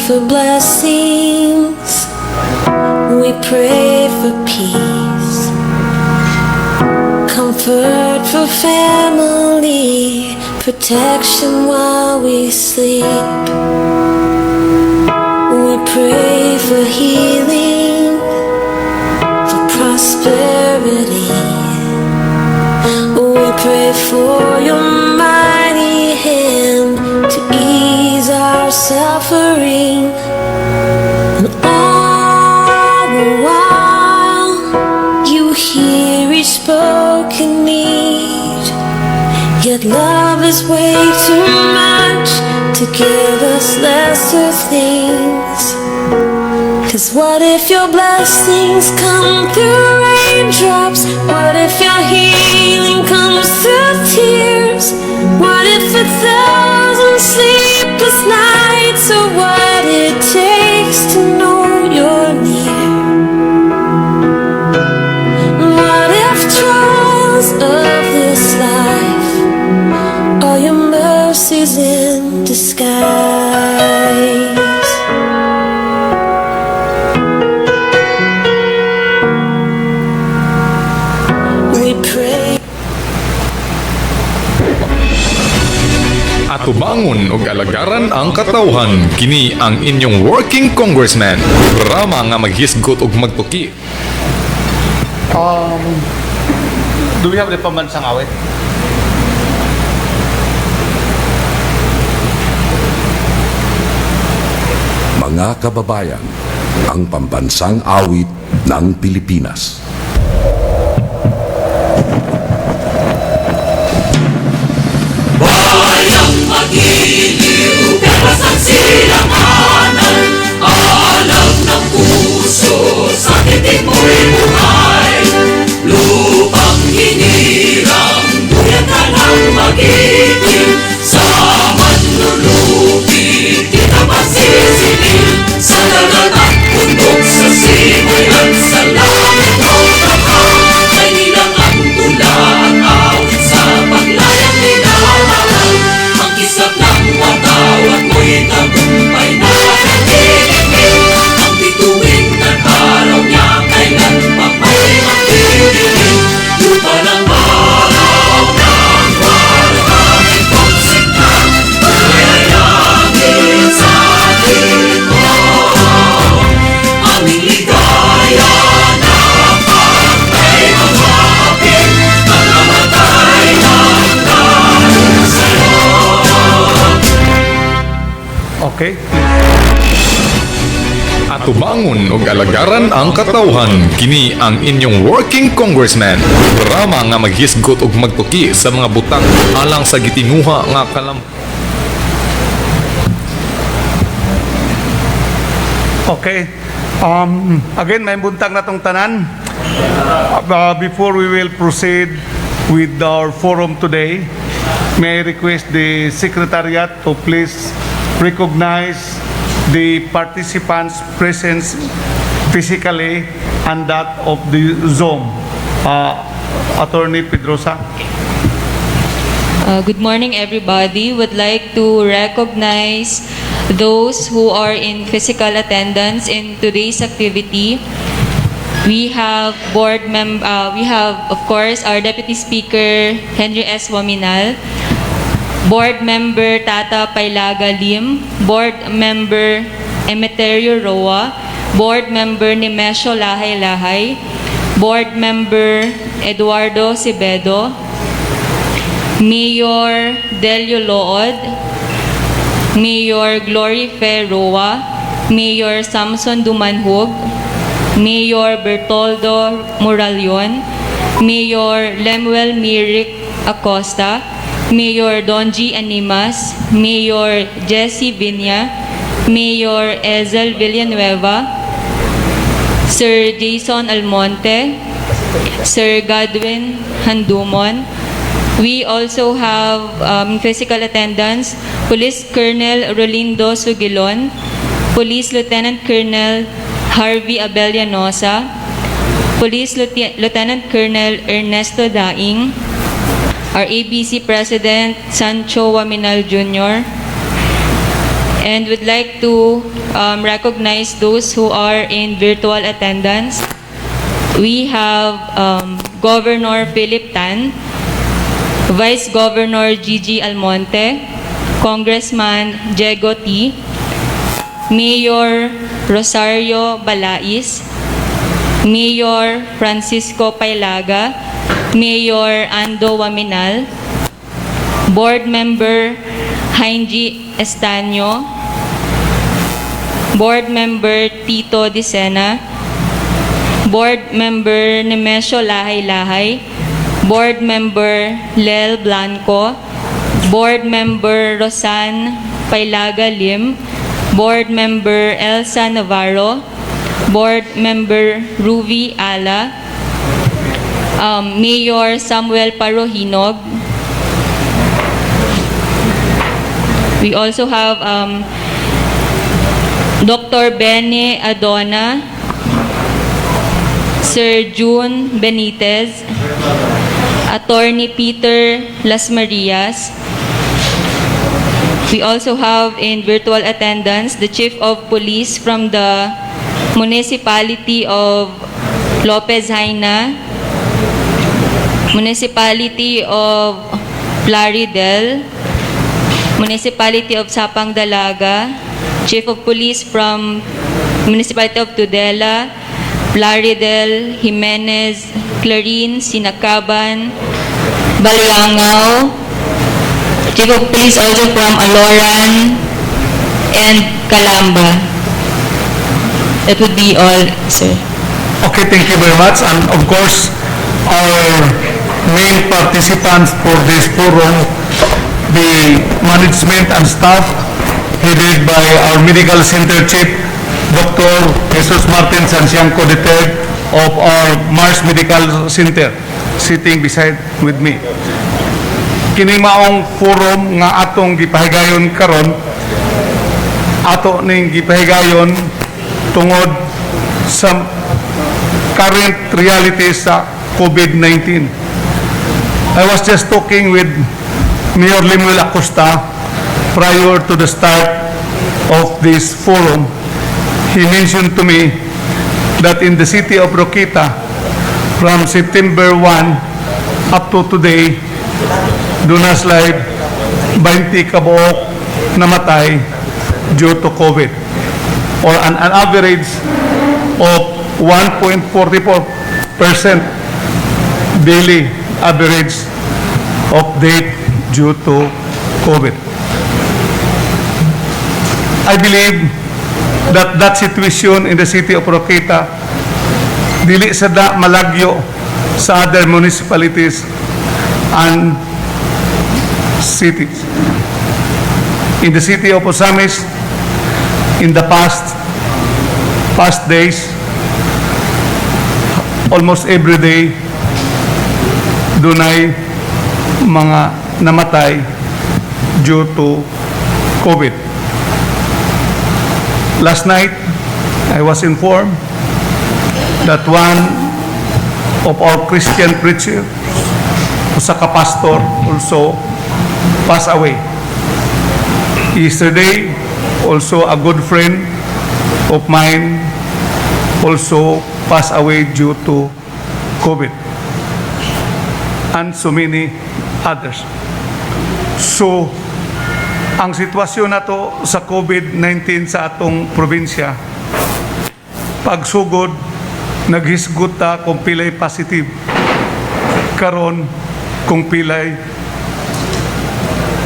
for blessings, we pray for peace, comfort for family, protection while we sleep. We pray for healing, for prosperity. We pray for your mighty hand to ease our suffering. And all the while, you hear each spoken need. Yet love is way too much to give us lesser things. 'Cause what if your blessings come through raindrops? What if your healing comes through tears? What if 1,000 sleepless nights are what it takes to know you're near? What if trials of this life are your mercies in disguise? Atubangon og alagaran ang katawhan, kini ang inyong working congressman. Programa nga maghisgot og magtuki. Do we have the pambansang awit? Mga kababayan, ang pambansang awit ng Pilipinas. Bayang magiliw, karasan silanganan, alam ng puso, sa titik mo'y buhay. Lupang hinirang, duyan ka ng magiting, sa manlulupi, di ka masisiling. Sa dagat at bundok, sa simoy at sa langit mong kapal, ay nilang ang tula ang awit sa paglayang minamahal. Ang kisap ng watawat mo'y tagumpay na nagiging. Ang bituin ng araw niya kailan pa may magdidilim. Lupa ng araw ng maraming pagsikap, ay langit sa atin mo. Aming ligaya na pagkay mamapit, ang namatay ng dahil sa'yo. Okay. Atubangon og alagaran ang katawhan, kini ang inyong working congressman. Programa nga maghisgot og magtuki sa mga butang alang sa gitinuha nga kalam. Okay. Again, may buntag na tong tanan. Before we will proceed with our forum today, may I request the Secretariat to please recognize the participants' presence physically and that of the Zoom. Attorney Pedrosa. Good morning, everybody. Would like to recognize those who are in physical attendance in today's activity. We have of course, our Deputy Speaker, Henry S. Waminal, Board Member Tata Pailaga Lim, Board Member Emeterio Roa, Board Member Nemesio Lahay-Lahay, Board Member Eduardo Sibedo, Mayor Delio Lood, Mayor Glory Fe Roa, Mayor Samson Dumanhog, Mayor Bertoldo Moralion, Mayor Lemuel Mirik Acosta, Mayor Donji Animas, Mayor Jesse Viña, Mayor Ezel Villanueva, Sir Jason Almonte, Sir Godwin Handumon. We also have in physical attendance Police Colonel Rolindo Sugilon, Police Lieutenant Colonel Harvey Abellanosa, Police Lieutenant Colonel Ernesto Daing, our ABC President Sancho Waminal Jr., and would like to recognize those who are in virtual attendance. We have Governor Philip Tan, Vice Governor Gigi Almonte, Congressman Diego T., Mayor Rosario Balais, Mayor Francisco Pailaga, Mayor Ando Waminal, Board Member Hainji Estanyo, Board Member Tito Dicena, Board Member Nemesio Lahay-Lahay, Board Member Lel Blanco, Board Member Rosan Pailaga Lim, Board Member Elsa Navarro, Board Member Ruby Ala, Mayor Samuel Parohinog. We also have Dr. Bene Adona, Sir June Benitez, Attorney Peter Las Marias. We also have in virtual attendance the Chief of Police from the Municipality of Lopez Haina, Municipality of Plaridel, Municipality of Sapang Dalaga, Chief of Police from Municipality of Tudela, Plaridel, Jimenez, Clarin, Sinacaban, Baliangao, Chief of Police also from Aloran and Calamba. That would be all, sir. Okay, thank you very much. And of course, our main participants for this forum, the management and staff headed by our Medical Center Chief, Dr. Jesus Martin Sansiangco III of our Mars Medical Center, sitting beside with me. Kini maong forum nga atong gipahigayon karon, ato ning gipahigayon tungod sa current realities sa COVID-19. I was just talking with Mayor Lemuel Acosta prior to the start of this forum. He mentioned to me that in the city of Roquita, from September 1 up to today, dunas live 20 kabuok namatay due to COVID, or an average of 1.44% daily average of death due to COVID. I believe that that situation in the city of Roquita dili sada malagyo sa other municipalities and cities. In the city of Osamis, in the past days, almost every day, dunay mga namatay due to COVID. Last night, I was informed that one of our Christian preachers, usa ka pastor, also passed away. Yesterday, also a good friend of mine also passed away due to COVID, and so many others. So, ang sitwasyon nato sa COVID-19 sa atong probinsya, pagsugod, naghisgot ta kung pilay positive, karon kung pilay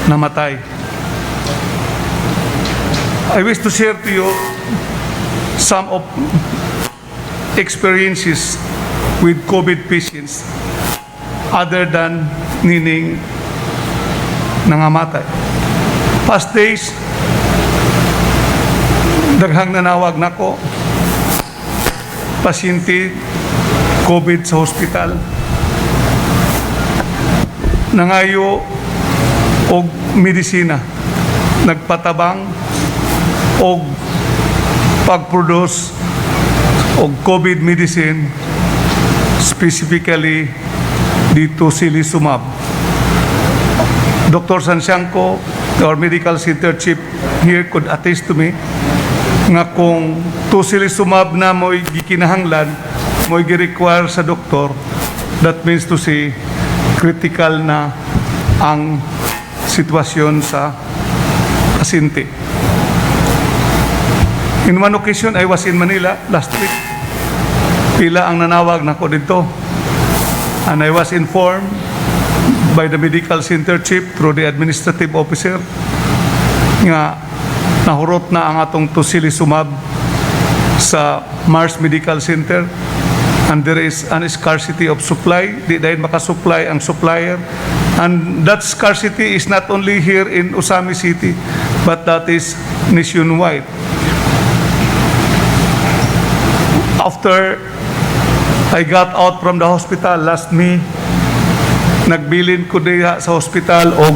namatay. I wish to share to you some of experiences with COVID patients other than nining nangamatay. Past days, daghang nanawag nako, pasyente COVID sa hospital, nangayo og medisina, nagpatabang og pag-produce og COVID medicine, specifically dito Silisumab. Dr. Sansiangco our medical center chief here could attest to me nga kung tocilizumab na mo'y gikinahanglan, mo'y gi-require sa doktor, that means to say critical na ang sitwasyon sa pasyente. In one occasion, I was in Manila last week. Pila ang nanawag na ko dito. And I was informed by the medical center chief through the administrative officer nga nahurot na ang atong tocilizumab sa Mars Medical Center, and there is an scarcity of supply. Di dahil makasupply ang supplier, and that scarcity is not only here in Usami City but that is nationwide. After I got out from the hospital last May, nagbilin ko diha sa hospital og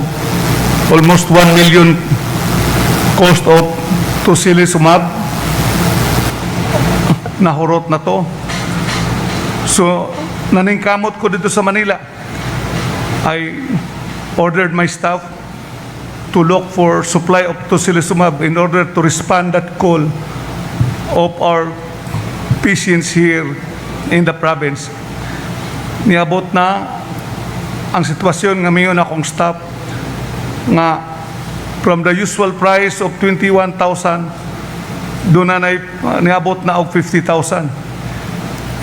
almost 1 million cost of tocilizumab. Nahurot na to. So, naningkamot ko dito sa Manila. I ordered my staff to look for supply of tocilizumab in order to respond that call of our patients here in the province. Niabot na ang sitwasyon nga mayon akong staff nga from the usual price of 21,000 doon na niabot na og 50,000.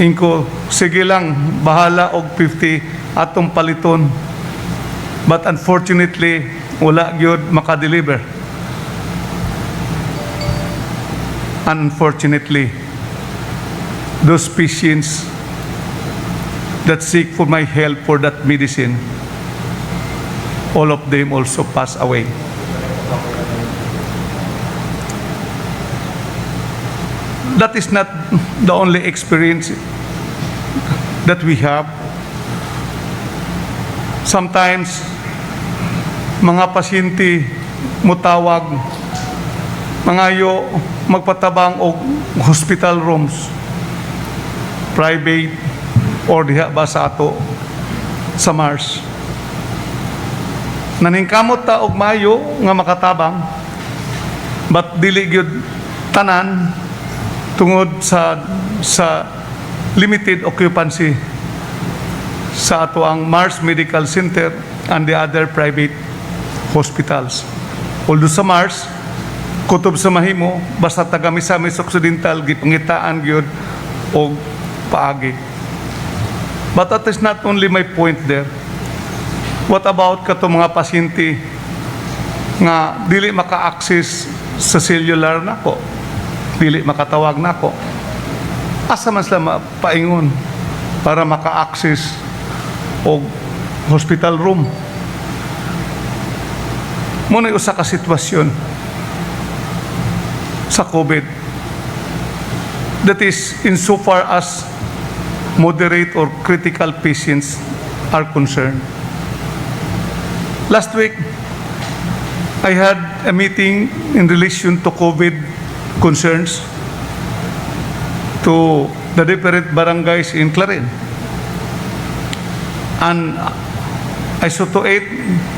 Inko, sige lang, bahala og 50 atong paliton. But unfortunately, wala gyud makadeliver. Unfortunately, those patients that seek for my help for that medicine, all of them also pass away. That is not the only experience that we have. Sometimes, mga pasyente mutawag, mangayo magpatabang og hospital rooms, private or diha ba sa ato sa Mars. Naningkamot ta og mayo nga makatabang, but dili gyud tanan tungod sa limited occupancy sa ato ang Mars Medical Center and the other private hospitals. Although sa Mars, kutob sa mahimo, basta taga Misamis Occidental, gipangitaan gyud og paagi. But that is not only my point there. What about kato mga pasyente nga dili maka-access sa cellular nako, dili makatawag nako? Asa man sila paingon para maka-access og hospital room? Muna usa ka sitwasyon sa COVID. That is, insofar as moderate or critical patients are concerned. Last week, I had a meeting in relation to COVID concerns to the different barangays in Clarin. And I situate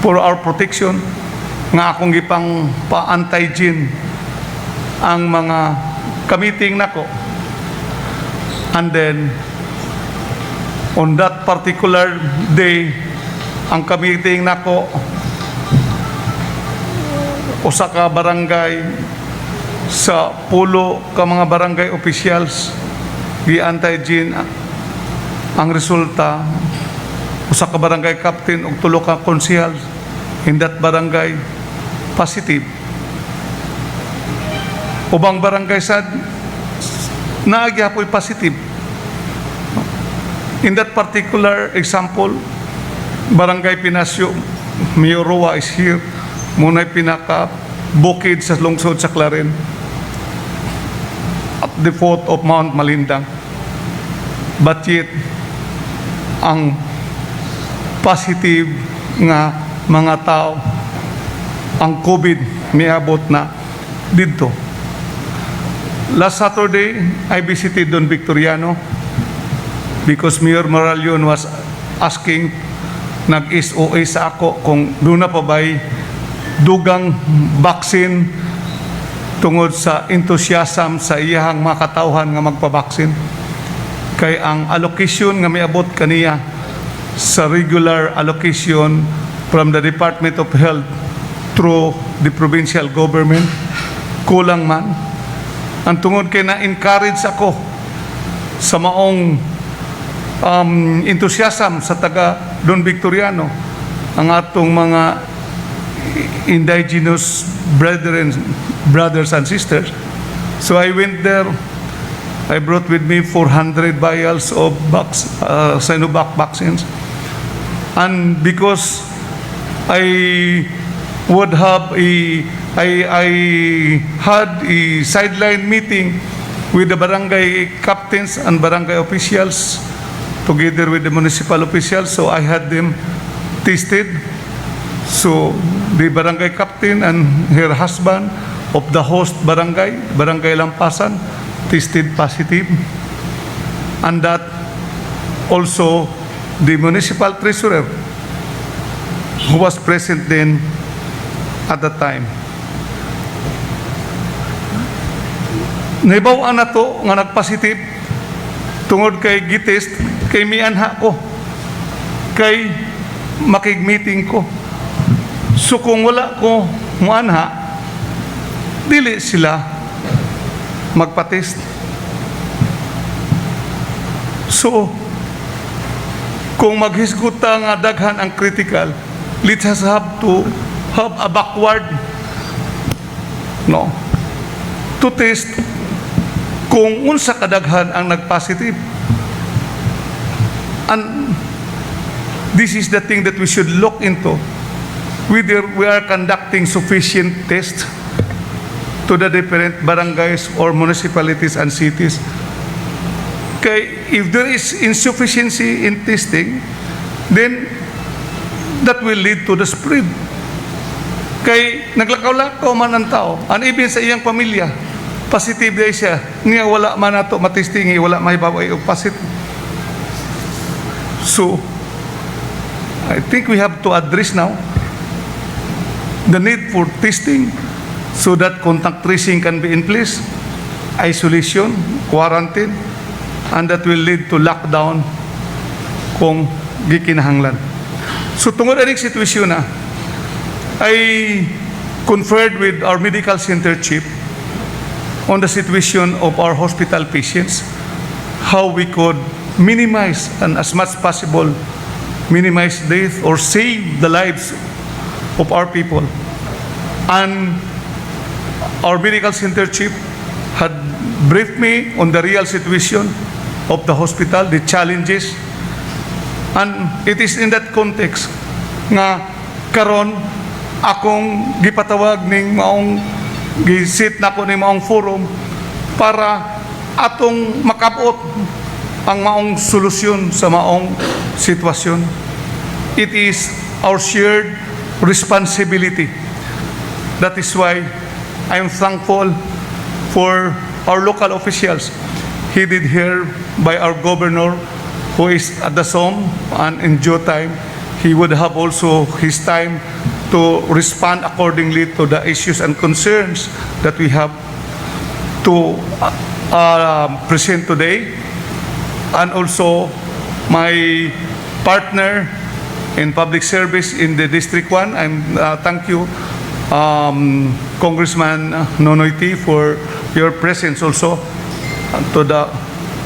for our protection nga akong gipang pa-anti-gene ang mga ka-meeting nako. And then, on that particular day, ang ka-meeting nako, usa ka barangay sa pulo ka mga barangay officials gi-anti-gene. Ang resulta, usa ka barangay captain ug tulo ka konsehal in that barangay positive. Ubang barangay sad naagyapoy positive. In that particular example, Barangay Pinasyo, Mayor Roa is here. Muna'y pinaka bukid sa lungsod sa Clarin at the foot of Mount Malindang. But yet, ang positive nga mga tao, ang COVID miabot na dito. Last Saturday, I visited Don Victoriano because Mayor Moralion was asking, nag-SOA sa ako kung doon na pa ba'y dugang baksin tungod sa enthusiasm sa iyahang mga katawhan nga magpabaksin. Kay ang allocation nga miabot kaniya sa regular allocation from the Department of Health through the provincial government, kulang man. Ang tungod kay na-encourage ako sa maong enthusiasm sa taga Don Victoriano, ang atong mga indigenous brothers and sisters. So I went there. I brought with me 400 vials of Sinovac vaccines. And because I would have I had a sideline meeting with the barangay captains and barangay officials together with the municipal officials, so I had them tested. So the barangay captain and her husband of the host barangay Lampasan, tested positive. And that also the municipal treasurer who was present then at the time. Naibawaan na to nga nagpositive tungod kay gitest kay mianha ko kay makig-meeting ko. So kung wala ko muanha, dili sila magpatest. So kung maghisguta nga daghan ang critical, let us have to have a backward to test kung unsa kadaghan ang nagpositive. And this is the thing that we should look into, whether we are conducting sufficient tests to the different barangays or municipalities and cities. Kay if there is insufficiency in testing, then that will lead to the spread. Kay naglakaw-lakaw man ang tao, and even sa iyang pamilya, positive day siya, niya wala man nato matistingi, wala mahibaway o positive. So, I think we have to address now the need for testing so that contact tracing can be in place, isolation, quarantine, and that will lead to lockdown kung gikinahanglan. So tungod aning sitwasyon na, I conferred with our medical center chief on the situation of our hospital patients, how we could minimize and as much possible minimize death or save the lives of our people. And our medical center chief had briefed me on the real situation of the hospital, the challenges, and it is in that context nga karon akong gipatawag ning maong gisit nako ning maong forum para atong makabot ang maong solusyon sa maong sitwasyon. It is our shared responsibility. That is why I am thankful for our local officials, headed here by our governor, who is at the SOM, and in due time, he would have also his time to respond accordingly to the issues and concerns that we have to present today. And also my partner in public service in the District 1, thank you, Congressman Nonoy T, for your presence also, to the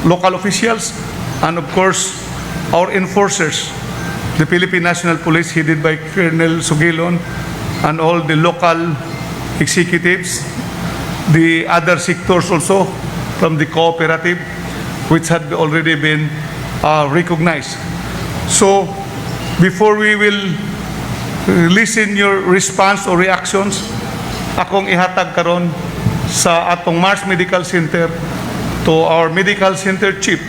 local officials, and of course our enforcers, the Philippine National Police headed by Colonel Sugilon, and all the local executives, the other sectors also from the cooperative, which had already been recognized. So before we will listen your response or reactions, akong ihatag karon sa atong Mars Medical Center to our medical center chief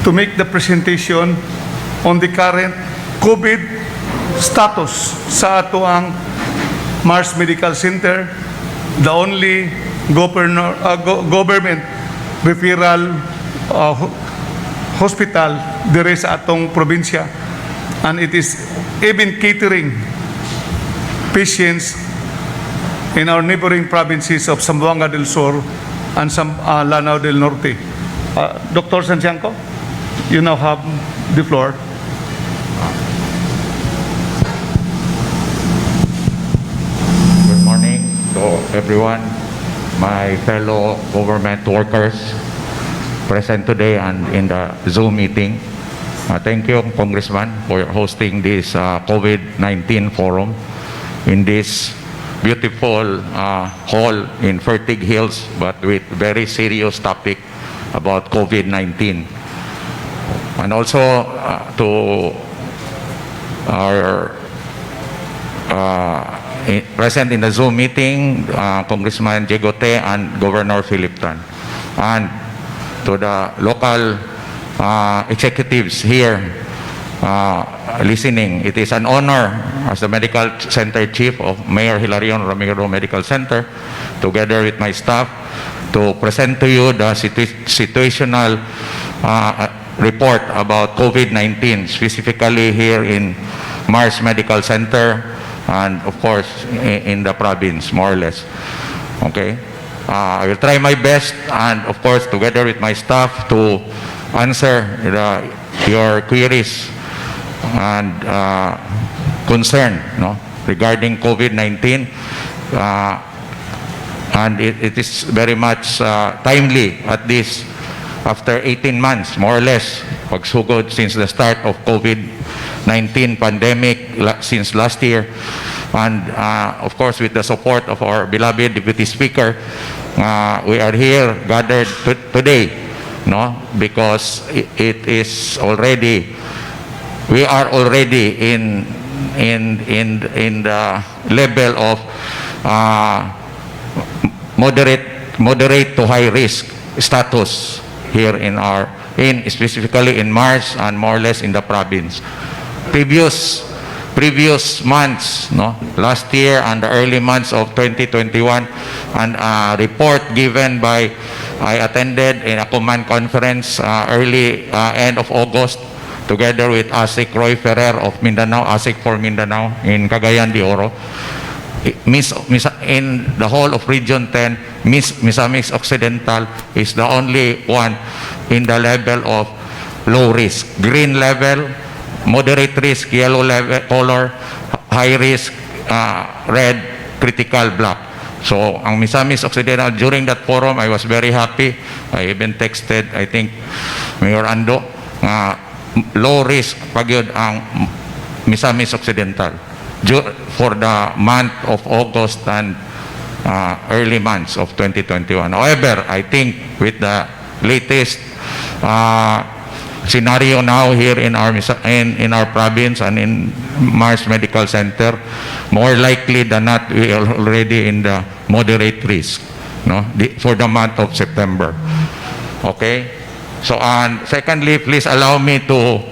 to make the presentation on the current COVID status sa ato ang Mars Medical Center, the only government referral hospital dire sa atong probinsya, and it is even catering patients in our neighboring provinces of Zamboanga del Sur and Lanao del Norte. Dr. Santiago, you now have the floor. Good morning to everyone, my fellow government workers present today and in the Zoom meeting. Thank you, Congressman, for hosting this COVID-19 forum in this beautiful hall in Fertig Hills, but with very serious topic about COVID-19. And also to our present in the Zoom meeting, Congressman Jegote and Governor Philip Tan. And to the local executives here listening, it is an honor as the Medical Center Chief of Mayor Hilarion Ramiro Medical Center, together with my staff, to present to you the situational report about COVID-19, specifically here in Mars Medical Center and of course in the province, more or less. Okay? I will try my best and of course together with my staff to answer your queries and concern, no, regarding COVID-19. And it is very much timely at this, after 18 months, more or less, pagsugod since the start of COVID-19 pandemic since last year. And of course, with the support of our beloved Deputy Speaker, we are here gathered today, no, because it is already, we are already in the level of moderate to high risk status here specifically in Mars and more or less in the province. Previous months, no, last year and the early months of 2021, and a report given by, I attended in a command conference early end of August, together with ASIC Roy Ferrer of Mindanao, ASIC for Mindanao in Cagayan de Oro. In the whole of Region 10, Misamis Occidental is the only one in the level of low risk. Green level, moderate risk, yellow level, color, high risk, red, critical, black. So, ang Misamis Occidental, during that forum, I was very happy. I even texted, I think, Mayor Ando, low risk pag yun ang Misamis Occidental for the month of August and early months of 2021. However, I think with the latest scenario now here in our province and in Mars Medical Center, more likely than not, we are already in the moderate risk, no, for the month of September. Okay? So, and secondly, please allow me to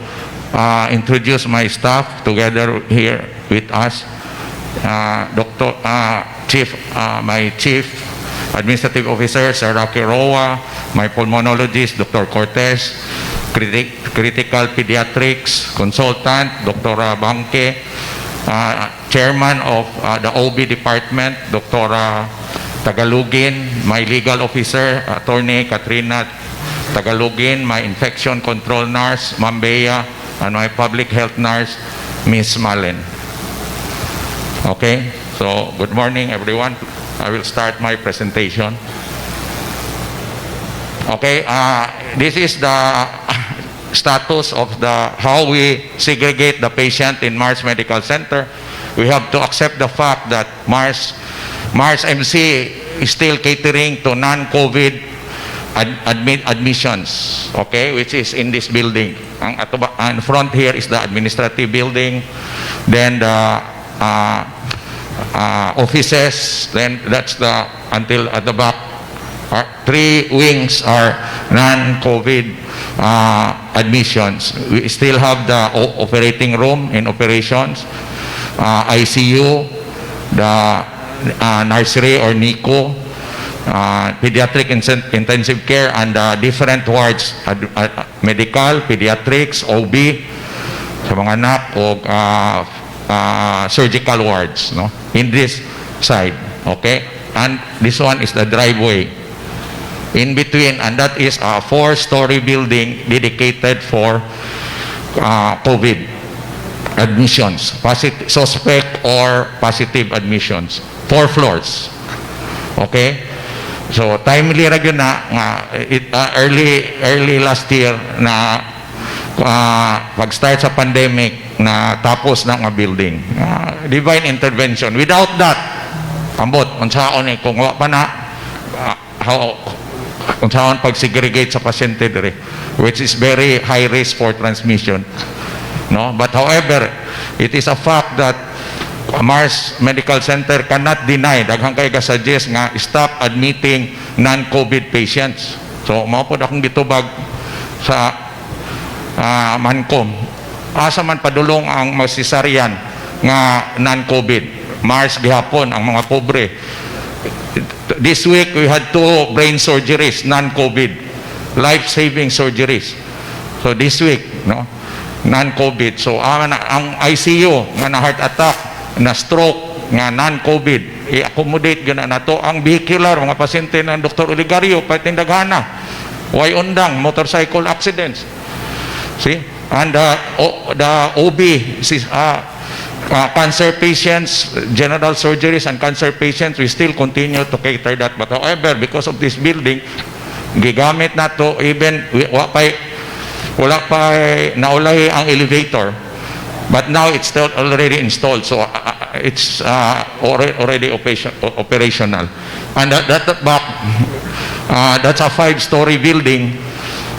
introduce my staff together here with us. My Chief Administrative Officer, Sir Rocky Roa, my pulmonologist, Dr. Cortez, Critical Pediatrics Consultant, Dr. Banque, Chairman of the OB Department, Dr. Tagalugin, my Legal Officer, Attorney Katrina Tagalugin, my Infection Control Nurse, Ma'am Bea, and my Public Health Nurse, Ms. Malen. Okay, so good morning everyone. I will start my presentation. Okay, this is the status of how we segregate the patient in Mars Medical Center. We have to accept the fact that Mars MC is still catering to non-COVID admissions, okay, which is in this building. Ang front here is the administrative building, then the offices, then that's until at the back, 3 wings are non-COVID admissions. We still have the operating room in operations, ICU, the nursery or NICU, pediatric intensive care, and different wards, medical, pediatrics, OB, sa mga anak, o surgical wards, no, in this side. Okay? And this one is the driveway. In between, and that is a 4-story building dedicated for COVID admissions, suspect or positive admissions. 4 floors. Okay? So, timely ra gyud na nga early last year na pag-start sa pandemic na tapos na nga building. Divine intervention. Without that, ambot, unsaon kung wa pa na unsaon pag-segregate sa pasyente dire, which is very high risk for transmission. No? But however, it is a fact that Mars Medical Center cannot deny, daghang kay ga-suggest nga stop admitting non-COVID patients. So, mao pod akong gitubag sa Mancom. Asa man padulong ang masisaryan nga non-COVID. Mars gihapon ang mga pobre. This week we had 2 brain surgeries, non-COVID, life-saving surgeries. So this week, no, non-COVID. So ang ICU nga na heart attack, na stroke, nga non-COVID, i-accommodate gina na to ang vehicular mga pasyente ng Dr. Oligario, pating daghana. Way undang motorcycle accidents. See? And the OB, cancer patients, general surgeries and cancer patients, we still continue to cater that. But however, because of this building, gigamit na to, even wala pa naulay ang elevator, but now it's still already installed, so it's already operational. And that's a 5-story building.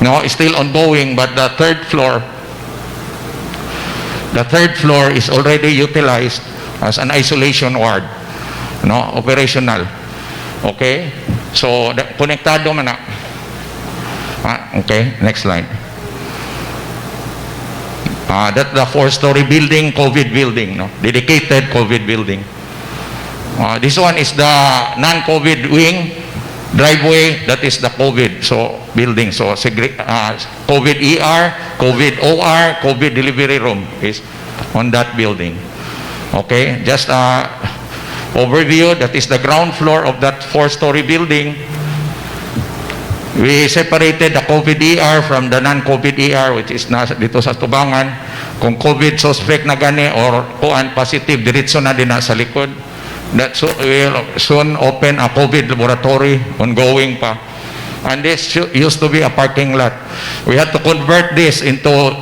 No, it's still ongoing, but the third floor is already utilized as an isolation ward, no, operational. Okay, so konektado man na. Okay, next slide. That's the 4-story building, COVID building, no, dedicated COVID building. This one is the non-COVID wing, driveway, that is the COVID building. So COVID ER, COVID OR, COVID delivery room is on that building. Okay, just overview, that is the ground floor of that 4-story building. We separated the COVID ER from the non-COVID ER, which is dito sa Tubangan. Kung COVID suspect na gani or kuan positive, diretso na din sa likod. That will soon open a COVID laboratory, ongoing pa. And this used to be a parking lot. We had to convert this into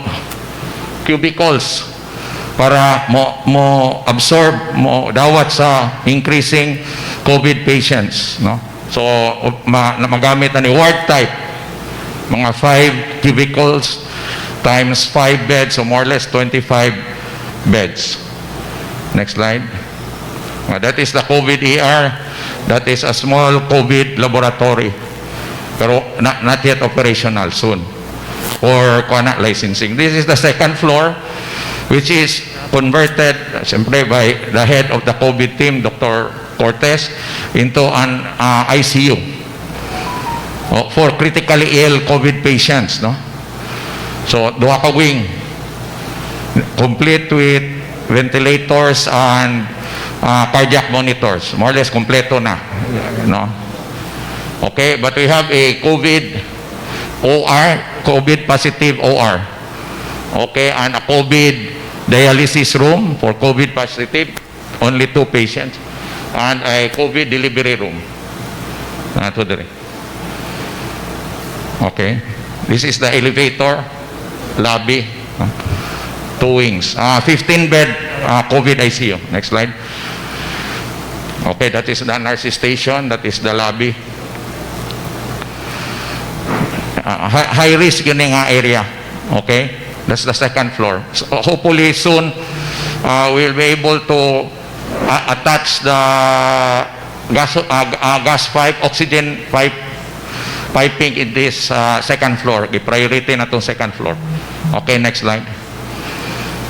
cubicles para mo absorb, mo dawat sa increasing COVID patients, no? So magamit na ni ward type, mga 5 cubicles times 5 beds, so more or less 25 beds. Next slide. That is the COVID ER. That is a small COVID laboratory. Pero not yet operational, soon. Or licensing. This is the second floor, which is converted, siyempre, by the head of the COVID team, Dr. Cortez, into an ICU for critically ill COVID patients. No? So, duha ka wing, complete with ventilators and cardiac monitors, more or less kompleto na, no? Okay, but we have a COVID OR, COVID positive OR, okay, and a COVID dialysis room for COVID positive, only 2 patients, and a COVID delivery room. Okay, this is the elevator lobby, 2 wings, 15-bed COVID ICU. Next slide. Okay, that is the nurse station. That is the lobby. High risk yun nga area. Okay, that's the second floor. So hopefully soon we'll be able to attach the gas pipe, oxygen pipe, piping in this second floor. Priority na itong second floor. Okay, next slide.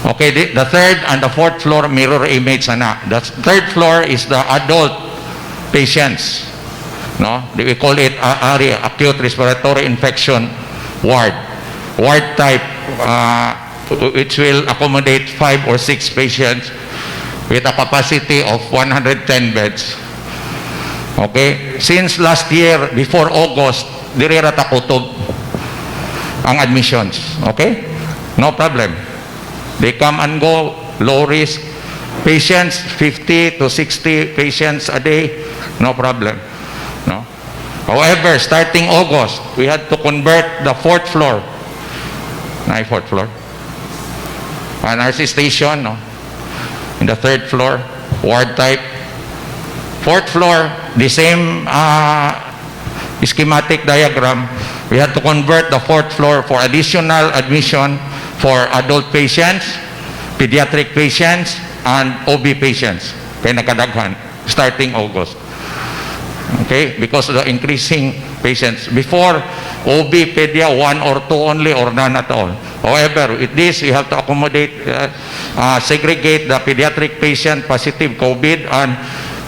Okay, the third and the fourth floor mirror image na. The third floor is the adult patients. No, we call it area acute respiratory infection ward. Ward type, which will accommodate 5 or 6 patients with a capacity of 110 beds. Okay? Since last year, before August, dirira ta kutob ang admissions. Okay? No problem. They come and go, low risk. Patients, 50 to 60 patients a day, no problem. No? However, starting August, we had to convert the fourth floor. Fourth floor. An RC station, no? In the third floor, ward type. Fourth floor, the same schematic diagram. We had to convert the fourth floor for additional admission for adult patients, pediatric patients, and OB patients. Kaya nakadaghan, starting August. Okay? Because of the increasing patients. Before, OB, pedia, 1 or 2 only or none at all. However, with this, we have to accommodate, segregate the pediatric patient positive COVID and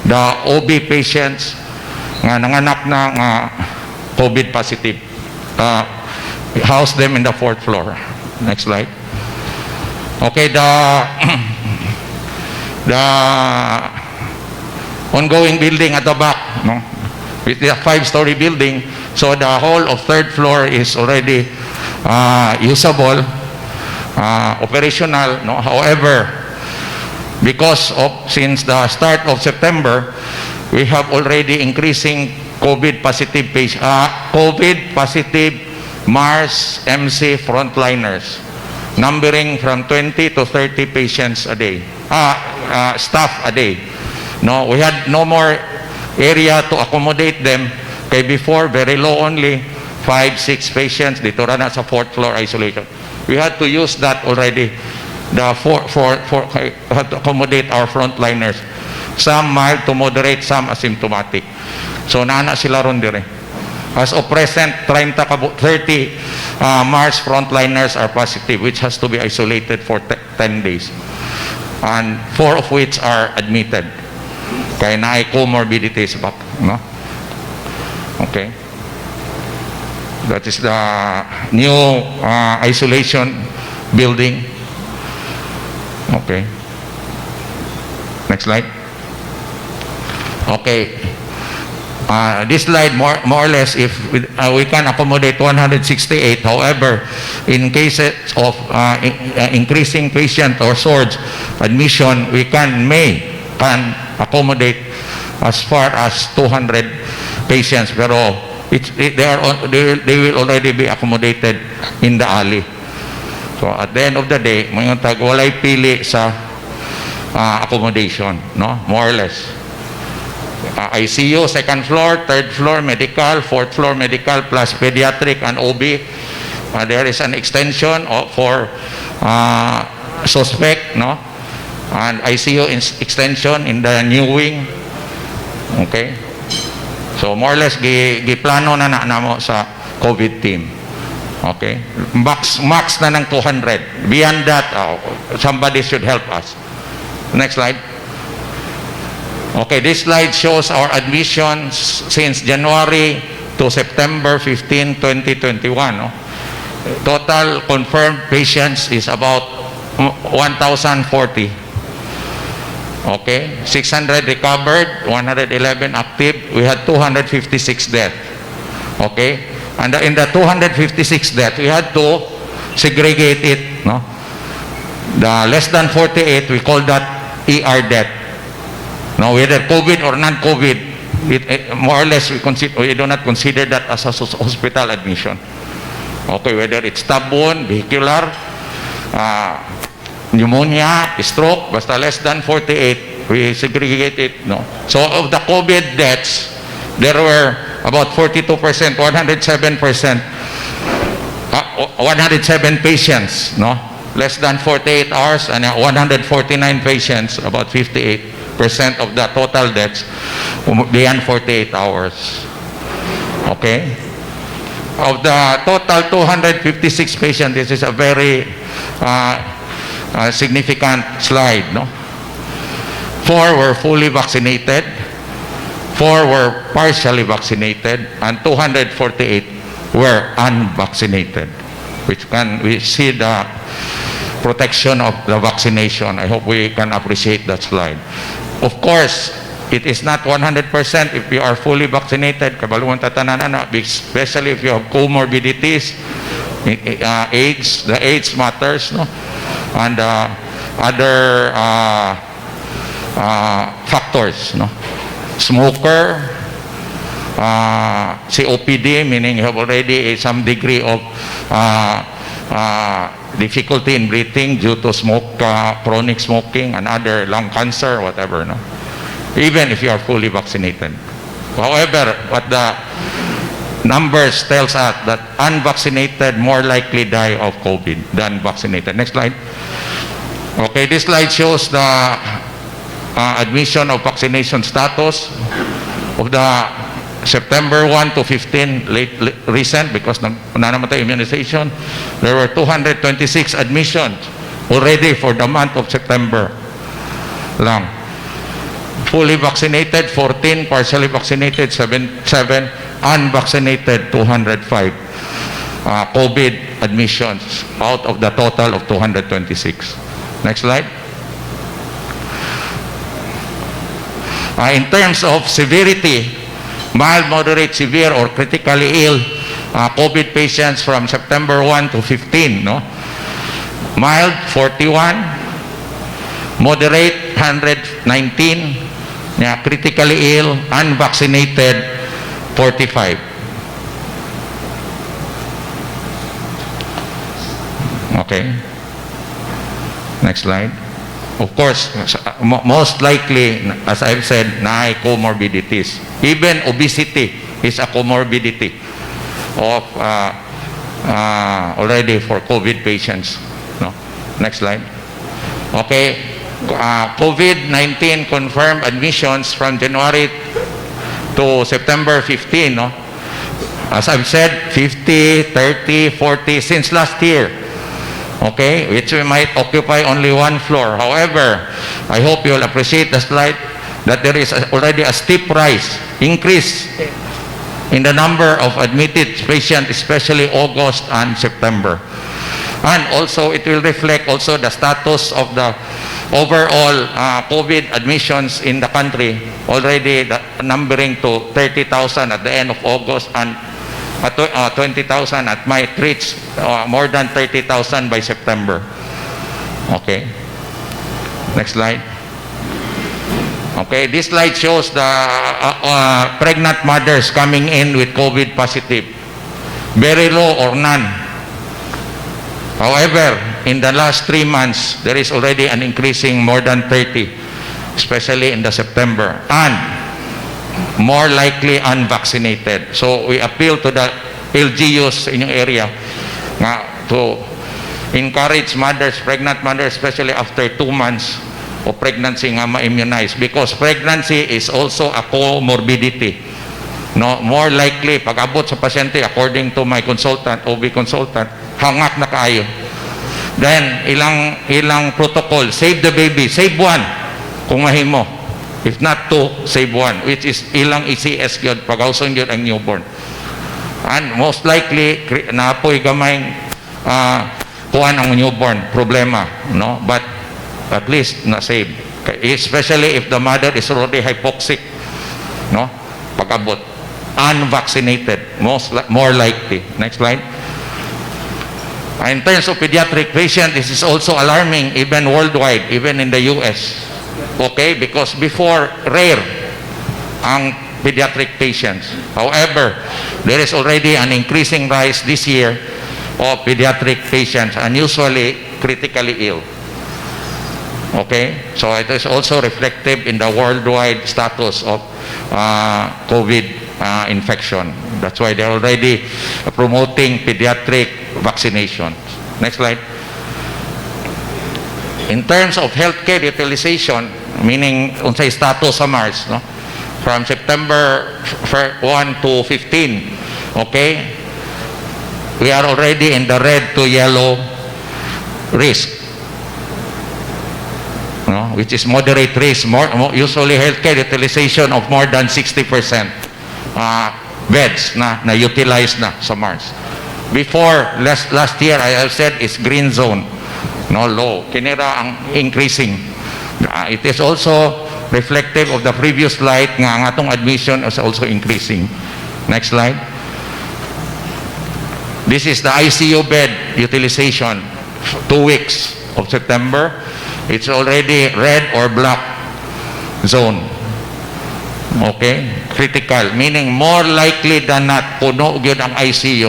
the OB patients nga nanganak na COVID positive. House them in the fourth floor. Next slide. Okay, the ongoing building at the back, no? With the 5-story building, so the whole of third floor is already usable, operational. No? However, because of since the start of September, we have already increasing COVID positive patients, COVID positive MARS MC frontliners, numbering from 20 to 30 patients a day, staff a day. No, we had no more area to accommodate them. Kay before, very low only, 5-6 patients, dito na sa fourth floor isolation. We had to use that already, to accommodate our frontliners. Some mild to moderate, some asymptomatic. So, naana sila ron dire. As of present, 30 MARS frontliners are positive, which has to be isolated for 10 days. And 4 of which are admitted. Kaya na ay comorbidities back, no? Okay. That is the new isolation building. Okay. Next slide. Okay. This slide more or less, if we can accommodate 168. However, in cases of increasing patient or surge admission, we can accommodate as far as 200 patients, pero they will already be accommodated in the alley. So at the end of the day, mga tag walay pili sa accommodation, no? More or less. ICU, second floor, third floor medical, fourth floor medical plus pediatric and OB. There is an extension for suspect, no? And ICU extension in the new wing. Okay? So more or less giplano na mo sa COVID team. Okay? Max na ng 200. Beyond that, somebody should help us. Next slide. Okay, this slide shows our admissions since January to September 15, 2021. No? Total confirmed patients is about 1,040. Okay, 600 recovered, 111 active. We had 256 deaths. Okay, and in the 256 deaths, we had to segregate it. No, the less than 48, we call that ER death. No, whether COVID or non-COVID, more or less we do not consider that as a hospital admission. Okay, whether it's stab wound, vehicular, pneumonia, stroke, basta less than 48, we segregate it, no? So of the COVID deaths, there were about 42%, 107%, 107 patients, no? Less than 48 hours, and 149 patients, about 58% of the total deaths, beyond 48 hours. Okay? Of the total 256 patients, this is a very significant slide, no? 4 were fully vaccinated, 4 were partially vaccinated, and 248 were unvaccinated, which we see the protection of the vaccination. I hope we can appreciate that slide. Of course, it is not 100% if you are fully vaccinated, kabaluan tatanan na, especially if you have comorbidities, AIDS, the AIDS matters, no? And other factors, no? Smoker, COPD, meaning you have already some degree of difficulty in breathing due to chronic smoking and other lung cancer, whatever, no? Even if you are fully vaccinated. However, what the numbers tells us that unvaccinated more likely die of COVID than vaccinated. Next slide. Okay, this slide shows the admission of vaccination status of the September 1 to 15 recent, because naman tayo immunization. There were 226 admissions already for the month of September lang. Fully vaccinated 14, partially vaccinated 7, unvaccinated 205 COVID admissions out of the total of 226. Next slide. In terms of severity, mild, moderate, severe, or critically ill COVID patients from September 1 to 15, no? Mild, 41, moderate, 119, critically ill, unvaccinated, 45. Okay. Next slide. Of course, most likely, as I've said, na comorbidities. Even obesity is a comorbidity of already for COVID patients. No? Next slide. Okay. COVID-19 confirmed admissions from January to September 15. No? As I've said, 50, 30, 40 since last year. Okay, which we might occupy only one floor. However, I hope you'll appreciate the slide that there is already a steep increase in the number of admitted patients, especially August and September. And also, it will reflect also the status of the overall COVID admissions in the country, already numbering to 30,000 at the end of August, and 20,000 at might reach more than 30,000 by September. Okay. Next slide. Okay, this slide shows the pregnant mothers coming in with COVID positive. Very low or none. However, in the last 3 months, there is already an increasing more than 30, especially in the September, and more likely unvaccinated. So we appeal to the LGUs in your area to encourage mothers, pregnant mothers, especially after 2 months of pregnancy nga ma-immunize, because pregnancy is also a comorbidity. No, more likely pag abot sa pasyente, according to my consultant, OB consultant, hangak na kaayo. Then ilang protocol, save the baby, save one kung mahimo. If not 2, save 1, which is ilang ECS yun, pag-auson yun ang newborn. And most likely, naapoy gamay kuhan ang newborn, problema, no? But at least na-save. Especially if the mother is already hypoxic, no? Pag-abot. Unvaccinated, more likely. Next slide. In terms of pediatric patients, this is also alarming, even worldwide, even in the US. Okay, because before, rare ang pediatric patients. However, there is already an increasing rise this year of pediatric patients, and usually critically ill. Okay, so it is also reflective in the worldwide status of COVID infection. That's why they're already promoting pediatric vaccination. Next slide. In terms of healthcare utilization, meaning unsay status sa Mars, no? From September 1 to 15, okay, we are already in the red to yellow risk, no? Which is moderate risk. Usually healthcare utilization of more than 60% beds na utilized na sa Mars. Before last year, I have said is green zone, no, low. Kinira ang increasing It is also reflective of the previous slide nga ang atong admission is also increasing. Next slide. This is the ICU bed utilization 2 weeks of September. It's already red or black zone. Okay? Critical, meaning more likely than not puno gyud ang ICU.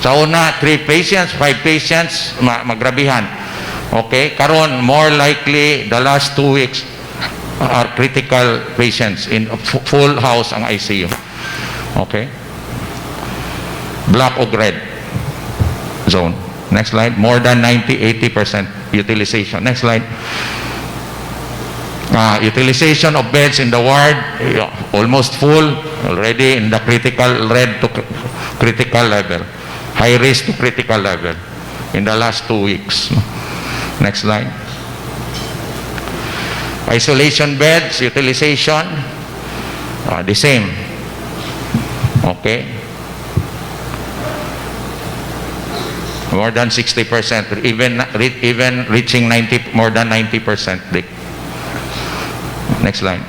Sa una 3 patients, 5 patients magrabihan. Okay? Karon more likely the last 2 weeks are critical patients in full house ang ICU. Okay? Black or red zone. Next slide. More than 90-80% utilization. Next slide. Utilization of beds in the ward, almost full, already in the critical red to critical level. High risk to critical level in the last 2 weeks. Next slide. Isolation beds, utilization, the same. Okay. More than 60%, even reaching more than 90%. Next slide.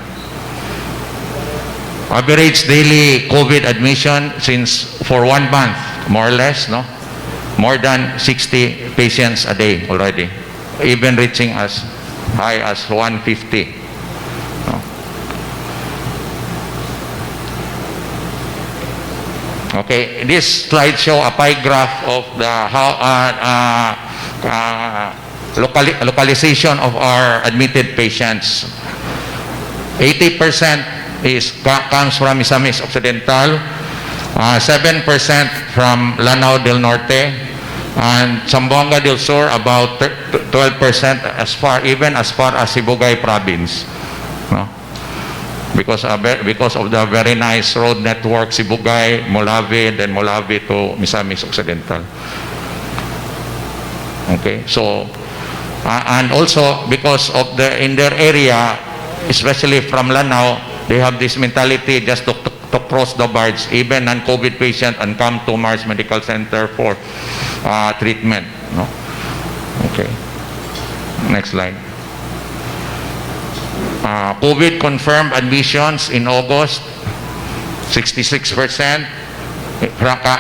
Average daily COVID admission for 1 month, more or less, no? More than 60 patients a day already, even reaching as high as 150. No? Okay, this slide show a pie graph of the localization of our admitted patients. 80% comes from Misamis Occidental, 7% from Lanao del Norte, and Zamboanga del Sur about 12% as far as Sibugay province. No? Because of the very nice road network, Sibugay, Molavi, then Molavi to Misamis Occidental. Okay, so and also because of in their area, especially from Lanao, they have this mentality just to cross the barge, even non-COVID patient, and come to Mars Medical Center for treatment. No? Okay. Next slide. COVID confirmed admissions in August, 66%.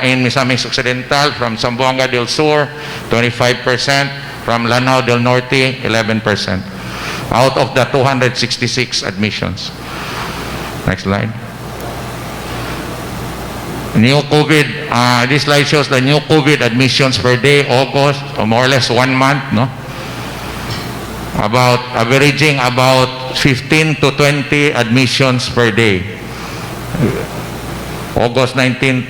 In Misamis Occidental, from Zamboanga del Sur, 25%. From Lanao del Norte, 11%. Out of the 266 admissions. Next slide. New COVID, this slide shows the new COVID admissions per day, August, more or less 1 month, no? Averaging about 15 to 20 admissions per day. August 19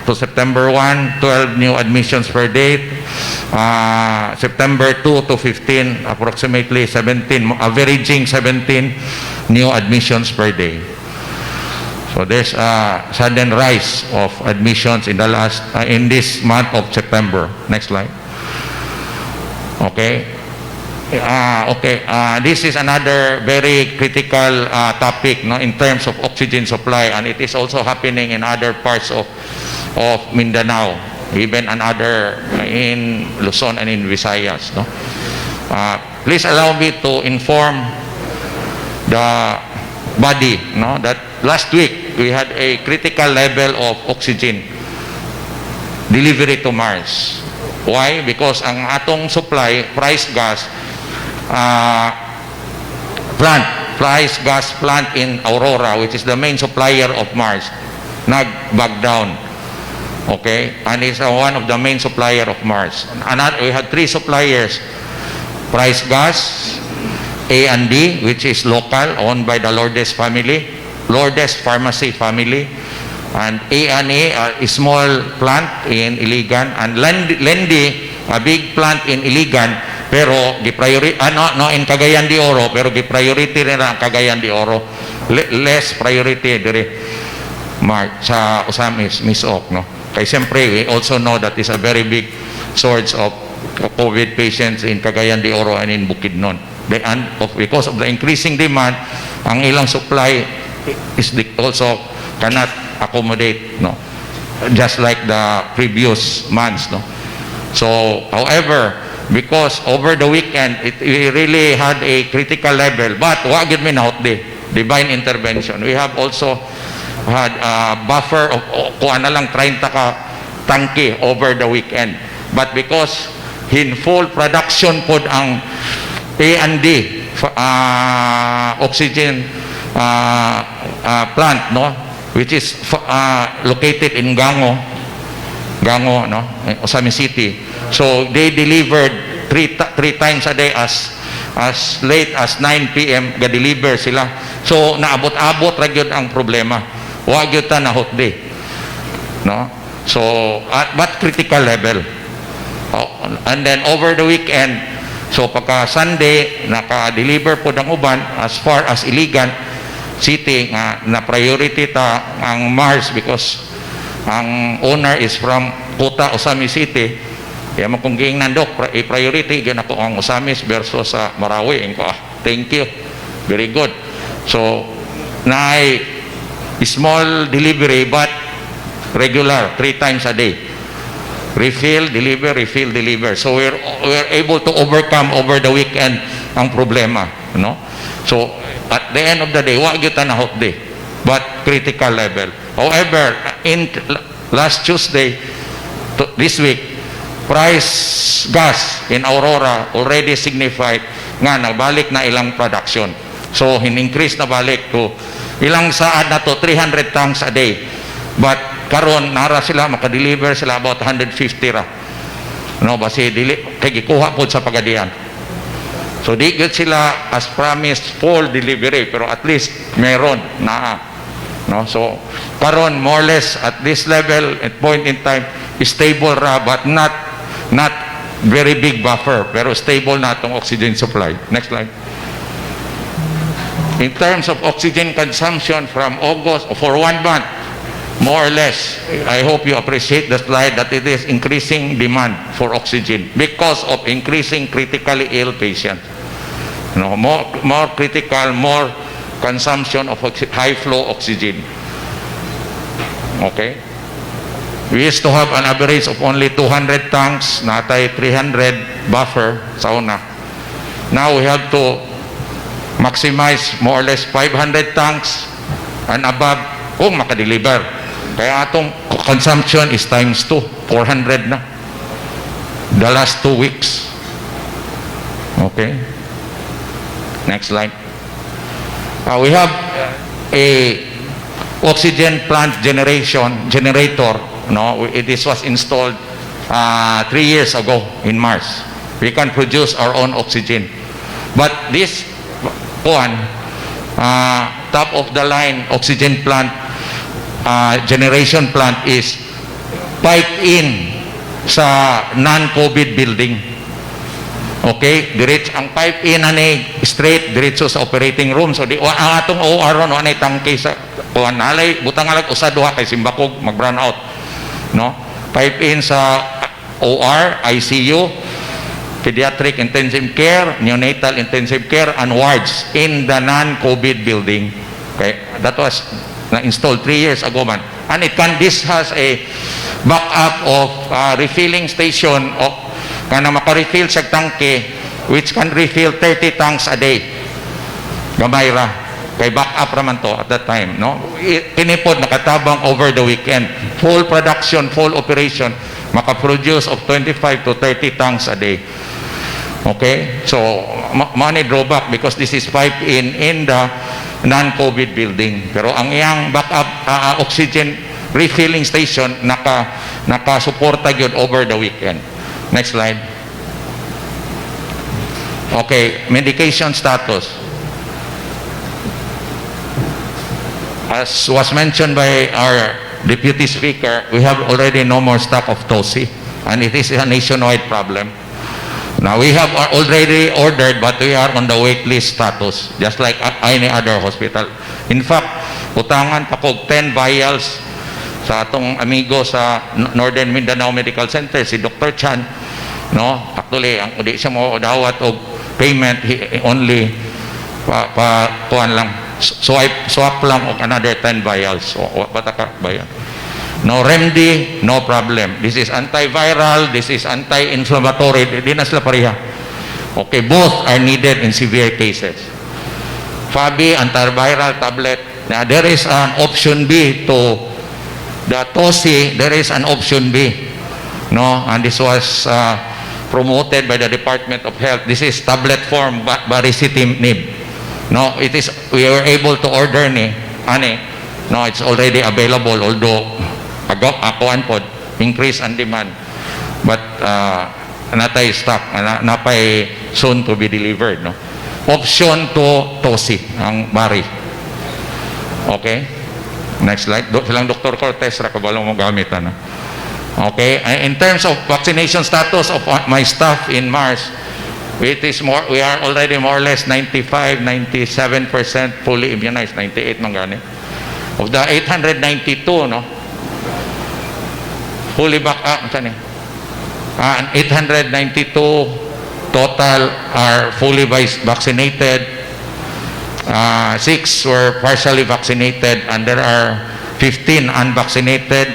to September 1, 12 new admissions per day. September 2 to 15, approximately 17, averaging 17 new admissions per day. So there's a sudden rise of admissions in this month of September. Next slide. Okay. This is another very critical topic, no, in terms of oxygen supply, and it is also happening in other parts of Mindanao, even in Luzon and in Visayas. No? Please allow me to inform the body, no, that last week we had a critical level of oxygen delivery to Mars. Why? Because ang atong supply, price gas plant in Aurora, which is the main supplier of Mars, nag-back down. Okay? And it's one of the main supplier of Mars. We had 3 suppliers. Price Gas, A&D, which is local, owned by the Lourdes family, Lourdes Pharmacy family, and A&E, a small plant in Iligan, and Lendi, a big plant in Iligan, pero in Cagayan de Oro, pero gi-priority nila ang Cagayan de Oro. Less priority dire sa Osamis, Misok, no? Kaya siyempre, we also know that is a very big source of COVID patients in Cagayan de Oro and in Bukidnon. Because of the increasing demand, ang ilang supply is also cannot accommodate, no? Just like the previous months, no? So, however, because over the weekend, we really had a critical level. But wag yun mi na hotde, divine intervention. We have also had a buffer of kuha na lang 30 ka tangke over the weekend. But because in full production pod ang A&D oxygen plant, no, which is located in Gango, no, Osami City. So they delivered three times a day as late as 9 p.m. ga-deliver sila. So naabot-abot ra gyud ang problema. Wa gyud ta na hot day, no. So but critical level. And then over the weekend, so pagka Sunday naka-deliver po ng uban as far as Iligan City nga na priority ta ang Mars because ang owner is from Kuta, Osami City. Kaya mo kung giing nandok priority gyud ako ang Osamis versus sa Marawi. Thank you, very good. So na small delivery but regular 3 times a day, refill, deliver. So we're able to overcome over the weekend ang problema, no? So at the end of the day, wa gyud ta na hot day, but critical level. However, in last Tuesday to this week, price gas in Aurora already signified nga nagbalik na ilang production. So in-increase na balik to ilang saad na to 300 tanks a day. But karon nara sila maka-deliver sila about 150 ra. No, basi dili kay gikuha pod sa pagadian. So di gyud sila as promised full delivery pero at least meron na, no. So karon more or less at this level at point in time stable ra but not very big buffer pero stable na tong oxygen supply. Next slide. In terms of oxygen consumption from August for 1 month, more or less, I hope you appreciate the slide that it is increasing demand for oxygen because of increasing critically ill patients. No, more critical, more consumption of high flow oxygen. Okay? We used to have an average of only 200 tanks, natay 300 buffer sa una. Now we have to maximize more or less 500 tanks and above kung makadeliver. Kaya atong consumption is times 2, 400 na. The last 2 weeks. Okay? Next slide. We have a oxygen plant generator. No, this was installed 3 years ago in Mars. We can produce our own oxygen. But this one, top of the line oxygen plant, generation plant is piped in sa non-COVID building. Okay, diretso ang pipe in ani straight diretso sa operating room. So di ang atong OR no anay tangke sa kuan nalay butang alag usa duha kay simbakog mag brown out, no. Pipe in sa OR, ICU, pediatric intensive care, neonatal intensive care and wards in the non-COVID building. Okay, that was na-installed 3 years ago man. And this has a backup of refilling station of kana maka-refill sa tangke which can refill 30 tanks a day. Gamay ra. Kay backup raman to at that time, no? Kinipod nakatabang over the weekend. Full production, full operation, maka-produce of 25 to 30 tanks a day. Okay? So, money drawback because this is piped in the non-COVID building. Pero ang iyang backup oxygen refilling station naka-suporta yun over the weekend. Next slide. Okay, medication status. As was mentioned by our Deputy Speaker, we have already no more stock of TOSI, and it is a nationwide problem. Now, we have already ordered, but we are on the wait list status, just like any other hospital. In fact, utangan pa kog 10 vials sa atong amigo sa Northern Mindanao Medical Center, si Dr. Chan, no? Actually, ang di siya mo dawat og payment, he only kuan lang, swap lang og another 10 vials. So, bata ka ba yan? No remedy, no problem. This is antiviral, this is anti-inflammatory. Di na sila pareha. Okay, both are needed in severe cases. Fabi, antiviral tablet. Now, there is an option B to the TOSI. There is an option B. No, and this was promoted by the Department of Health. This is tablet form baricitinib. No, it is, we were able to order ni, no, it's already available, although ako pod increase and demand, but natay stock, napay soon to be delivered, no. Option to TOSI ang bari. Okay, next slide. Silang Dr. Cortez ra kabalo mo gamit na. Okay, in terms of vaccination status of my staff in Mars, it is more, we are already more or less 95-97% fully immunized, 98 man gani. Of the 892, no, fully 892 total are fully vaccinated. 6 were partially vaccinated, and there are 15 unvaccinated.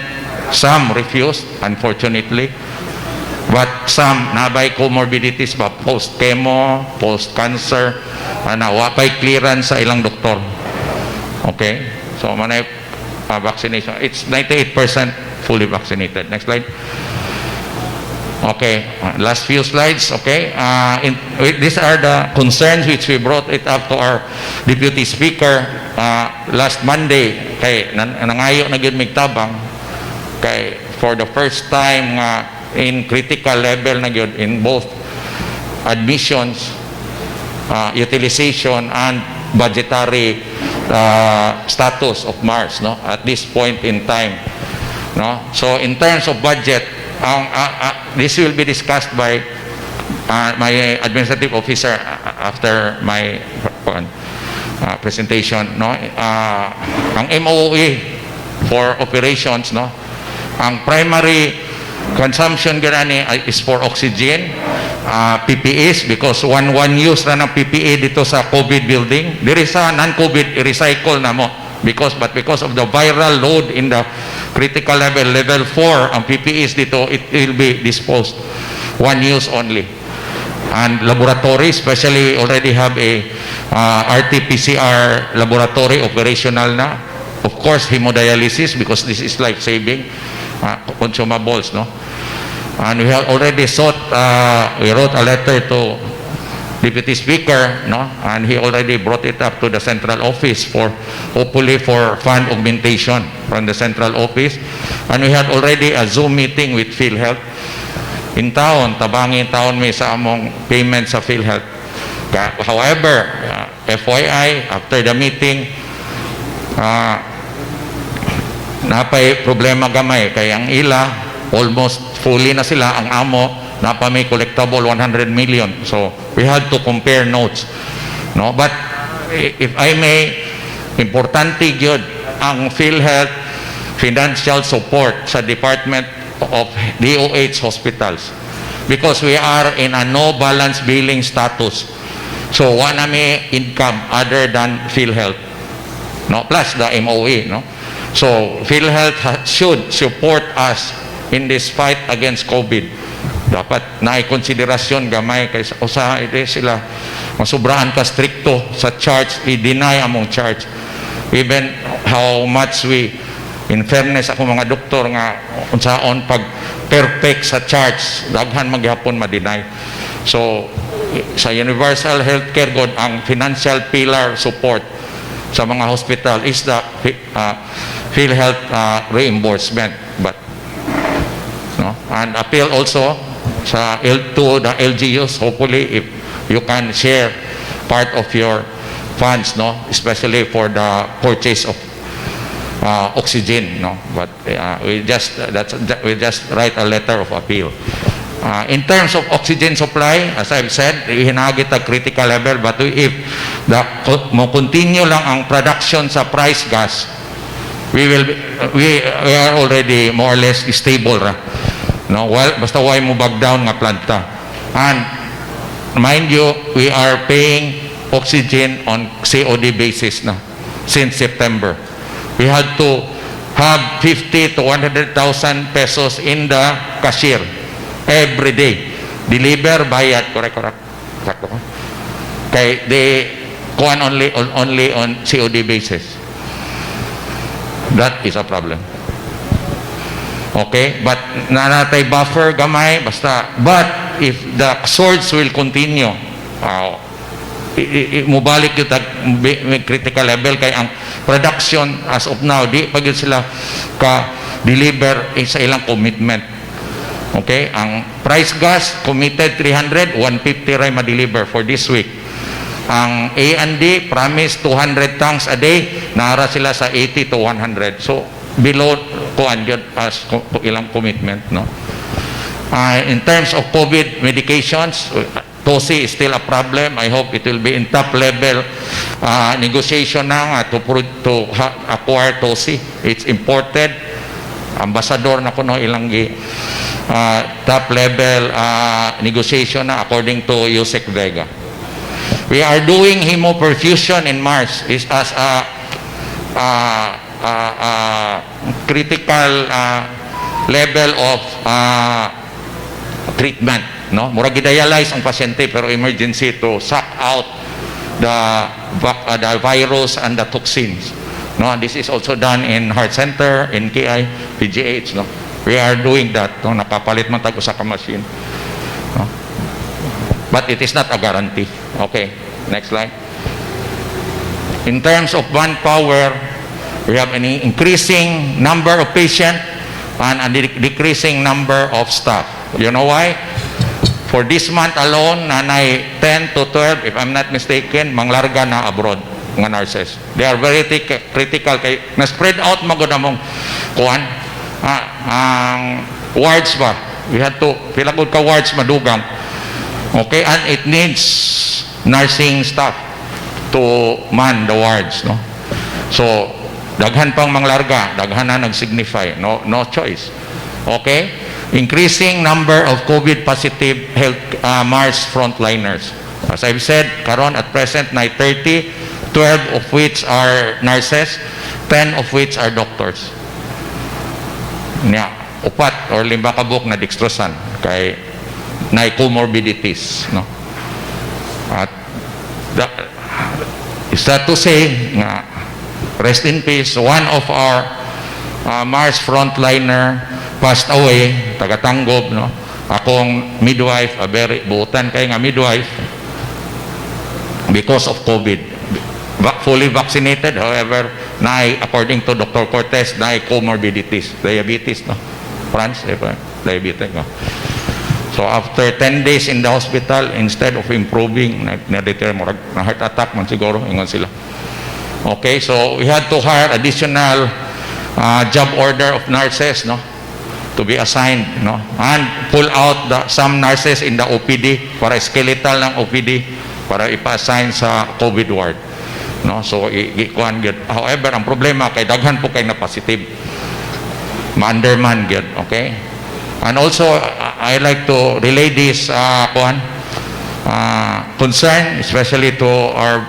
Some refused, unfortunately, but some nabay comorbidities ba, post-chemo, post-cancer, wapay clearance sa ilang doktor. Okay, so manay vaccination, it's 98% fully vaccinated. Next slide. Okay, last few slides. Okay, these are the concerns which we brought it up to our Deputy Speaker last Monday. Kay nangayo na gyud mig tabang kay for the first time in critical level na gyud in both admissions, utilization, and budgetary status of Mars, no, at this point in time, no. So in terms of budget, this will be discussed by my administrative officer after my presentation, no. Ang MOE for operations, no, ang primary consumption ganani is for oxygen, PPEs, because one use na ng PPE dito sa COVID building. There is a non-COVID recycle na mo because of the viral load in the critical level 4 ang PPEs dito, it will be disposed, one use only. And laboratory, especially we already have a RT-PCR laboratory operational na. Of course, hemodialysis, because this is life-saving consumables, no. And we have already we wrote a letter to Deputy Speaker, no, and he already brought it up to the central office for hopefully for fund augmentation from the central office. And we had already a Zoom meeting with PhilHealth in town, tabangin town may sa among payment sa PhilHealth. However, FYI, after the meeting, napay problema gamay kay ang ila almost fully na sila, ang amo napa may collectible 100 million, so we had to compare notes, no. But if I may, importante gyud ang PhilHealth financial support sa Department of DOH hospitals, because we are in a no balance billing status, so wala may income other than PhilHealth, no, plus the MOE, no. So PhilHealth should support us in this fight against COVID. Dapat naikonsiderasyon gamay kay usa sila masubraan ka stricto sa charge, i-deny among charge, even how much we, in fairness ako mga doktor nga unsaon pag perfect sa charge, daghan maghapon ma-deny. So sa universal healthcare god, ang financial pillar support sa mga hospital is the PhilHealth reimbursement, but no, and appeal also sa L2, the LGUs, hopefully if you can share part of your funds, no, especially for the purchase of oxygen, no. But we just write a letter of appeal. In terms of oxygen supply, as I've said, hinagit ang critical level, but if mo continue lang ang production sa price gas, we are already more or less stable ra, no. Well, basta way mo back down nga planta. And mind you, we are paying oxygen on COD basis na since September. We had to have 50 to 100,000 pesos in the cashier every day. Deliver, bayad, correct. Sakto ko. Kay they kuan only on COD basis. That is a problem. Okay, but nanatay buffer gamay basta. But if the surge will continue, mubalik yung critical level kay ang production as of now di pag yun sila ka deliver sa ilang commitment. Okay, ang price gas committed 300, 150 ray ma-deliver for this week. Ang A&D promise 200 tanks a day, nara sila sa 80 to 100. So below kuan yun as ilang commitment, no. In terms of COVID medications, TOSI is still a problem. I hope it will be in top level negotiation na to acquire TOSI. It's imported. Ambassador na kuno ilang top level negotiation na according to Yusek Vega. We are doing hemoperfusion in Mars is as a critical level of treatment, no? Mura gidialyze ang pasyente pero emergency to suck out the virus and the toxins, no? This is also done in heart center, in KI, PGH, no? We are doing that, no? Nakapalit man tag usa ka machine, no? But it is not a guarantee. Okay, next slide. In terms of manpower, we have an increasing number of patients and a decreasing number of staff. You know why? For this month alone, nanay 10 to 12, if I'm not mistaken, manglarga na abroad nga nurses. They are very critical kay na-spread out magud among kuan ang wards ba. We had to pila gud ka wards madugang. Okay, and it needs nursing staff to man the wards, no. So daghan pang manglarga, daghan na nag-signify, no choice. Okay, increasing number of COVID positive health Mars frontliners. As I've said, karon at present na 30, 12 of which are nurses, 10 of which are doctors. Nya, upat or 5 ka buok na dextrosan kay na comorbidities, no. At is that to say nga rest in peace, one of our Mars frontliner passed away, taga-Tanggob, no. Akong midwife, a very buutan kay nga midwife because of COVID. Fully vaccinated, however, according to Dr. Cortez, na comorbidities, diabetes, no. France, diabetes, no. So after 10 days in the hospital, instead of improving, na-deter mo, na heart attack man siguro, ingon sila. Okay, so we had to hire additional job order of nurses, no, to be assigned, no, and pull out some nurses in the OPD para skeletal ng OPD para ipa-assign sa COVID ward, no. So ikuan gyud. However, ang problema kay daghan po kay na positive, ma-underman gyud. Okay, and also I like to relay this concern, especially to our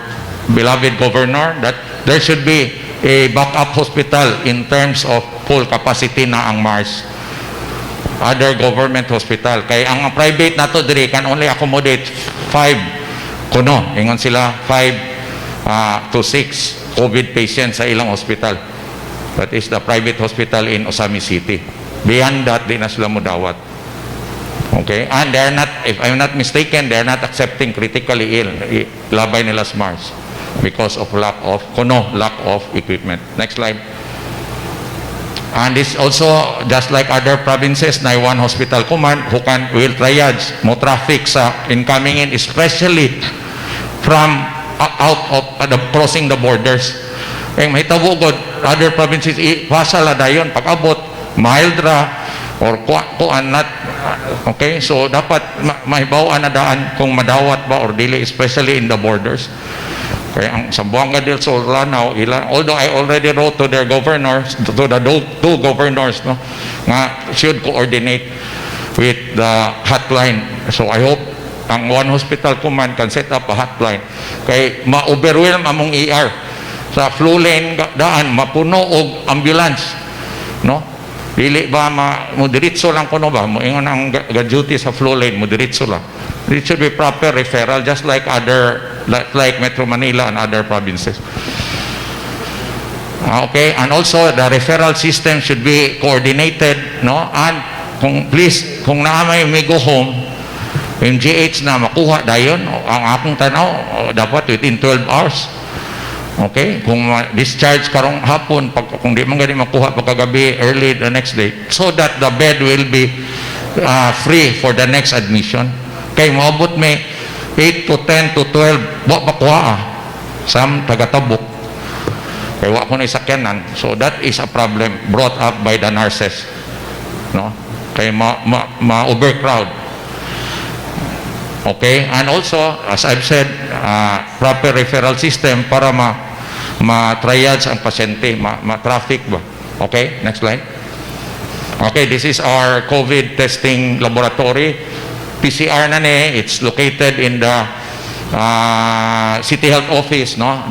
beloved governor, that there should be a backup hospital in terms of full capacity na ang Mars. Other government hospital. Kaya ang private nato diri can only accommodate 5 kuno. Ingon sila 5 to 6 COVID patients sa ilang hospital. That is the private hospital in Osami City. Beyond that, di na sila mudawat. Okay? And they're not, if I'm not mistaken, they're not accepting critically ill. Labay nila sa Mars because of lack of equipment. Next slide. And this also, just like other provinces, na one hospital command who will triage mo traffic sa incoming in, especially from out of crossing the borders. Kaya mahitabo god other provinces pasala dayon pag-abot mild ra or kuan not. Okay, so dapat mahibaw-an na daan kung madawat ba or dili, especially in the borders. Kaya ang Zamboanga del Sur, Lanao, although I already wrote to their governors, to the two governors, no, nga should coordinate with the hotline. So I hope ang one hospital command can set up a hotline. Kay ma-overwhelm among ER sa flu lane daan, mapuno og ambulance. no? Dili ba mo diretso lang kuno ba mo ingon ang duty sa flow lane mo diretso lang. It should be proper referral just like like Metro Manila and other provinces. Okay, and also the referral system should be coordinated, no? And kung naamay may go home, yung GH na makuha dayon, ang akong tanaw dapat within 12 hours. Okay, kung discharge karong hapon, kung di man gani makuha pagkagabi, early the next day, so that the bed will be free for the next admission. Kay maabot may 8 to 10 to 12, wa makuha some taga-tabok. Kaya wa ko na isakyanan. So that is a problem brought up by the nurses. No? Kaya ma-overcrowd. Okay? And also, as I've said, proper referral system para ma-triage ang pasyente, ma-traffic ba? Okay? Next slide. Okay, this is our COVID testing laboratory. PCR na ni, it's located in the City Health Office, no?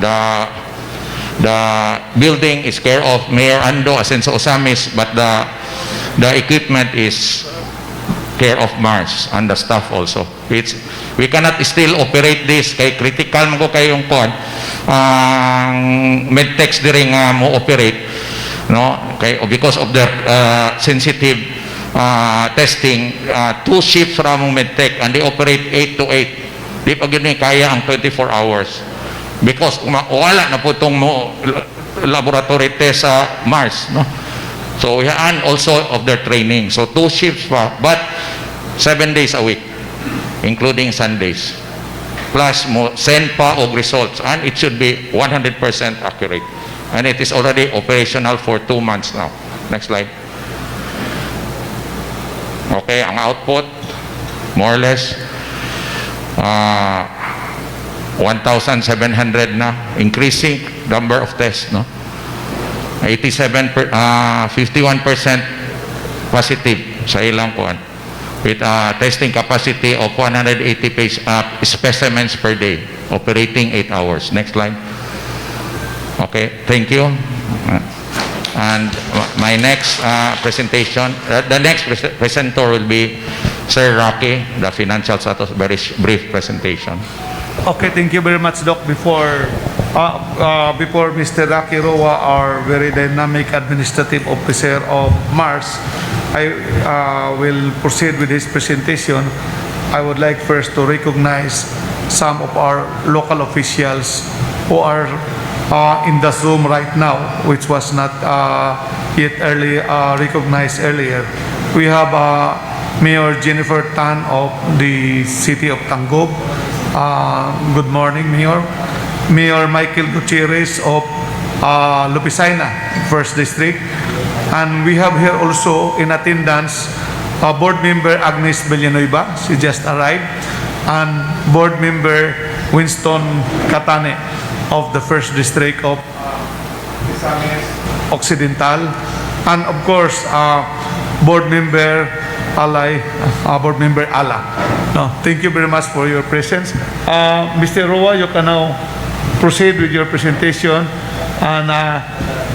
The building is care of Mayor Ando Asenso Osamis, but the equipment is care of Mars and the staff also. We cannot still operate this kay critical man ko kayong kuan medtex diri nga mo operate, no? Kay because of the sensitive testing, 2 shifts ra mong medtech and they operate 8 to 8. Di pa gyud ni kaya ang 24 hours because wala na po tong mo laboratory test sa Mars, no? So and also of their training. So 2 shifts pa, but 7 days a week, including Sundays. Plus mo send pa og results and it should be 100% accurate. And it is already operational for 2 months now. Next slide. Okay, ang output more or less 1,700 na, increasing number of tests, no? 51% positive sa ilang kuan with testing capacity of 180 specimens per day, operating 8 hours. Next slide. Okay, thank you. And my next presentation, the next presenter will be Sir Rocky, the financial status, very brief presentation. Okay, thank you very much, Doc. Before Mr. Rocky Roa, our very dynamic administrative officer of Mars, I will proceed with his presentation. I would like first to recognize some of our local officials who are in the Zoom right now, which was not yet recognized earlier. We have Mayor Jennifer Tan of the City of Tangub. Good morning, Mayor. Mayor Michael Gutierrez of Lupisaina, 1st District. And we have here also in attendance Board Member Agnes Villanueva, she just arrived, and Board Member Winston Catane of the 1st District of Occidental. And of course, Board Member Board Member Ala. No, thank you very much for your presence. Mr. Roa, you can now proceed with your presentation, and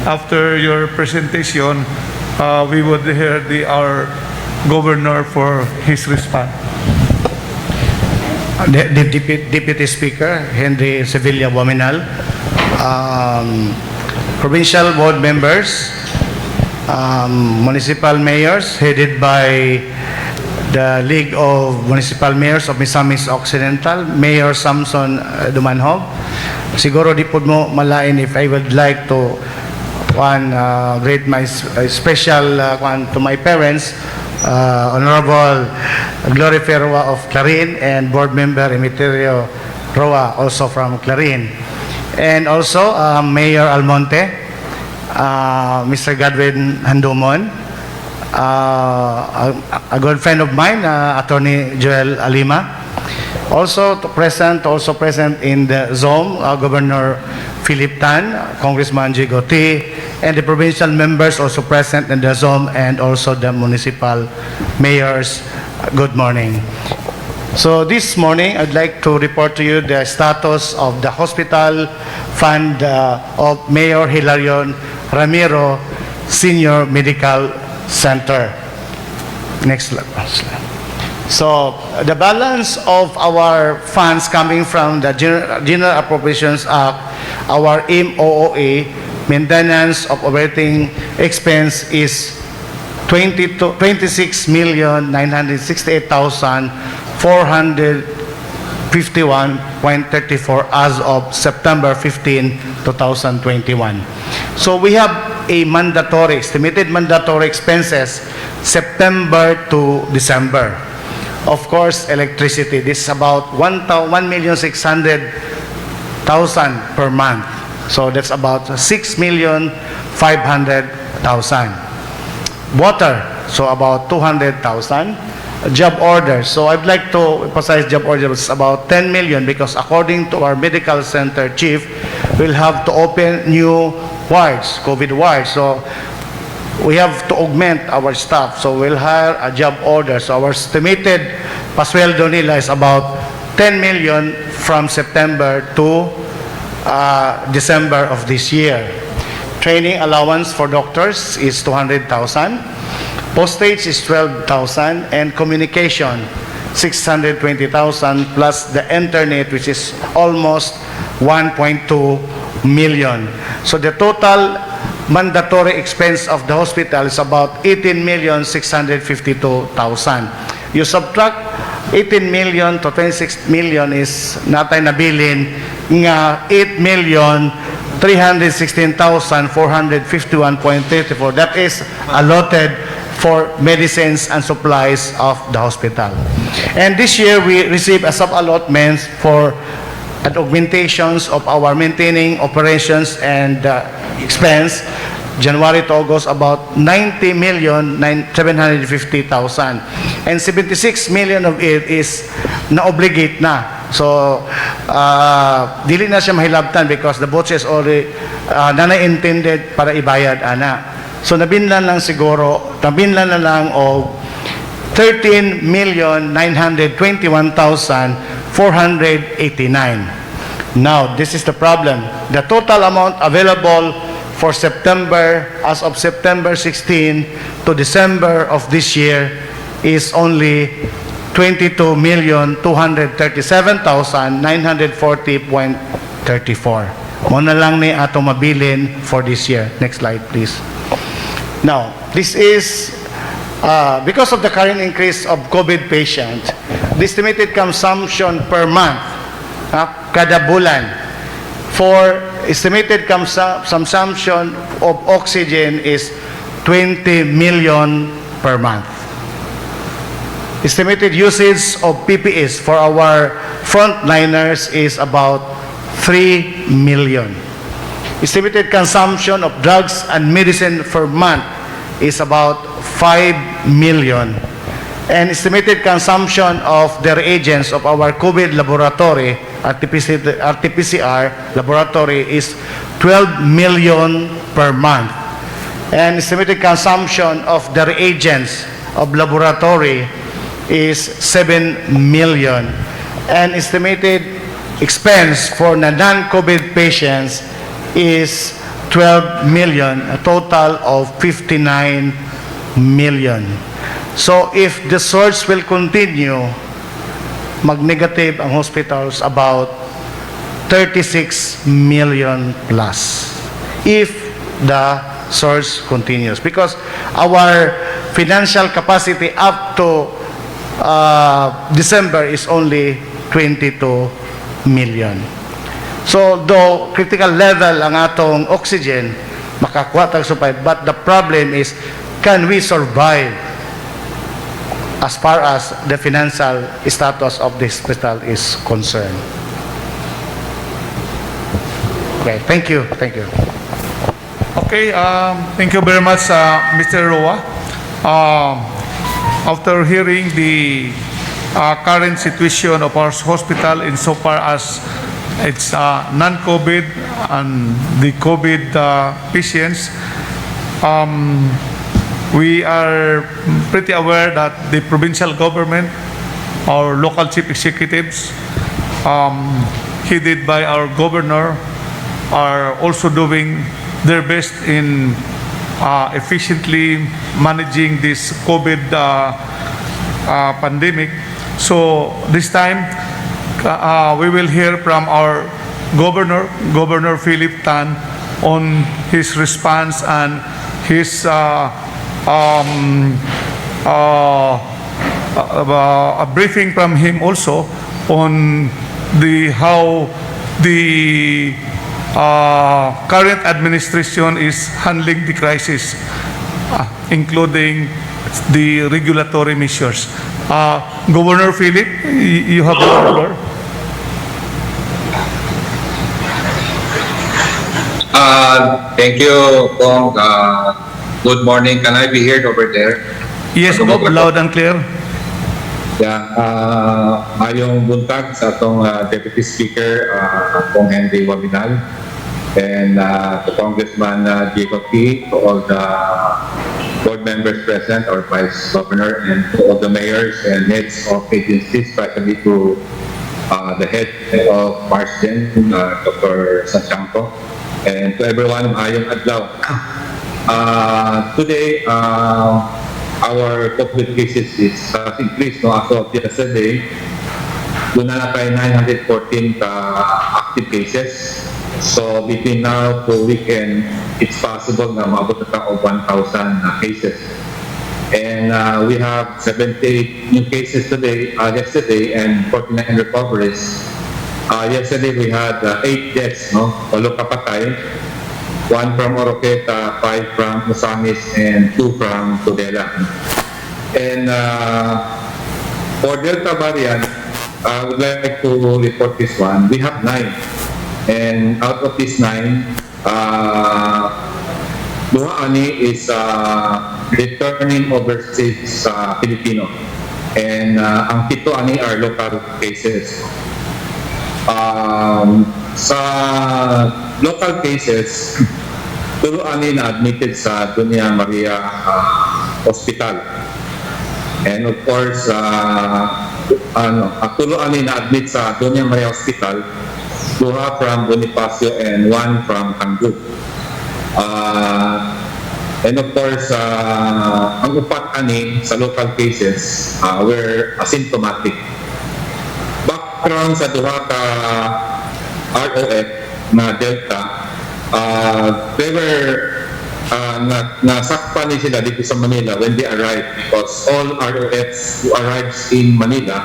after your presentation, we would hear our Governor for his response. The Deputy Speaker, Henry Sevilla Bominal, provincial board members, municipal mayors headed by the League of Municipal Mayors of Misamis Occidental, Mayor Samson Dumanhog. Siguro di po mo malain if I would like to grade my special to my parents, Honorable Glory Roa of Clarin, and Board Member Emeterio Roa, also from Clarin. And also Mayor Almonte, Mr. Godwin Handumon, a good friend of mine, Attorney Joel Alima. Also present in the Zoom, Governor Philip Tan, Congressman Jigoti, and the provincial members also present in the Zoom, and also the municipal mayors. Good morning. So this morning, I'd like to report to you the status of the hospital fund of Mayor Hilarion Ramiro Senior Medical Center. Next slide. So the balance of our funds coming from the General Appropriations Act, our MOOA, maintenance of operating expense is 26,968,451.34 as of September 15, 2021. So we have a estimated mandatory expenses September to December. Of course, electricity, this is about 1,600,000 per month. So that's about 6,500,000. Water, so about 200,000. Job orders, so I'd like to emphasize job orders, about 10 million, because according to our medical center chief, we'll have to open new wards, COVID wards. So we have to augment our staff. So we'll hire a job order. So our estimated pasweldo nila is about 10 million from September to December of this year. Training allowance for doctors is 200,000. Postage is 12,000. And communication, 620,000, plus the internet, which is almost 1.2 million. So the total mandatory expense of the hospital is about 18,652,000. You subtract 18 million to 26 million is natay nabilin nga 8,316,451.34. That is allotted for medicines and supplies of the hospital. And this year we receive a sub-allotment for at augmentations of our maintaining operations and expense. January to August, about 90,750,000. And 76 million of it is na-obligate na. So, dili na siya mahilabtan because the budget is already na-intended para ibayad, ana. So, nabinlan lang o 13,921,489. Now, this is the problem. The total amount available for September, as of September 16 to December of this year, is only 22,237,940.34. Muna lang ni ato mabilin for this year. Next slide, please. Now, this is because of the current increase of COVID patients, the estimated consumption per month, kada bulan, for estimated consumption of oxygen is 20 million per month. Estimated usage of PPEs for our frontliners is about 3 million. Estimated consumption of drugs and medicine per month is about 5 million. And estimated consumption of the reagents of our COVID laboratory, RT-PCR laboratory, is 12 million per month. And estimated consumption of the reagents of laboratory is 7 million. And estimated expense for the non-COVID patients is 12 million, a total of 59 million. So if the surge will continue, mag-negative ang hospitals about 36 million plus if the surge continues. Because our financial capacity up to December is only 22 million. So, though critical level ang atong oxygen, makakuha tag supply, but the problem is, can we survive as far as the financial status of this hospital is concerned? Okay, thank you. Thank you. Okay, thank you very much, Mr. Roa. After hearing the current situation of our hospital insofar as it's non-COVID and the COVID patients, we are pretty aware that the provincial government, our local chief executives, headed by our governor, are also doing their best in efficiently managing this COVID pandemic. So this time, we will hear from our Governor Philip Tan, on his response and his a briefing from him also on how the current administration is handling the crisis, including the regulatory measures. Governor Philip, you have the floor. Thank you, Kong. Good morning. Can I be heard over there? Yes, Bob, loud and clear. Yeah. Mayong buntag sa atong Deputy Speaker, Kong Henry Wabinal, and to Congressman Jacob P., to all the board members present, our Vice Governor, and to all the mayors and heads of agencies, especially to the head of Marsden, Dr. Santiago, and to everyone, ayong adlaw. Today, our COVID cases has increased, no, as of yesterday. Doon na tayo 914 active cases. So between now to weekend, it's possible na maabot na tayo 1,000 cases. And we have 78 new cases yesterday, and 49 recoveries. Yesterday we had 8 deaths, no? 8 kapatay, 1 from Oroqueta, 5 from Osamis, and 2 from Tudela. And for Delta variant, I would like to report this one. We have 9, and out of these 9, duha ani is returning overseas Filipino, and ang 7 ani are local cases. Sa local cases, tulo ani na admitted sa Doña Maria Hospital. And of course, tulo ani na admit sa Doña Maria Hospital, 2 from Bonifacio and 1 from Tangub. And of course, ang upat ani sa local cases were asymptomatic. Background sa duha ka ROF na Delta, they were nasakpan ni sila dito sa Manila when they arrived, because all ROFs who arrives in Manila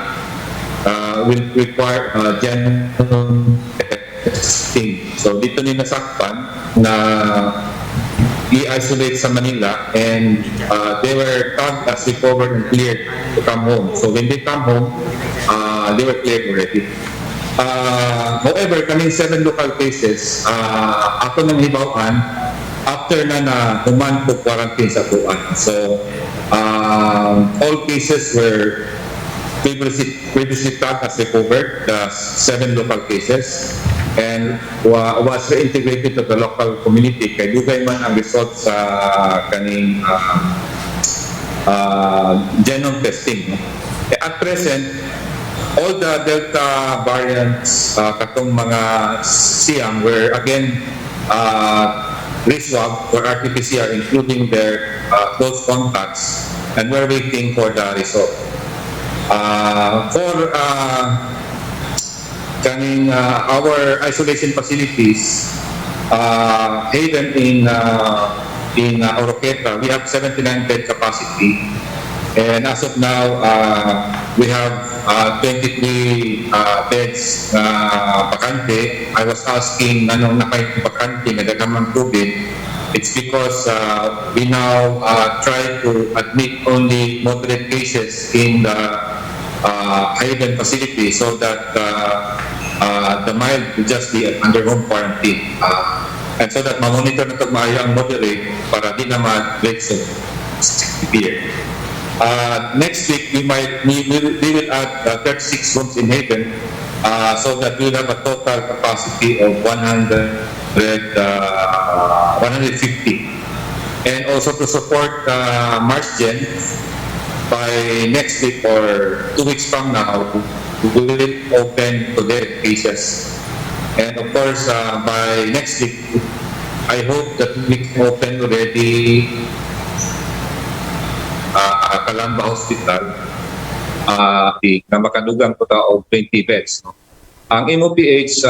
will require genome testing. So dito ni nasakpan na i-isolate sa Manila, and they were tagged as recovered and cleared to come home. So when they come home, they were cleared already. However, kaming 7 local cases, ako nang hibawan, after na human po quarantine sa tuan. So, all cases were previously tagged as recovered, the 7 local cases, and was reintegrated to the local community. Kaya dugay man ang result sa kaning genome testing. At present, all the Delta variants, katong mga siyang, were again reswab or RT-PCR, including their close contacts, and we're waiting for the result. For our isolation facilities, Haven in Oroqueta, we have 79 bed capacity. And as of now, we have 23 beds bakante. I was asking anong nakay-bakante na dagamang COVID. It's because we now try to admit only moderate cases in the Haven facility, so that the mild will just be under home quarantine. And so that ma-monitor na ito maayo ang moderate para di naman rates of severe. Next week, we will add 36 rooms in Haven, so that we'll have a total capacity of 150. And also to support Marsden, by next week or 2 weeks from now, we will open to their cases. And of course, by next week, I hope that we can open already Calamba Hospital na makadugang po ta og 20 beds. No? Ang MOPH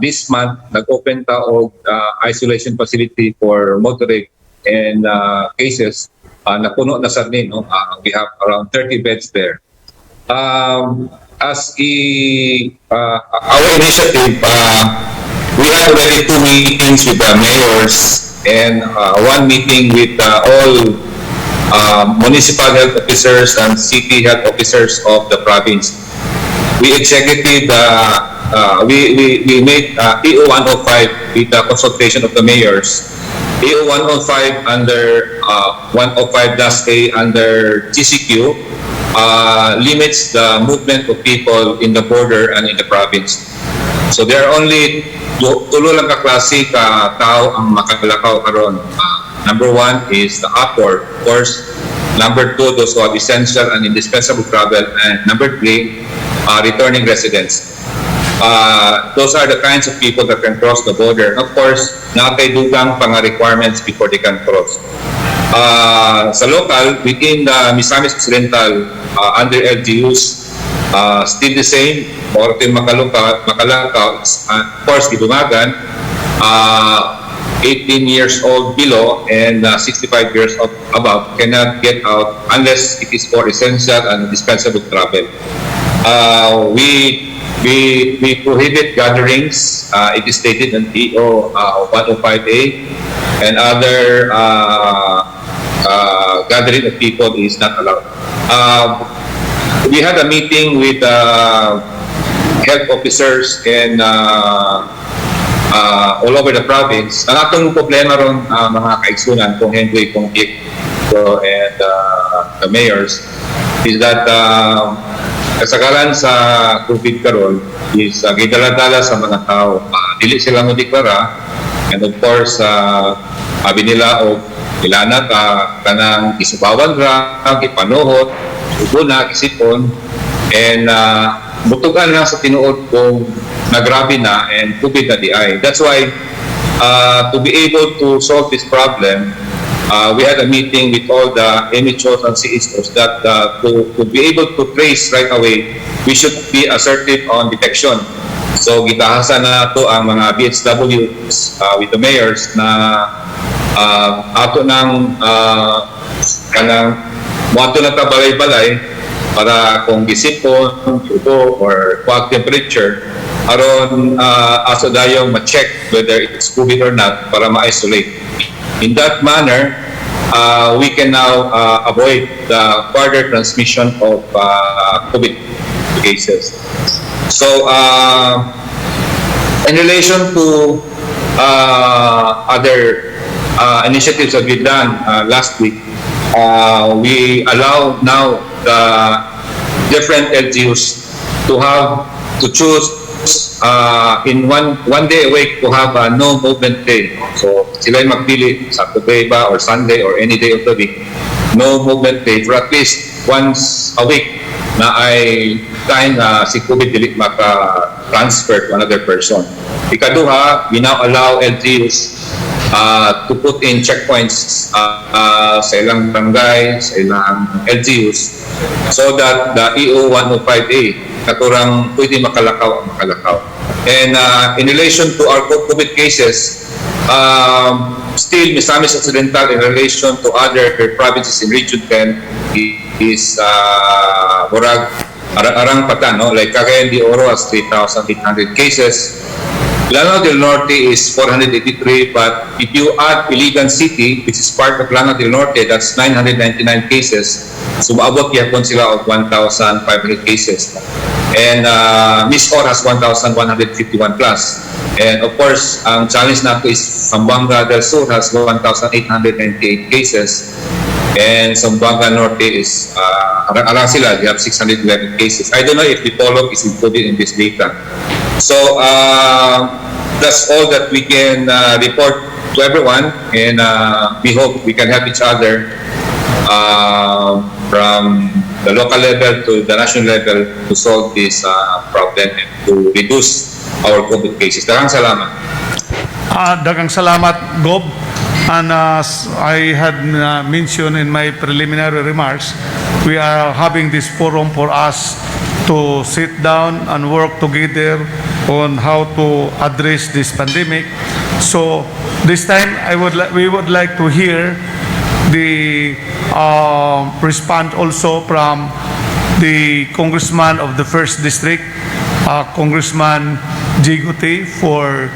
this month nag-open ta og isolation facility for moderate and cases napuno na sa nin. No? We have around 30 beds there. As our initiative, we have already 2 meetings with the mayors and 1 meeting with all municipal health officers and city health officers of the province. We executed, we made EO 105 with the consultation of the mayors. EO 105 under 105-A under TCQ limits the movement of people in the border and in the province. So there are only tulo lang kaklase ka tao ang makalakaw karon. Number 1 is the upward, of course. Number 2, those who have essential and indispensable travel. And number 3, returning residents. Those are the kinds of people that can cross the border. Of course, nakay dugang pang requirements before they can cross. Sa local, within the Misamis Occidental, under LGUs, still the same. Or makalakaw, of course, Gibumagan, 18 years old below and 65 years above cannot get out unless it is for essential and indispensable travel. We prohibit gatherings. It is stated in EO 105A, and other gathering of people is not allowed. We had a meeting with health officers and all over the province. Ang atong problema ron mga kaigsunan kung hindi conflict and the mayors is that kasagaran sa COVID karon is gidala-dala sa mga tao. Dili sila mo deklara, and of course abi nila og ilana kanang isubawan ra, ipanuhot, ubuna, isipon, and butugan lang sa tinuod kung nagrabe na and COVID na di ay. That's why to be able to solve this problem, we had a meeting with all the MHOs and CSOs that to be able to trace right away, we should be assertive on detection. So gitahasan na to ang mga BHWs with the mayors na ato ng kanang moato na tabalay-balay para kung gisipon, tubo, or quag temperature, aron aso dayong ma-check whether it's COVID or not para ma-isolate. In that manner, we can now avoid the further transmission of COVID cases. So, in relation to other initiatives that we've done last week, we allow now the different LGUs to choose in one day a week to have a no movement day. So sila magpili Saturday ba or Sunday or any day of the week, no movement day for at least once a week na ay time na si COVID dili maka-transfer to another person. Ikaduha, we now allow LGUs to put in checkpoints sa ilang barangay, sa ilang LGUs, so that the EO 105A katurang pwede makalakaw. And in relation to our COVID cases, still Misamis Occidental in relation to other provinces in Region 10 is Borag, Arang Patan, no? Like Cagayan de Oro has 3,800 cases. Lanao del Norte is 483, but if you add Iligan City, which is part of Lanao del Norte, that's 999 cases. So maabot yapon sila of 1,500 cases. And Misor has 1,151 plus. And of course, ang challenge nato is Zamboanga del Sur has 1,898 cases. And Zamboanga Norte is around sila, they have 611 cases. I don't know if Dipolog is included in this data. So that's all that we can report to everyone, and we hope we can help each other from the local level to the national level to solve this problem and to reduce our COVID cases. Maraming salamat. dagang salamat, Gob. And as I had mentioned in my preliminary remarks, we are having this forum for us to sit down and work together on how to address this pandemic. So this time, we would like to hear the response also from the Congressman of the 1st District, Congressman Jigote, for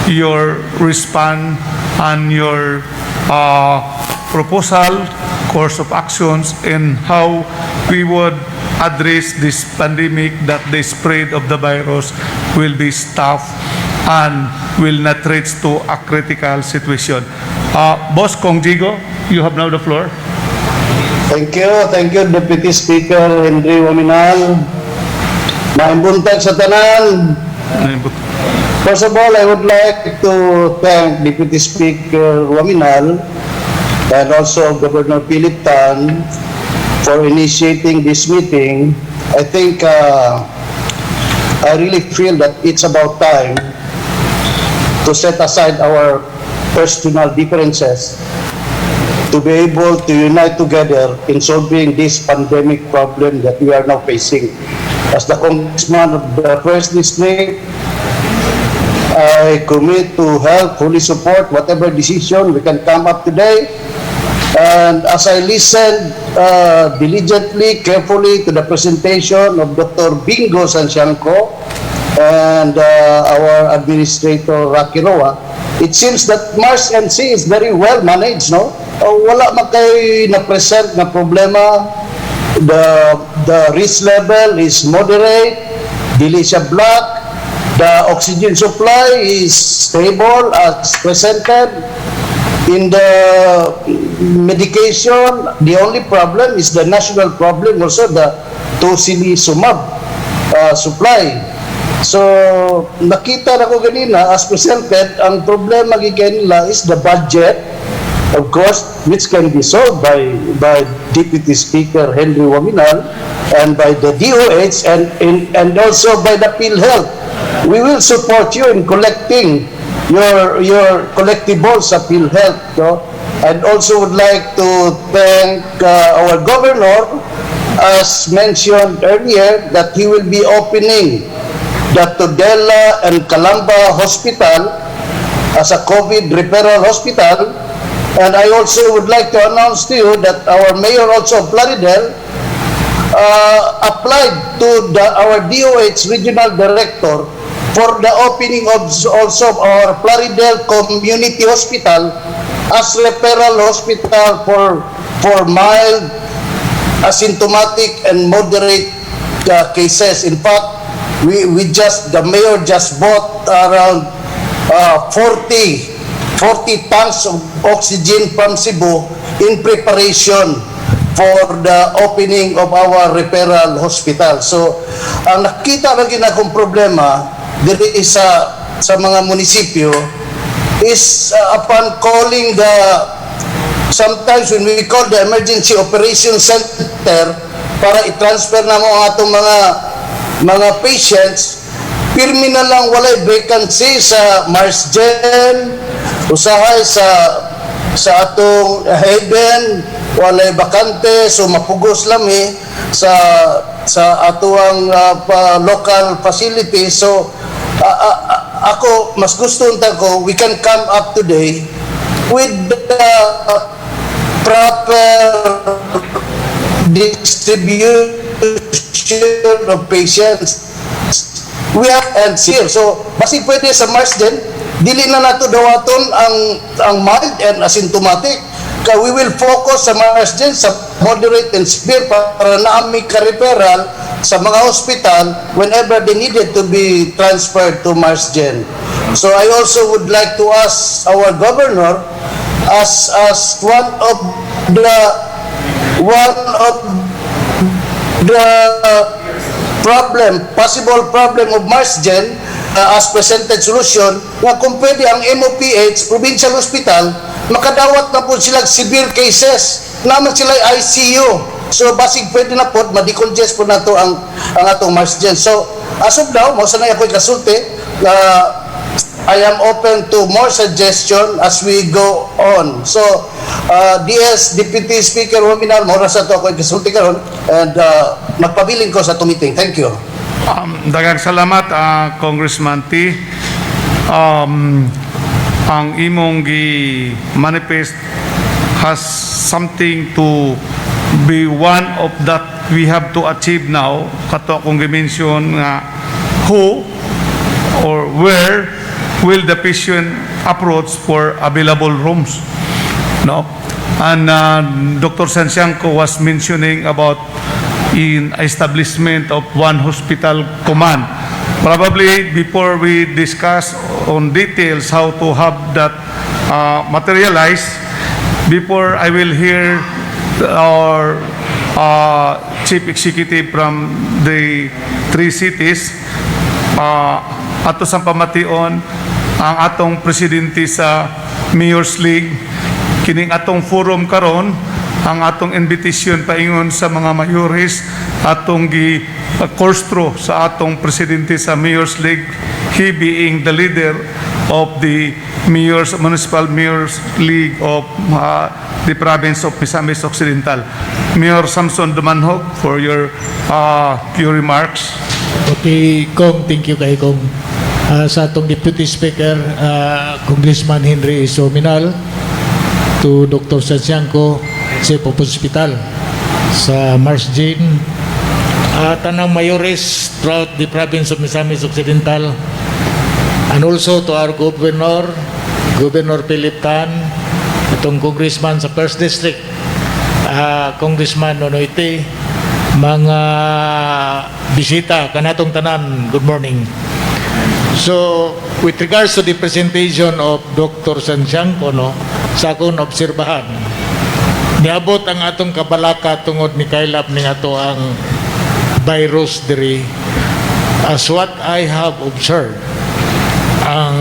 your response and your proposal, course of actions, and how we would address this pandemic, that the spread of the virus will be stopped and will not reach to a critical situation. Boss Kong Jigo, you have now the floor. Thank you, Deputy Speaker Henry Waminal. Maimbuntag sa tanan. First of all, I would like to thank Deputy Speaker Waminal and also Governor Philip Tan for initiating this meeting. I think I really feel that it's about time to set aside our personal differences to be able to unite together in solving this pandemic problem that we are now facing. As the Congressman of the 1st District, I commit to help fully support whatever decision we can come up today. And as I listened diligently, carefully to the presentation of Dr. Bingo Sansiangco and our Administrator Rocky Roa, it seems that Mars NC is very well managed, no? Wala man kay na-present na problema. The risk level is moderate, dili siya black. The oxygen supply is stable as presented. In the medication, the only problem is the national problem, also the tocilizumab supply. So, nakita na ko ganina, as presented, ang problema nila is the budget, of course, which can be solved by Deputy Speaker Henry Waminal and by the DOH and also by the PhilHealth. We will support you in collecting your collectibles sa PhilHealth. No? I'd also would like to thank our governor, as mentioned earlier, that he will be opening the Tudela and Calamba Hospital as a COVID referral hospital. And I also would like to announce to you that our mayor also of Plaridel applied to our DOH regional director for the opening of also our Plaridel Community Hospital as referral hospital for mild, asymptomatic, and moderate cases. In fact, the mayor just bought around 40 tons of oxygen from Cebu in preparation for the opening of our referral hospital. So, ang nakita lagi na kong problema diri sa mga munisipyo is upon calling sometimes when we call the emergency operation center para i-transfer na mo ang atong mga patients, pirmi na lang walay vacancy sa Marsgen, usahay sa atong Haven, walay bakante, so mapugos lami sa atuang local facility. So ako mas gusto unta ko we can come up today with the proper distribution of patients. We have ends here. So basi pwede sa Marsden, dili na nato dawaton ang mild and asymptomatic. Kaya we will focus sa Marsden sa moderate and severe para naami ka-referral sa mga hospital whenever they needed to be transferred to Marsden. So I also would like to ask our governor as one of the possible problem of Marsden as presented solution nga kung pwede ang MOPH, Provincial Hospital, makadawat na po sila severe cases, naman sila ICU. So basig pwede na po, ma-decongest po na to ang atong Marsden. So as of now, mausa na ako'y kasulti, I am open to more suggestion as we go on. So, DS Deputy Speaker Waminal, mora sa to ako ikisulti karon and magpabiling ko sa meeting. Thank you. Daghang salamat, Congressman T. Ang imong gi-manifest has something to be one of that we have to achieve now. Kato akong gi-mention nga who or where will the patient approach for available rooms. No? And Dr. Santiago was mentioning about in establishment of one hospital command. Probably before we discuss on details how to have that materialize, before I will hear our chief executive from the three cities, ato sa pamation ang atong presidente sa Mayor's League, kining atong forum karon, ang atong invitation paingon sa mga mayores, atong gi-korstro sa atong presidente sa Mayor's League, he being the leader of the Municipal Mayor's League of the province of Misamis Occidental. Mayor Samson Dumanhog, for your remarks. Okay, Kong, thank you kay Kong. Sa atong Deputy Speaker, Congressman Henry Sominal, to Dr. Santiago, Chief of Hospital sa Mars Jane, tanang mayores throughout the province of Misamis Occidental, and also to our Governor Philip Tan, itong Congressman sa 1st District, Congressman Nonoite, mga bisita kanatong tanan, good morning. So, with regards to the presentation of Dr. Santiago, sa akong obserbahan, niabot ang atong kabalaka tungod ni kailap ni ato ang virus diri. As what I have observed, ang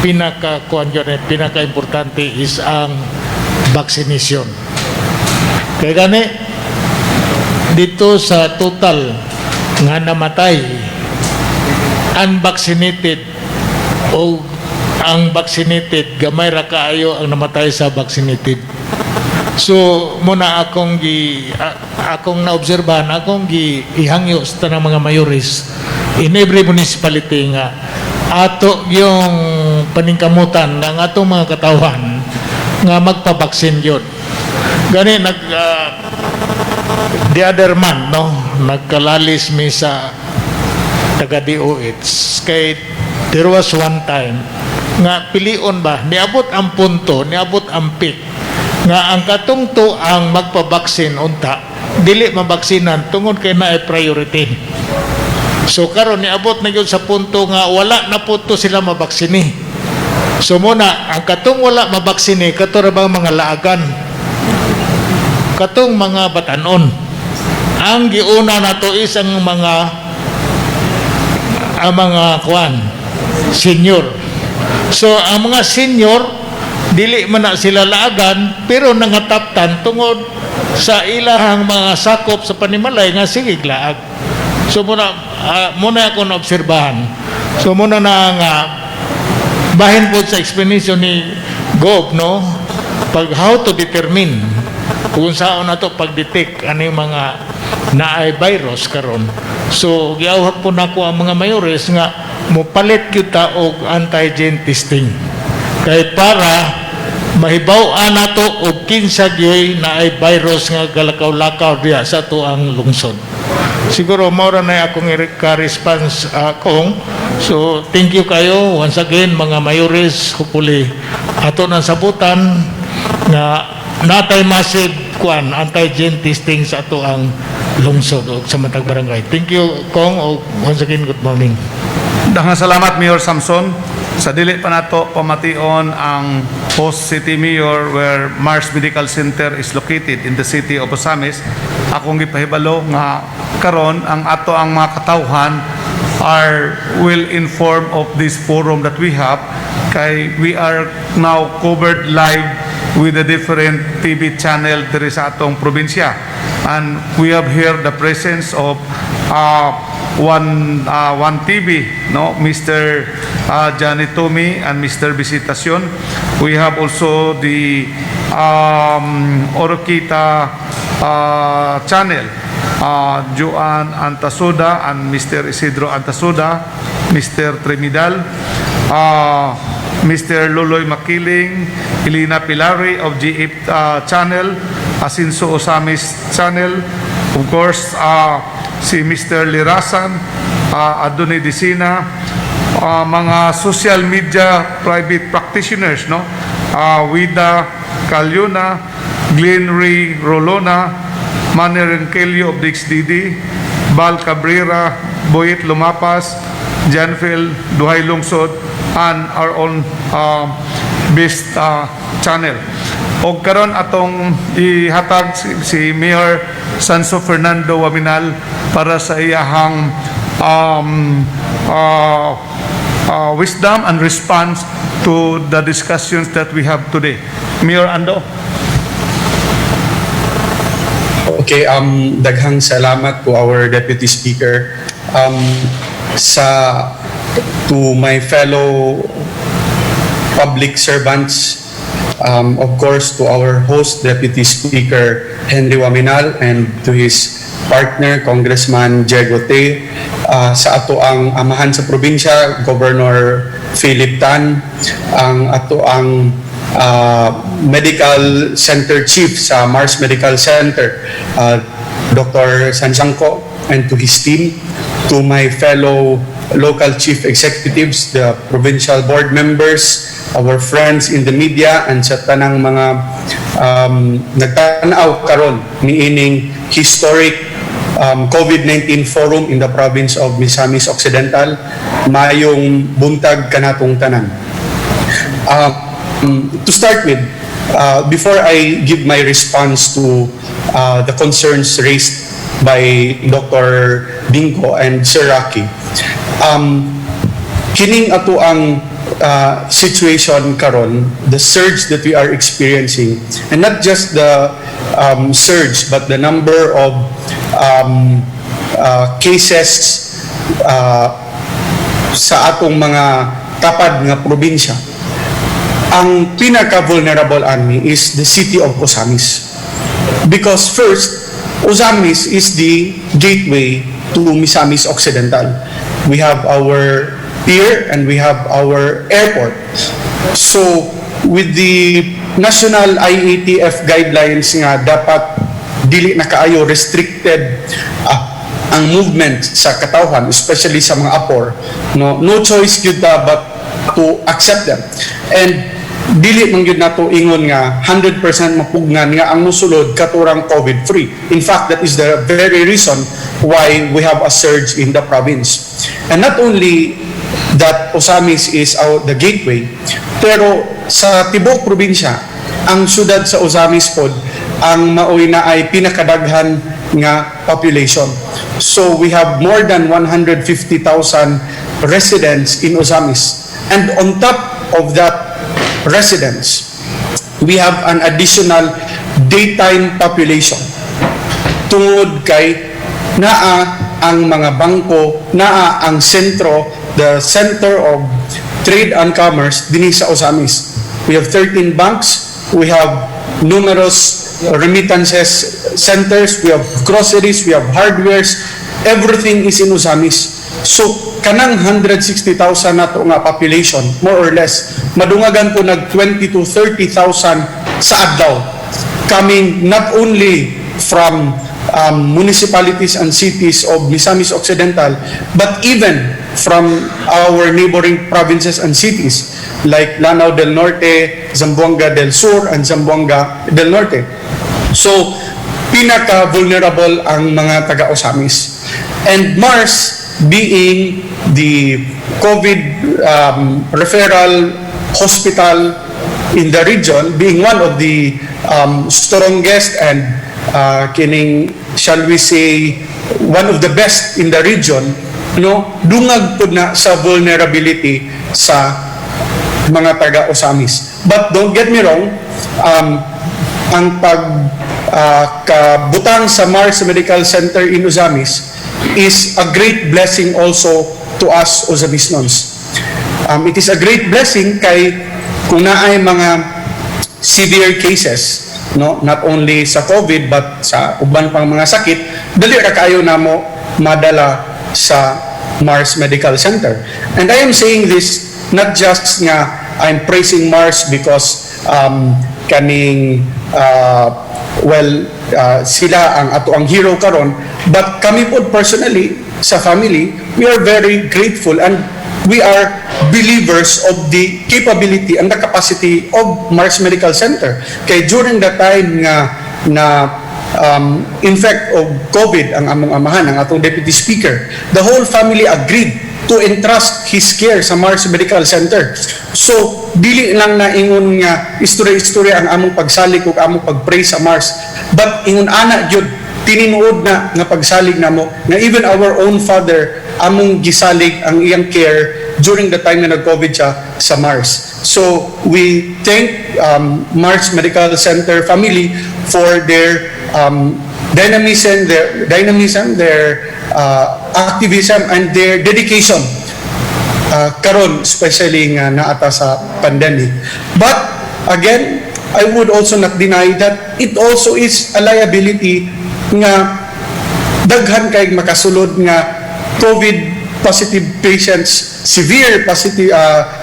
pinaka-importante is ang vaccination. Kaya gani, dito sa total nga namatay, unvaccinated o ang vaccinated, gamay ra kaayo ang namatay sa vaccinated. So muna akong naobserbahan, akong ihangyo sa tanang mga mayores in every municipality nga ato yung paningkamutan ng atong mga katawhan nga magpabaksin yun. Gani the other month, nagkalalis mi sa taga DOH kay there was one time nga pilion ba, niabot ang punto, niabot ang peak nga ang katungto ang magpabaksin unta, dili mabaksinan tungod kay na priority. So karon niabot na yun sa punto nga wala na punto sila mabaksini. So muna, ang katong wala mabaksini, kato bang mga laagan, katong mga batanon. Ang giuna na to is ang mga senior. So ang mga senior dili man na sila laagan pero nangataptan tungod sa ilahang mga sakop sa panimalay nga sige laag. So muna ako na obserbahan. So muna na nga bahin po sa explanation ni Gov, pag how to determine kung saan na to pag-detect ano yung mga naay virus karon. So giawhag po nako ang mga mayores nga mopalit kita og antigen testing kay para mahibaw-an nato og kinsa gyoy naay virus nga galakaw-lakaw diya sa tuang lungsod. Siguro maura na akong response kong. So thank you kayo once again mga mayores, hopefully ato nang sabutan na natay massive antigen testing sa ato ang lungsod o sa matag barangay. Thank you Kong, o once again good morning. Daghang salamat Mayor Samson. Sa dili pa nato pamation ang Post City Mayor where Mars Medical Center is located in the city of Osamis. Akong gipahibalo nga karon ang ato ang mga katawhan are well informed of this forum that we have kay we are now covered live with the different TV channel diri sa atong probinsya, and we have here the presence of One TV, no, Mr. Johnny Tomi and Mr. Visitacion. We have also the Orokita channel, Joan Antasoda and Mr. Isidro Antasoda, Mr. Tremidal, Mr. Loloy Makiling, Elena Pilari of G8 channel, Asinso Osamis channel, of course, si Mr. Lirasan, Adonai Disina, mga social media private practitioners, no? Wida Calyona, Glenn Ray Rolona, Manny Renkelio of the XDD, Bal Cabrera, Boyet Lumapas, Janfel Duhay Lungsod, and our own best channel. O karon atong ihatag si Mayor Sanso Fernando Waminal para sa iyahang wisdom and response to the discussions that we have today. Mayor Ando. Okay, daghang salamat to our Deputy Speaker. To my fellow public servants, of course, to our host, Deputy Speaker Henry Waminal, and to his partner, Congressman Diego Te, sa ato ang amahan sa probinsya, Governor Philip Tan, ang ato ang Medical Center Chief sa Mars Medical Center, Dr. Sansangko, and to his team, to my fellow local chief executives, the provincial board members, our friends in the media, and sa tanang mga nagtanaw karon niining historic COVID-19 forum in the province of Misamis Occidental. Mayong buntag kanatong tanan. To start with, before I give my response to the concerns raised by Dr. Bingo and Sir Rocky, kining ato ang situation karon, the surge that we are experiencing, and not just the surge but the number of cases sa atong mga kapad nga probinsya. Ang pinaka-vulnerable army is the city of Osamis. Because first, Osamis is the gateway to Misamis Occidental. We have our pier and we have our airport. So, with the national IATF guidelines nga dapat dili na kaayo restricted ang movement sa katawhan, especially sa mga apor, no choice gyud ta but to accept them. And dili man gyud nato ingon nga 100% mapugnan nga ang mosulod katurang COVID-free. In fact, that is the very reason why we have a surge in the province. And not only that Osamis is the gateway, pero sa tibok probinsya, ang syudad sa Osamis pod ang maoy na ay pinakadaghan nga population. So we have more than 150,000 residents in Osamis. And on top of that residents, we have an additional daytime population. Tungod kay naa ang mga bangko, naa ang sentro, the center of trade and commerce dinhi sa Osamis. We have 13 banks, we have numerous remittances centers, we have groceries, we have hardwares, everything is in Osamis. So, kanang 160,000 nato nga population, more or less, madungagan po nag 20 to 30,000 sa adlaw, coming not only from municipalities and cities of Misamis Occidental, but even from our neighboring provinces and cities like Lanao del Norte, Zamboanga del Sur, and Zamboanga del Norte. So, pinaka-vulnerable ang mga taga-Osamis. And Mars, being the COVID referral hospital in the region, being one of the strongest and kining, shall we say, one of the best in the region, no, dungag po na sa vulnerability sa mga taga-Osamis. But don't get me wrong, ang kabutang sa Mars Medical Center in Osamis is a great blessing also to us Ozamisnons. It is a great blessing kay kung naay mga severe cases, no, not only sa COVID but sa uban pang mga sakit, dali ra kaayo namo madala sa Mars Medical Center. And I am saying this not just nga I'm praising Mars because sila ang ato ang hero karon, but kami po personally sa family, we are very grateful and we are believers of the capability and the capacity of Mars Medical Center. Kay during the time in fact of COVID ang among amahan, ang atong Deputy Speaker, the whole family agreed to entrust his care sa Mars Medical Center. So, dili lang na ingon nga istorya-istorya ang among pagsalig ug among pag-pray sa Mars, but ingon ana gyud tininuod na nga pagsalig namo nga even our own father among gisalig ang iyang care during the time na nag-COVID siya sa Mars. So, we thank Mars Medical Center family for their dynamism, their activism, and their dedication karon, especially nga naata sa pandemic. But again, I would also not deny that it also is a liability nga daghan kay makasulod nga COVID positive patients, severe positive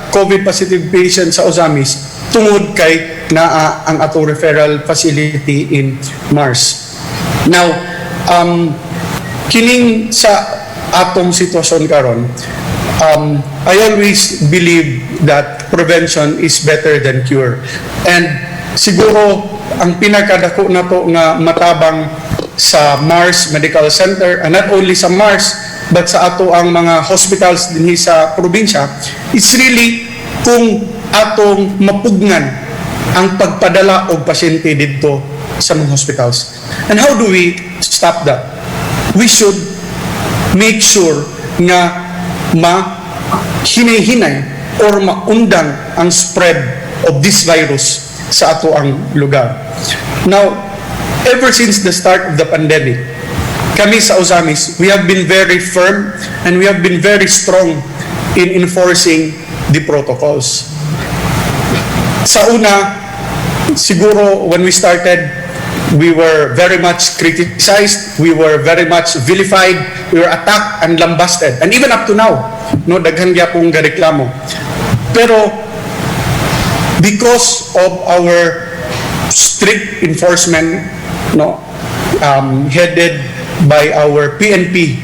COVID positive patients sa Ozamis tungod kay naa ang ato referral facility in Mars. Now, kining sa atong sitwasyon karon, I always believe that prevention is better than cure. And siguro ang pinakadako nato nga matabang sa Mars Medical Center, and not only sa Mars but sa ato ang mga hospitals dinhi sa probinsya, it's really kung atong mapugnan ang pagpadala og pasyente didto sa mga hospitals. And how do we stop that? We should make sure nga hinay-hinay or maundang ang spread of this virus sa ato ang lugar. Now, ever since the start of the pandemic, kami sa Ozamis, we have been very firm and we have been very strong in enforcing the protocols. Sa una, siguro when we started, we were very much criticized, we were very much vilified, we were attacked and lambasted. And even up to now, no, daghan gyapon nga reklamo. Pero because of our strict enforcement, no, headed by our PNP,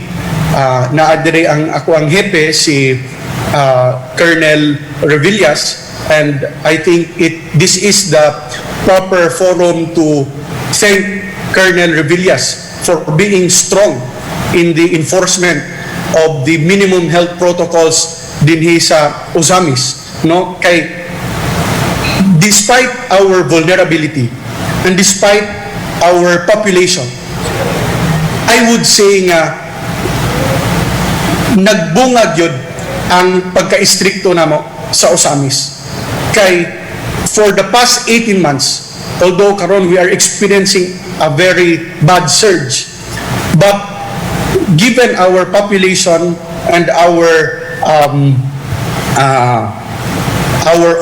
naadire ang ako ang hepe si Colonel Revillas, and I think this is the proper forum to thank Colonel Revillas for being strong in the enforcement of the minimum health protocols dinhi sa Ozamis, no, kay despite our vulnerability and despite our population, I would say nga nagbungag yun ang pagka-istrikto namo sa Ozamis. Kay for the past 18 months, although karon we are experiencing a very bad surge, but given our population and our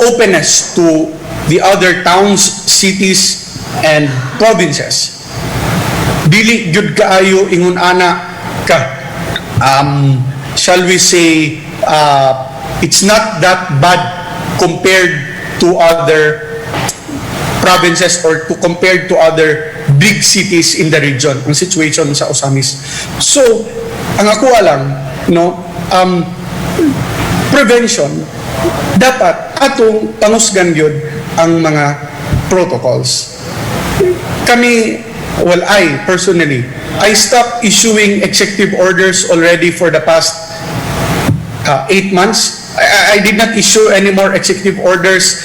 openness to the other towns, cities, and provinces, dili gyud kaayo ingon ana ka shall we say it's not that bad compared to other provinces or compared to other big cities in the region ang situation sa Ozamis. So ang ako alam, no, prevention dapat atong pangusgan gyud ang mga protocols. Kami, well, I personally, I stopped issuing executive orders already for the past 8 months. I did not issue any more executive orders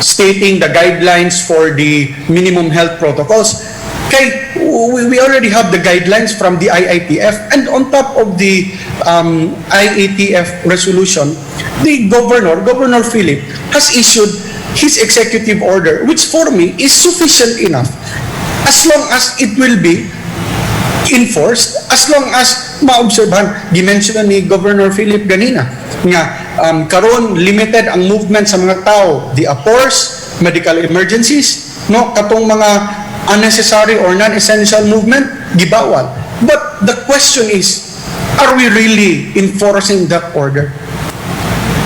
stating the guidelines for the minimum health protocols. Okay, we already have the guidelines from the IITF, and on top of the IATF resolution, the Governor Philip, has issued his executive order, which for me is sufficient enough, as long as it will be enforced as long as maobserbahan. Gimension ni Governor Philip ganina nga karon limited ang movement sa mga tao, the PORS, medical emergencies, no, katong mga unnecessary or non-essential movement gibawal. But the question is, are we really enforcing that order?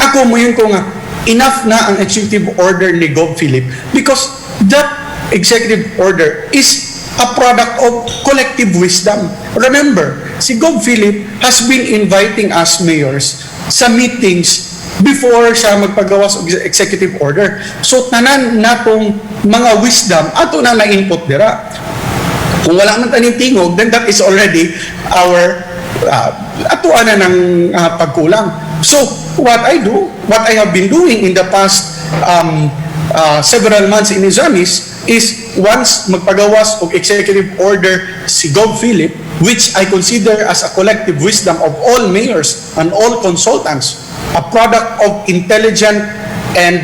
Ako moyon ko nga enough na ang executive order ni Gov. Philip because that executive order is a product of collective wisdom. Remember, si Gov. Philip has been inviting us mayors sa meetings before siya magpagawas og executive order. So tanan natong mga wisdom ato na na-input dira. Kung wala man taning tingog, then that is already our ato ana ng pagkulang. So what I have been doing in the past several months in Izamis is once magpagawas og executive order si Gov. Philip, which I consider as a collective wisdom of all mayors and all consultants, a product of intelligent and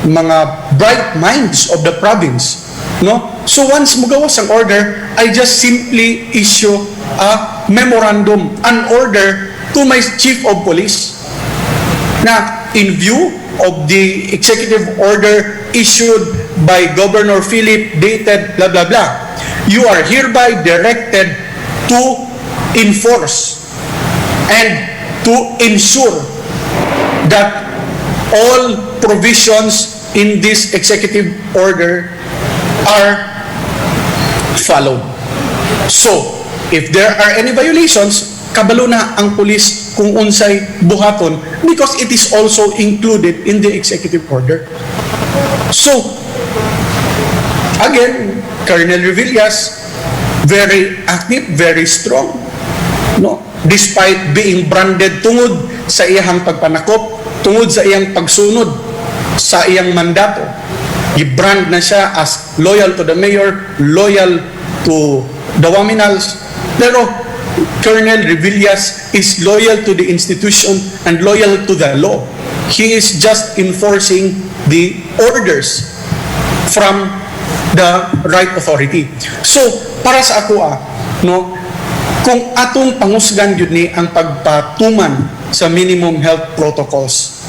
mga bright minds of the province, no? So once magawas ang order, I just simply issue a memorandum, an order to my chief of police na in view of the executive order issued by Governor Philip dated blah blah blah, you are hereby directed to enforce and to ensure that all provisions in this executive order are followed. So, if there are any violations, kabalo na ang pulis kung unsay buhaton because it is also included in the executive order. So, again, Colonel Revillas, very active, very strong, no? Despite being branded tungod sa iyang pagpanakop, tungod sa iyang pagsunod sa iyang mandato, i-brand na siya as loyal to the mayor, loyal to the Waminals. Pero Colonel Revillas is loyal to the institution and loyal to the law. He is just enforcing the orders from the right authority. So, para sa ako no, kung atong pangusgan yun ni ang pagpatuman sa minimum health protocols,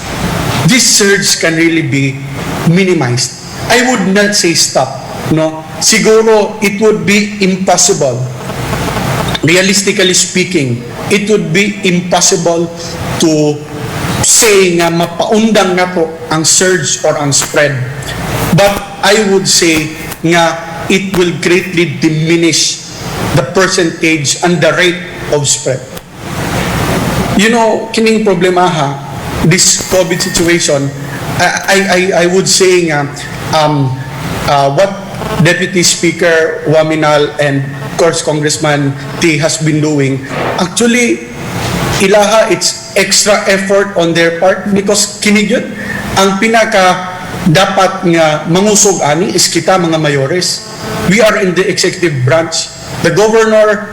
this surge can really be minimized. I would not say stop, no? Siguro it would be impossible. Realistically speaking, it would be impossible to say nga mapaundang na to ang surge or ang spread. But I would say nga it will greatly diminish the percentage and the rate of spread. You know, kining problema this COVID situation, I would say nga what Deputy Speaker Waminal and of course Congressman T has been doing, actually ilaha it's extra effort on their part because kinig yun ang pinaka dapat nga mangusog ani is kita mga mayores. We are in the executive branch. The governor,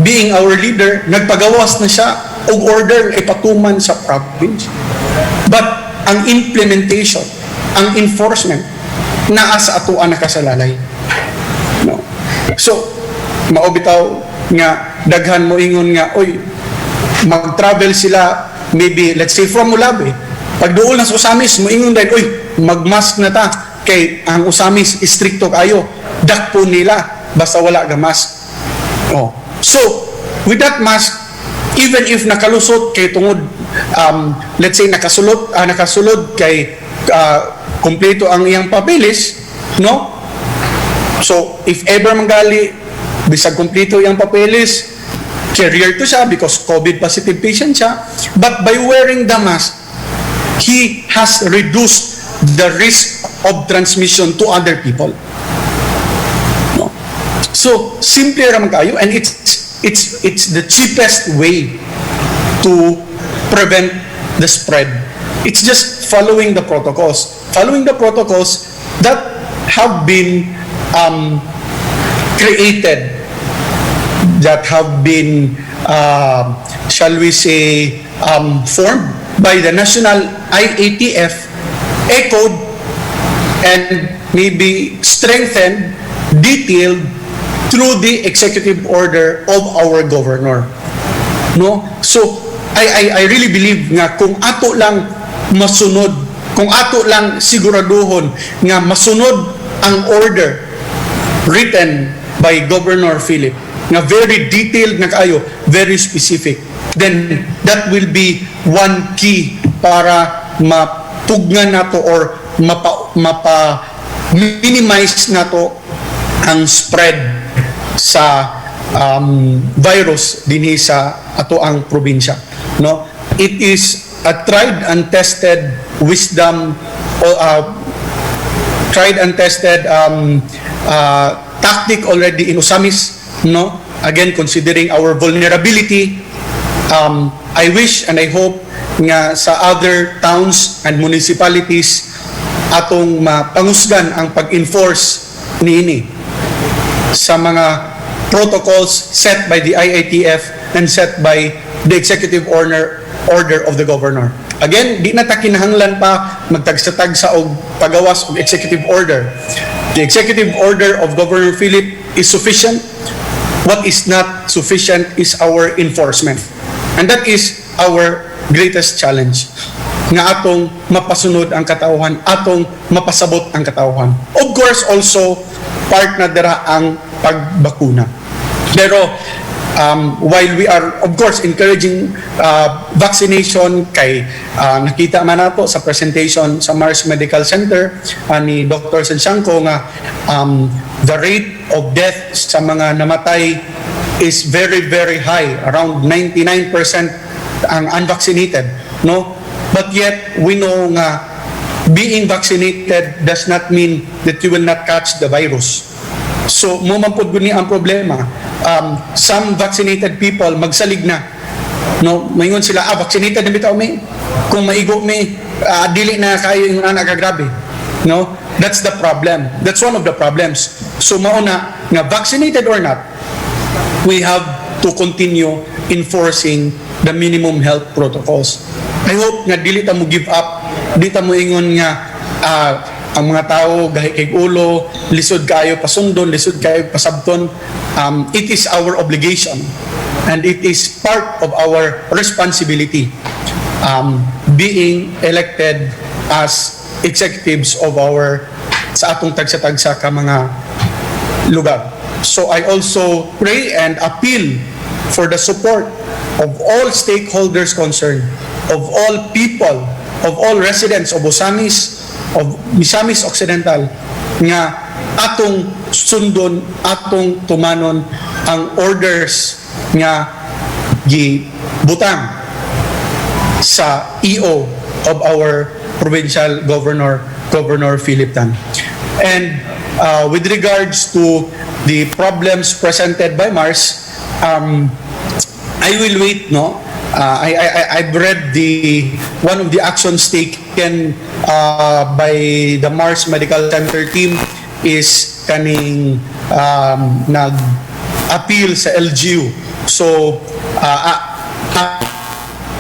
being our leader, nagpagawas na siya og order ipatuman sa province. But ang implementation, ang enforcement, naa sa ato ang nakasalalay. No. So, maobitaw nga daghan mo ingon nga, oy, mag-travel sila, maybe, let's say, from Mulabe. Pag doon na sa Usamis, mo ingon din, oy, mag-mask na ta. Kay ang Usamis, istrikto kayo. Dakpo nila, basta wala ka mask. Oh. So, with that mask, even if nakalusot kay tungod, let's say nakasulod kay kompleto ang iyang papeles, no? So, if ever manggali, bisag kompleto iyang papeles, carrier to siya because COVID positive patient siya, but by wearing the mask, he has reduced the risk of transmission to other people. No? So, simple raman kayo, and it's the cheapest way to prevent the spread. It's just following the protocols. Following the protocols that have been created, that have been, shall we say, formed by the National IATF, echoed, and maybe strengthened, detailed through the executive order of our governor. No? So, I really believe nga kung ato lang masunod, kung ato lang siguraduhon nga masunod ang order written by Governor Philip, nga very detailed na kayo, very specific, then that will be one key para mapugnan nato or minimize nato ang spread sa virus dinhi sa ato ang probinsya. No, it is a tried and tested wisdom, tried and tested tactic already in Osamis. No, again considering our vulnerability, I wish and I hope nga sa other towns and municipalities atong mapangusgan ang pag-enforce niini sa mga protocols set by the IITF and set by the executive order of the governor. Again, di na ta kinahanglan pa magtagsatagsa og pagawas og executive order. The executive order of Governor Philip is sufficient. What is not sufficient is our enforcement. And that is our greatest challenge. Nga atong mapasunod ang katauhan, atong mapasabot ang katauhan. Of course, also, part na dira ang pagbakuna. Pero, while we are, of course, encouraging vaccination, kay nakita man nato sa presentation sa Mars Medical Center ni Dr. Sansiangco nga the rate of death sa mga namatay is very, very high. Around 99% ang unvaccinated. No? But yet, we know nga being vaccinated does not mean that you will not catch the virus. So, mumampod guni ang problema. Some vaccinated people, magsalig na. No? Mayon sila, vaccinated na bitaw may. Kung maigo may, dili na kayo yung nakagrabe. No? That's the problem. That's one of the problems. So, mauna, nga vaccinated or not, we have to continue enforcing the minimum health protocols. I hope nga dili ta mo give up, dili ta mo ingon nga ang mga tao gahi kay ulo, lisod kayo pasundon, lisod kayo pasabton. It is our obligation and it is part of our responsibility being elected as executives of our sa atong tagsa-tagsa ka mga lugar. So I also pray and appeal for the support of all stakeholders concerned, of all people, of all residents of Osamis, of Misamis Occidental, nga atong sundon, atong tumanon ang orders nga gibutang sa EO of our provincial governor, Governor Philip Tan. And with regards to the problems presented by Mars, I will wait, no? I've read one of the actions taken by the Mars Medical Center team is kaning nag-appeal sa LGU. So,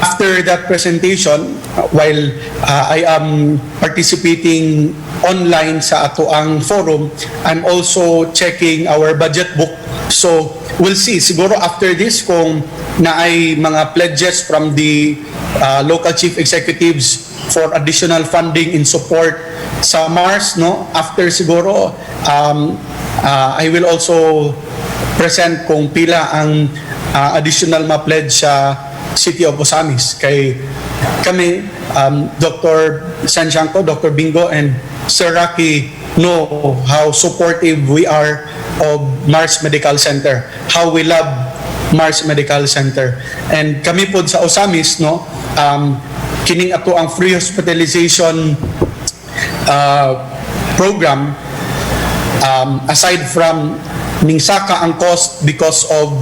after that presentation, while I am participating online sa ato ang forum, I'm also checking our budget book. So, we'll see. Siguro after this, kung naay mga pledges from the local chief executives for additional funding in support sa Mars, no? After siguro, I will also present kung pila ang additional ma-pledge sa City of Osamis. Kay kami, Dr. Sansiangco, Dr. Bingo, and Sir Rocky know how supportive we are of Mars Medical Center, how we love Mars Medical Center. And kami po sa Osamis, no, kining ato ang free hospitalization program, aside from ningsaka ang cost because of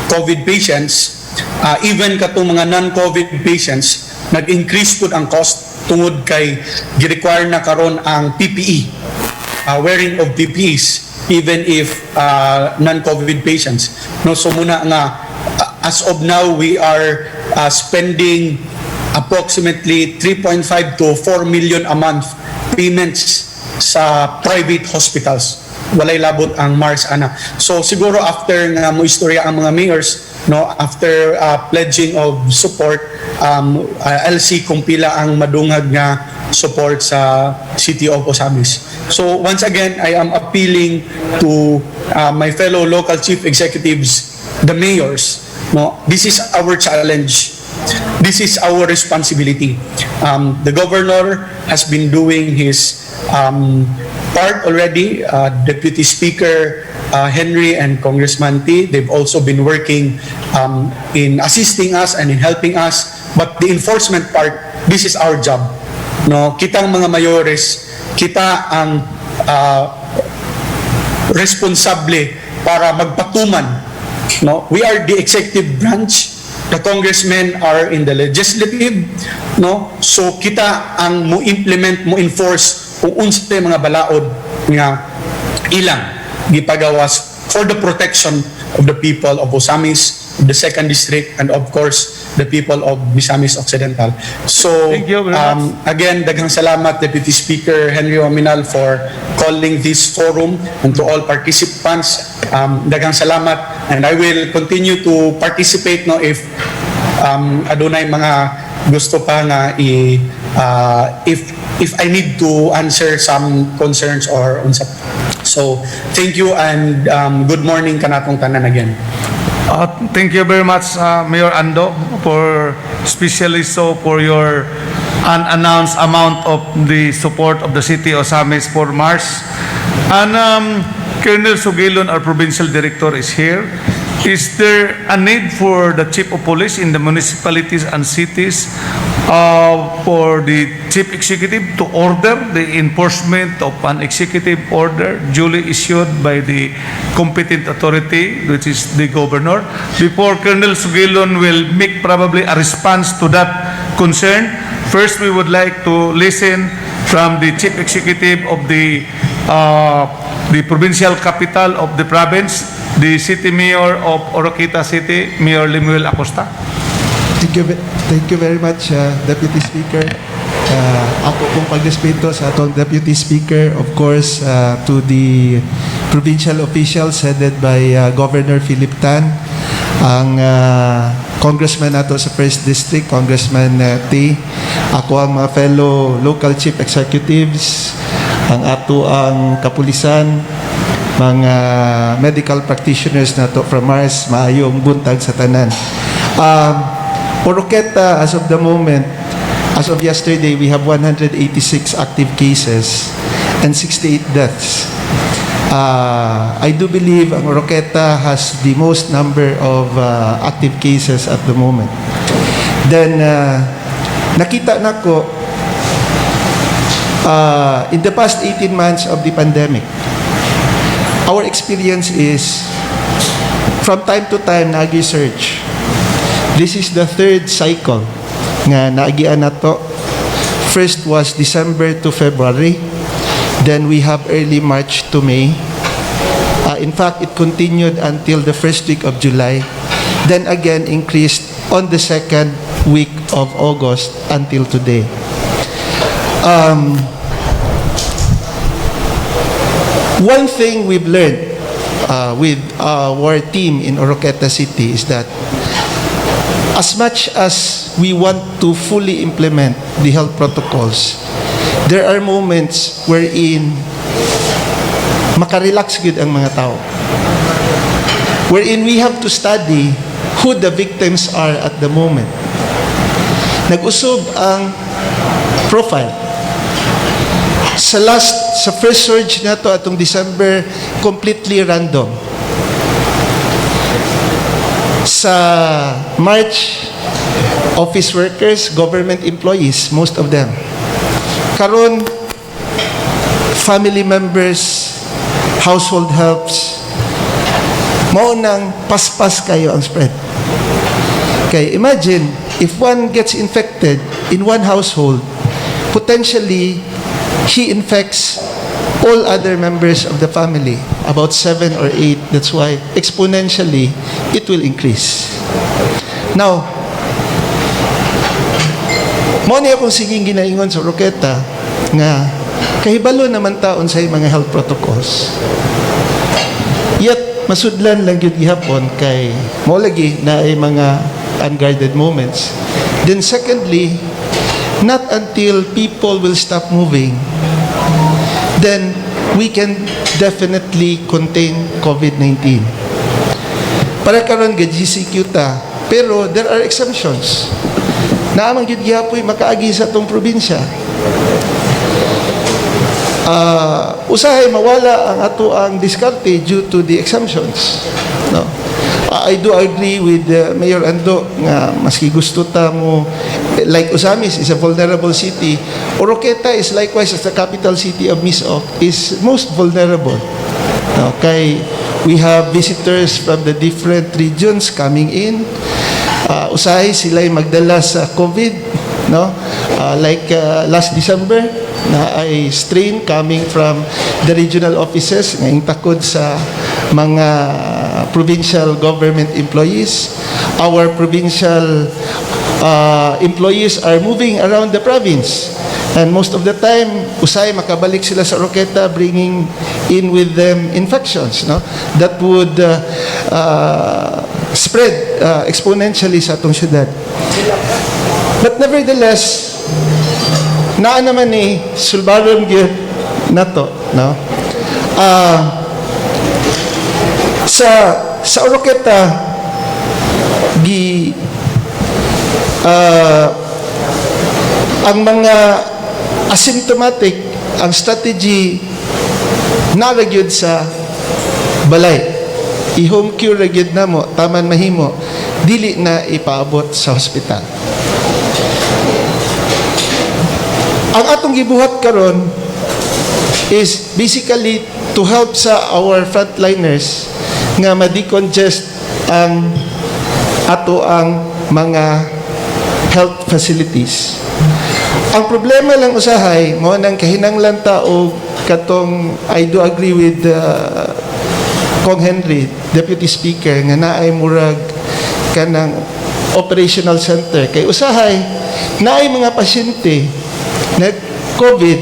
COVID patients, even katong mga non-COVID patients, nag-increase po ang cost tungod kay gi-require na karon ang PPE, wearing of PPEs, even if non-COVID patients. No, so muna nga, as of now, we are spending approximately 3.5 to 4 million a month payments sa private hospitals. walay labot ang Mars ana. So siguro after nga mo istorya ang mga mayors, no, after pledging of support, I'll see kung pila ang madungag nga support sa City of Osamis. So once again, I am appealing to my fellow local chief executives, the mayors, no, this is our challenge. This is our responsibility. The governor has been doing his part already. Deputy Speaker Henry and Congressman T, they've also been working in assisting us and in helping us. But the enforcement part, this is our job. No, kitang mga mayores, kita ang responsable para magpatuman. No, we are the executive branch. The congressmen are in the legislative, no? So kita ang mo implement, mo enforce kung unsay mga balaod nga ilang gipagawas for the protection of the people of Osamis, the 2nd District, and of course the people of Misamis Occidental. So Thank you very much. again, daghang salamat Deputy Speaker Henry Ominal for calling this forum, and to all participants, daghang salamat, and I will continue to participate, no, if adunay mga gusto pa nga if I need to answer some concerns or unsa. So thank you, and good morning kanatong tanan again. Thank you very much, Mayor Ando, for especially so for your unannounced amount of the support of the City of Osamis for Mars. And Colonel Sugilon, our provincial director, is here. Is there a need for the chief of police in the municipalities and cities for the chief executive to order the enforcement of an executive order duly issued by the competent authority, which is the governor? Before Colonel Sugilon will make probably a response to that concern, first we would like to listen from the chief executive of the provincial capital of the province, the city mayor of Oroquita City, Mayor Lemuel Acosta. Thank you very much, Deputy Speaker. Ako pong pagrespeto sa atong Deputy Speaker, of course, to the provincial officials headed by Governor Philip Tan, ang Congressman nato sa 1st District, Congressman T, ako ang mga fellow local chief executives, ang ato ang kapulisan, mga medical practitioners nato from Mars, maayong buntag sa tanan. Oroqueta, as of the moment, as of yesterday, we have 186 active cases and 68 deaths. I do believe ang Oroqueta has the most number of active cases at the moment. Then, nakita na ko, in the past 18 months of the pandemic, our experience is, from time to time, nag-research. This is the 3rd cycle nga naagian nato. First was December to February. Then we have early March to May. In fact, it continued until the 1st week of July. Then again increased on the 2nd week of August until today. One thing we've learned with our team in Oroqueta City is that as much as we want to fully implement the health protocols, there are moments wherein makarelax gud ang mga tao. Wherein we have to study who the victims are at the moment. Nag-usog ang profile. Sa first surge na to atong December, completely random. Sa March, office workers, government employees, most of them. Karon, family members, household helps, maunang paspas kayo ang spread. Okay, imagine, if one gets infected in one household, potentially, he infects all other members of the family, about 7 or 8. That's why exponentially it will increase. Now, mo niya kung siging ginaingon sa Oroqueta nga kahibalo naman taon sa mga health protocols. Yet masudlan lang gyud gihapon kay mo lagi na ay mga unguarded moments. Then secondly, not until people will stop moving, then we can definitely contain COVID-19. Para karon ga GCQ ta, pero there are exemptions. Naamang gyud gihapoy makaagi sa tong probinsya. Usahay mawala ang ato ang diskarte due to the exemptions. No? I do agree with Mayor Ando nga maski gusto ta mo, like Usamis is a vulnerable city, Oroqueta is likewise as the capital city of Misauk is most vulnerable. No? Kay we have visitors from the different regions coming in. Usahay sila'y magdala sa COVID, no? Like last December na ay strain coming from the regional offices ngayong takod sa mga provincial government employees. Our provincial employees are moving around the province, and most of the time usay makabalik sila sa Oroqueta bringing in with them infections, no, that would spread exponentially sa atong syudad. But nevertheless, naa naman ni sulbaron gyud nato, no? Sa Oroqueta ang mga asymptomatic, ang strategy naragyod sa balay. I-home cure ragyod na mo, taman mahimo, dili na ipaabot sa hospital. Ang atong gibuhat karon is basically to help sa our frontliners nga ma-decongest ang ato ang mga health facilities. Ang problema lang usahay mo nang kahinanglan tao katong I do agree with Kong Henry, Deputy Speaker, nga naay murag kanang operational center kay usahay naay mga pasyente na COVID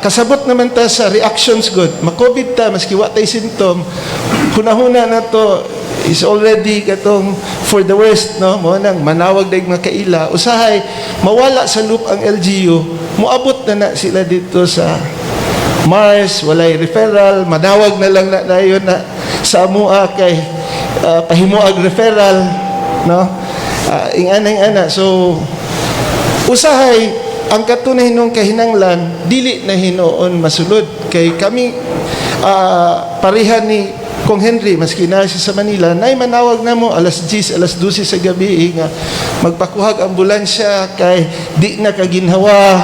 kasabot naman ta sa reactions good ma-COVID ta maski wa tay symptom hunahuna na to is already katong for the worst, no, mo nang manawag daig mga kaila usahay mawala sa loop ang LGU moabot na sila dito sa Mars, walay referral, manawag na lang na yun na sa amua kay pahimuag referral, no, ingana so usahay ang katunay nung kahinanglan dili na hinuon masulod kay kami pareha ni Kong Henry maski na siya sa Manila nay manawag na mo alas 10 alas 12 sa gabi nga magpakuhag ambulansya kay di na kaginhawa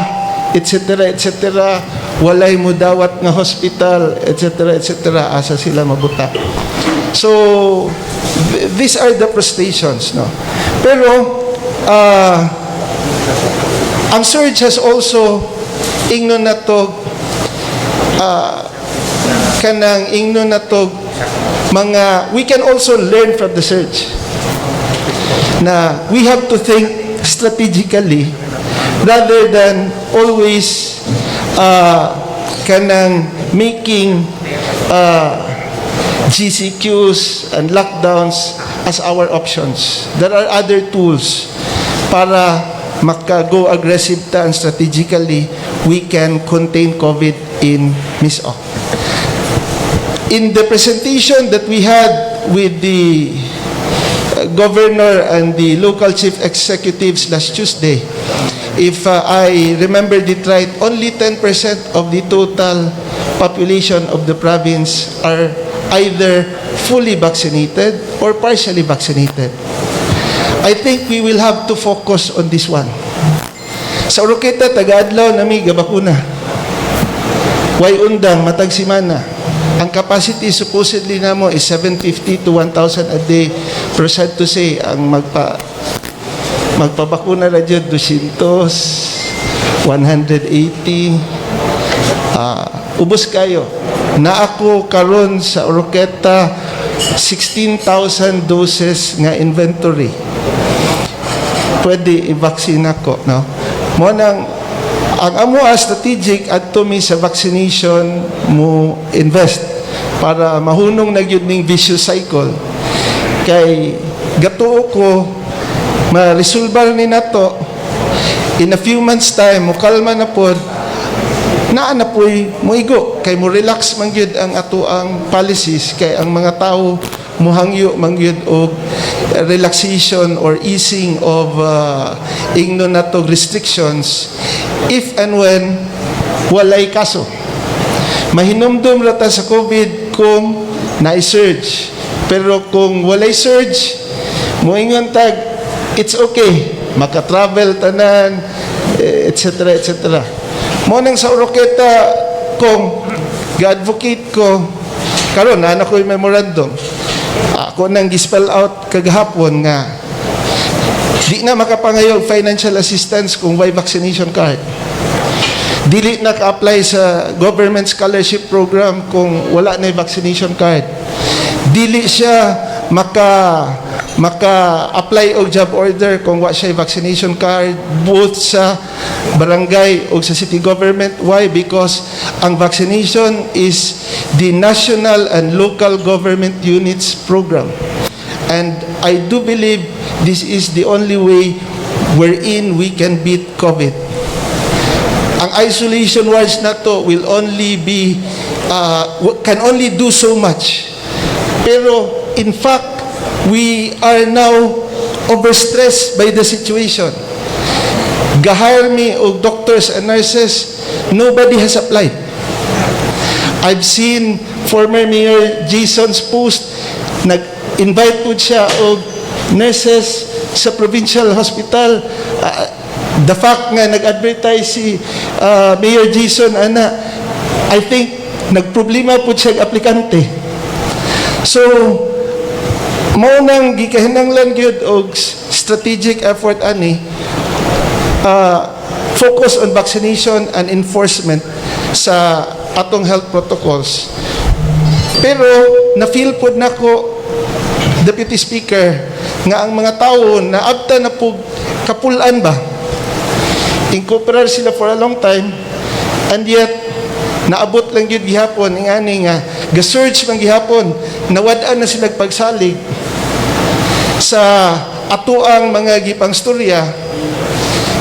etc. walay mo dawat nga hospital etc. asa sila mabuta. So these are the frustrations, no, pero ang surge has also ingnon natog kanang ingnon natog mga we can also learn from the surge na we have to think strategically rather than always kanang making GCQs and lockdowns as our options. There are other tools para maka-go aggressive ta and strategically we can contain COVID in Misauk. In the presentation that we had with the governor and the local chief executives last Tuesday, if I remembered it right, only 10% of the total population of the province are either fully vaccinated or partially vaccinated. I think we will have to focus on this one. Sa Oroqueta, taga-adlaw nami gabakuna. Way undang matag simana. Ang capacity supposedly namo is 750 to 1,000 a day. Pero sad to say, ang magpabakuna na dyan 200, 180. Ubos kayo. Na ako karon sa Oroqueta 16,000 doses nga inventory. Pwede i-vaccine ako, no? Mo nang Ang amo strategic adto mi sa vaccination mo invest para mahunong na gyud ning vicious cycle. Kay gatuo ko ma-resolve ni nato in a few months time mo kalma na pod naa na po'y muigo kay mo relax man gyud ang ato ang policies kay ang mga tao muhangyo man gyud og relaxation or easing of ingno natog restrictions if and when walay kaso. Mahinumdum rata sa COVID kung na-surge. Pero kung walay surge, moingon tag, it's okay. Maka-travel tanan, etc. etc. Mo nang sa Oroqueta, kung ga-advocate ko, karon na ko yung memorandum. Ako nang gispell out kagahapon nga di na makapangayog financial assistance kung may vaccination card. Dili na ka-apply sa government scholarship program kung wala na yung vaccination card. Dili siya maka-apply og job order kung wala siya yung vaccination card both sa barangay o sa city government. Why? Because ang vaccination is the national and local government units program. And I do believe this is the only way wherein we can beat COVID. Ang isolation wards na to will only be, can only do so much. Pero in fact, we are now overstressed by the situation. Gahire me og doctors and nurses, nobody has applied. I've seen former Mayor Jason's post, nag-invite po siya og nurses sa provincial hospital. The fact nga nag-advertise si Mayor Jason, I think nagproblema po siya aplikante. So, mo nang gikahinanglan gyud og strategic effort ani, focus on vaccination and enforcement sa atong health protocols. Pero na-feel pod nako, Deputy Speaker, nga ang mga tao na abta na po kapulan ba, incorporate sila for a long time, and yet naabot lang yun gihapon ingani nga ga-surge man gihapon, nawad-an na sila pagsalig sa atuang mga gipang storya.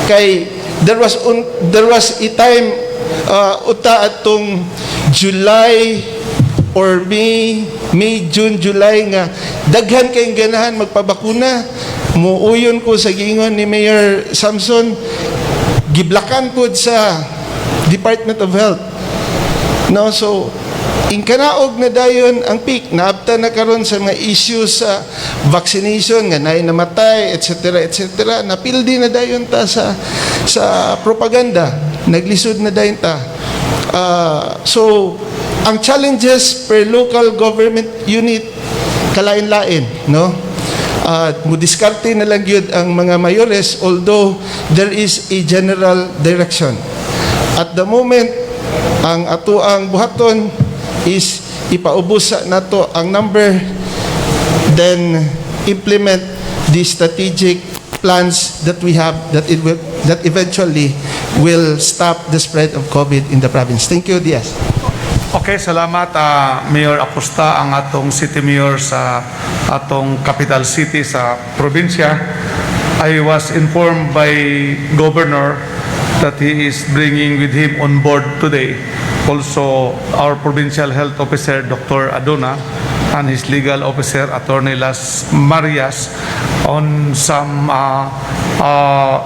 Kay there was a time uta atong July or May, June, July nga daghan kayong ganahan magpabakuna. Muuyon ko sa giingon ni Mayor Samson, giblakan po sa Department of Health. No, so ingkanaog na dayon ang peak, naabta na karon sa mga issues sa vaccination nga nay namatay, etc. etc. Napildi na dayon ta sa propaganda, naglisod na dayon ta. So ang challenges per local government unit kalain-lain, no? Mudiskarte na lang yun ang mga mayores, although there is a general direction. At the moment, ang atuang buhaton is ipaubos nato ang number, then implement the strategic plans that we have that eventually will stop the spread of COVID in the province. Thank you, Diaz. Okay, salamat Mayor Acosta, ang atong city mayor sa atong capital city sa probinsya. I was informed by Governor that he is bringing with him on board today also our provincial health officer Dr. Aduna and his legal officer Attorney Las Marias on some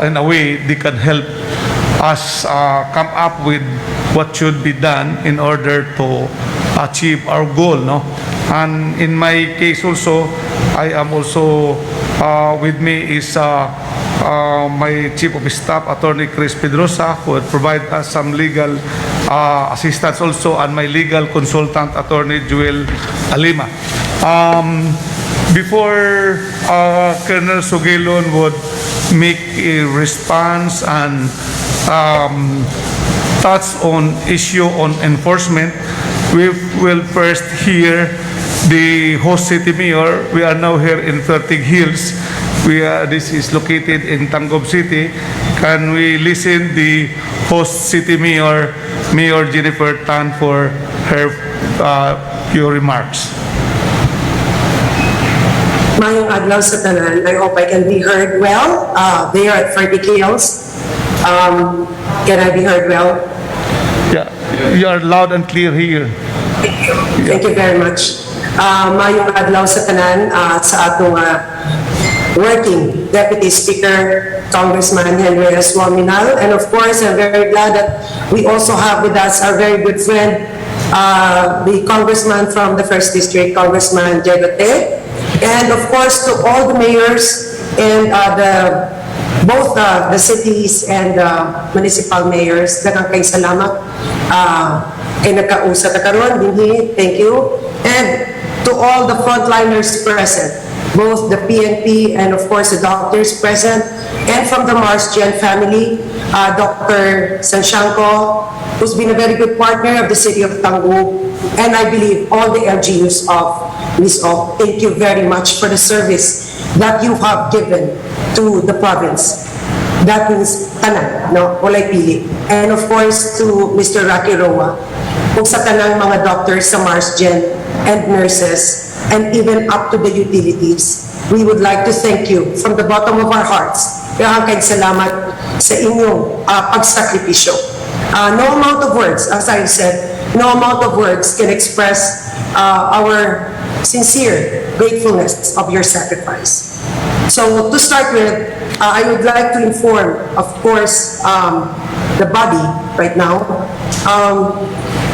in a way they can help us come up with what should be done in order to achieve our goal, no? And in my case also, I am also with me is my Chief of Staff, Attorney Chris Pedrosa, who will provide us some legal assistance also, and my legal consultant, Attorney Joel Alima. Before Colonel Sugilon would make a response and touch on issue on enforcement, we will first hear the host city mayor. We are now here in Fertig Hills. This is located in Tangub City. can we listen the host city mayor, Mayor Jennifer Tan, for her few remarks. Mayong adlaw sa tanan. I hope I can be heard well. They are at Ferdy Kills. Can I be heard well? Yeah, you are loud and clear here. Thank you very much. Mayong adlaw sa tanan sa atong working Deputy Speaker, Congressman Henry S. Waminal. And of course, I'm very glad that we also have with us our very good friend, the Congressman from the 1st District, Congressman Jegote. And of course, to all the mayors and both the cities and municipal mayors, daghang kay salamat kay nagkausap na karon dinhi. Thank you. And to all the frontliners present, both the PNP and of course the doctors present, and from the Marsgen family, Dr. Sanshanko, who's been a very good partner of the city of Tangub, and I believe all the LGUs of Ms. O. Thank you very much for the service that you have given to the province. That means tanan, no? Walay pili. And of course to Mr. Rocky Roa, kung sa tanang mga doctors sa Marsgen and nurses, and even up to the utilities, we would like to thank you from the bottom of our hearts. Kaya kay salamat sa inyong pagsakripisyo. No amount of words, as I said, no amount of words can express our sincere gratefulness of your sacrifice. So to start with, I would like to inform, of course, the body right now,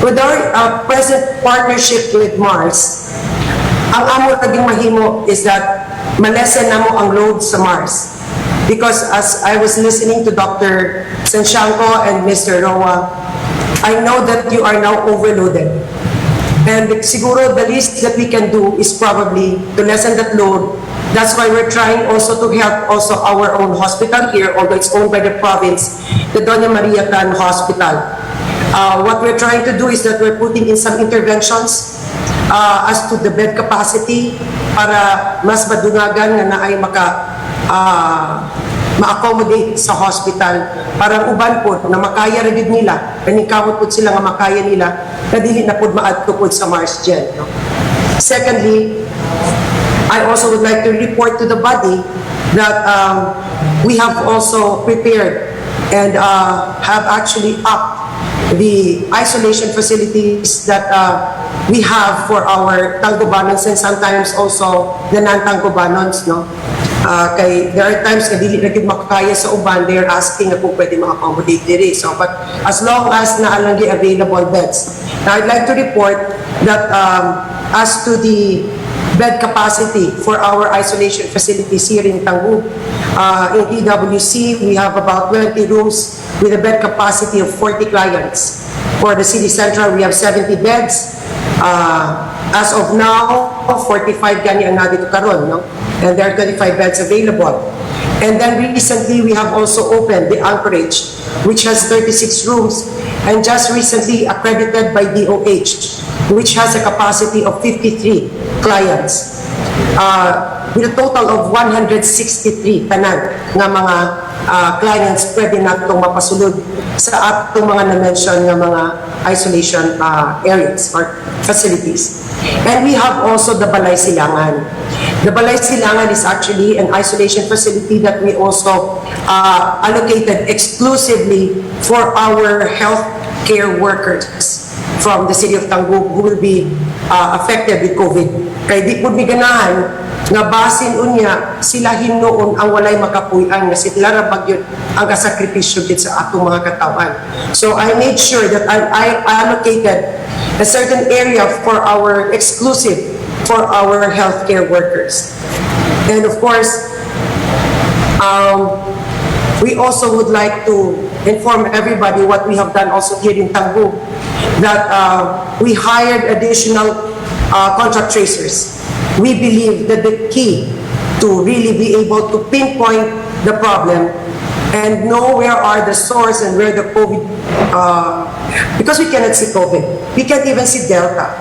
with our present partnership with Mars, ang amo naging mahimo is that malesen namo ang load sa Mars. Because as I was listening to Dr. Sanshanko and Mr. Roa, I know that you are now overloaded. And siguro the least that we can do is probably to lessen that load. That's why we're trying also to help also our own hospital here, although it's owned by the province, the Doña Maria Can Hospital. What we're trying to do is that we're putting in some interventions as to the bed capacity para mas madungagan na ay ma-accommodate sa hospital para uban po na makaya rin nila, kanikawot po sila nga makaya nila na dili na po maadto po sa Marsgen. No? Secondly, I also would like to report to the body that we have also prepared and have actually upped the isolation facilities that we have for our Tangkubanons and sometimes also the non-Tangkubanons, no? Kay there are times na dili na gid makakaya sa uban, they are asking na kung pwede ma-accommodate diri. So, but as long as naalanggi available beds. Now, I'd like to report that as to the bed capacity for our isolation facilities here in Tangub, in EWC, we have about 20 rooms with a bed capacity of 40 clients. For the city central, we have 70 beds. As of now, 45 gani ang nadito karon, no? And there are 25 beds available. And then recently, we have also opened the Anchorage, which has 36 rooms, and just recently accredited by DOH, which has a capacity of 53 clients, with a total of 163 tanan nga mga clients pwede natong mapasulod sa atong mga na-mention nga mga isolation areas or facilities. And we have also the Balay Silangan. The Balay Silangan is actually an isolation facility that we also allocated exclusively for our healthcare workers from the city of Tangub who will be affected with COVID. Kaya di po ganahan nga basin unya sila hinuon ang walay makapuy-an nga sila ra bagyod ang kasakripisyo gid sa atong mga katawan. So I made sure that I allocated a certain area for our exclusive for our healthcare workers. And of course, we also would like to inform everybody what we have done also here in Tangub, that we hired additional contract tracers. We believe that the key to really be able to pinpoint the problem and know where are the source and where the COVID, because we cannot see COVID, we can't even see Delta,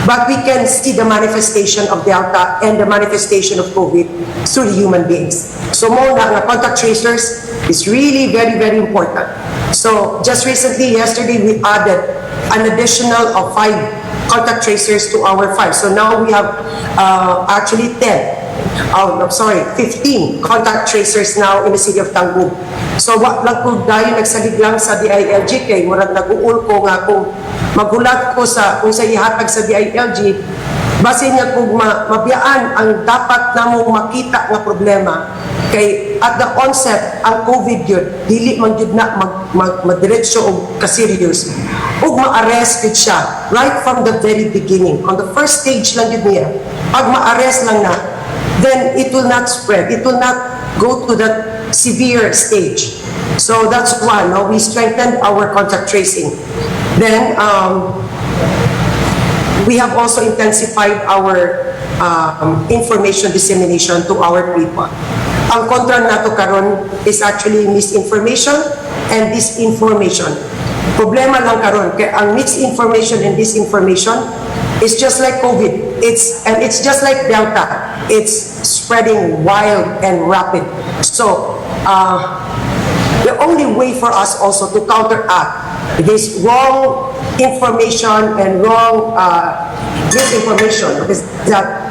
but we can see the manifestation of Delta and the manifestation of COVID through the human beings. So muna nga contact tracers, is really very, very important. So just recently, yesterday, we added an additional of 5 contact tracers to our 5. So now we have actually 15 contact tracers now in the city of Tangub. So what lang po dahil nagsalig lang sa DILG kay murag nag-uul ko nga kung magulat ko sa kung sa ihatag sa DILG, base niya kung mabiyaan ang dapat namong makita nga problema kay at the onset ang COVID yun dili man jud na madiretso og ka-serious ug ma-arrest gid siya right from the very beginning. On the first stage lang jud niya, pag ma-arrest lang na, then it will not spread, it will not go to that severe stage. So that's why we strengthened our contact tracing. Then we have also intensified our information dissemination to our people. Ang kontra nato karon is actually misinformation and disinformation. Problema lang karon kay ang misinformation and disinformation is just like COVID. It's just like Delta. It's spreading wild and rapid. So the only way for us also to counteract this wrong information and wrong disinformation is that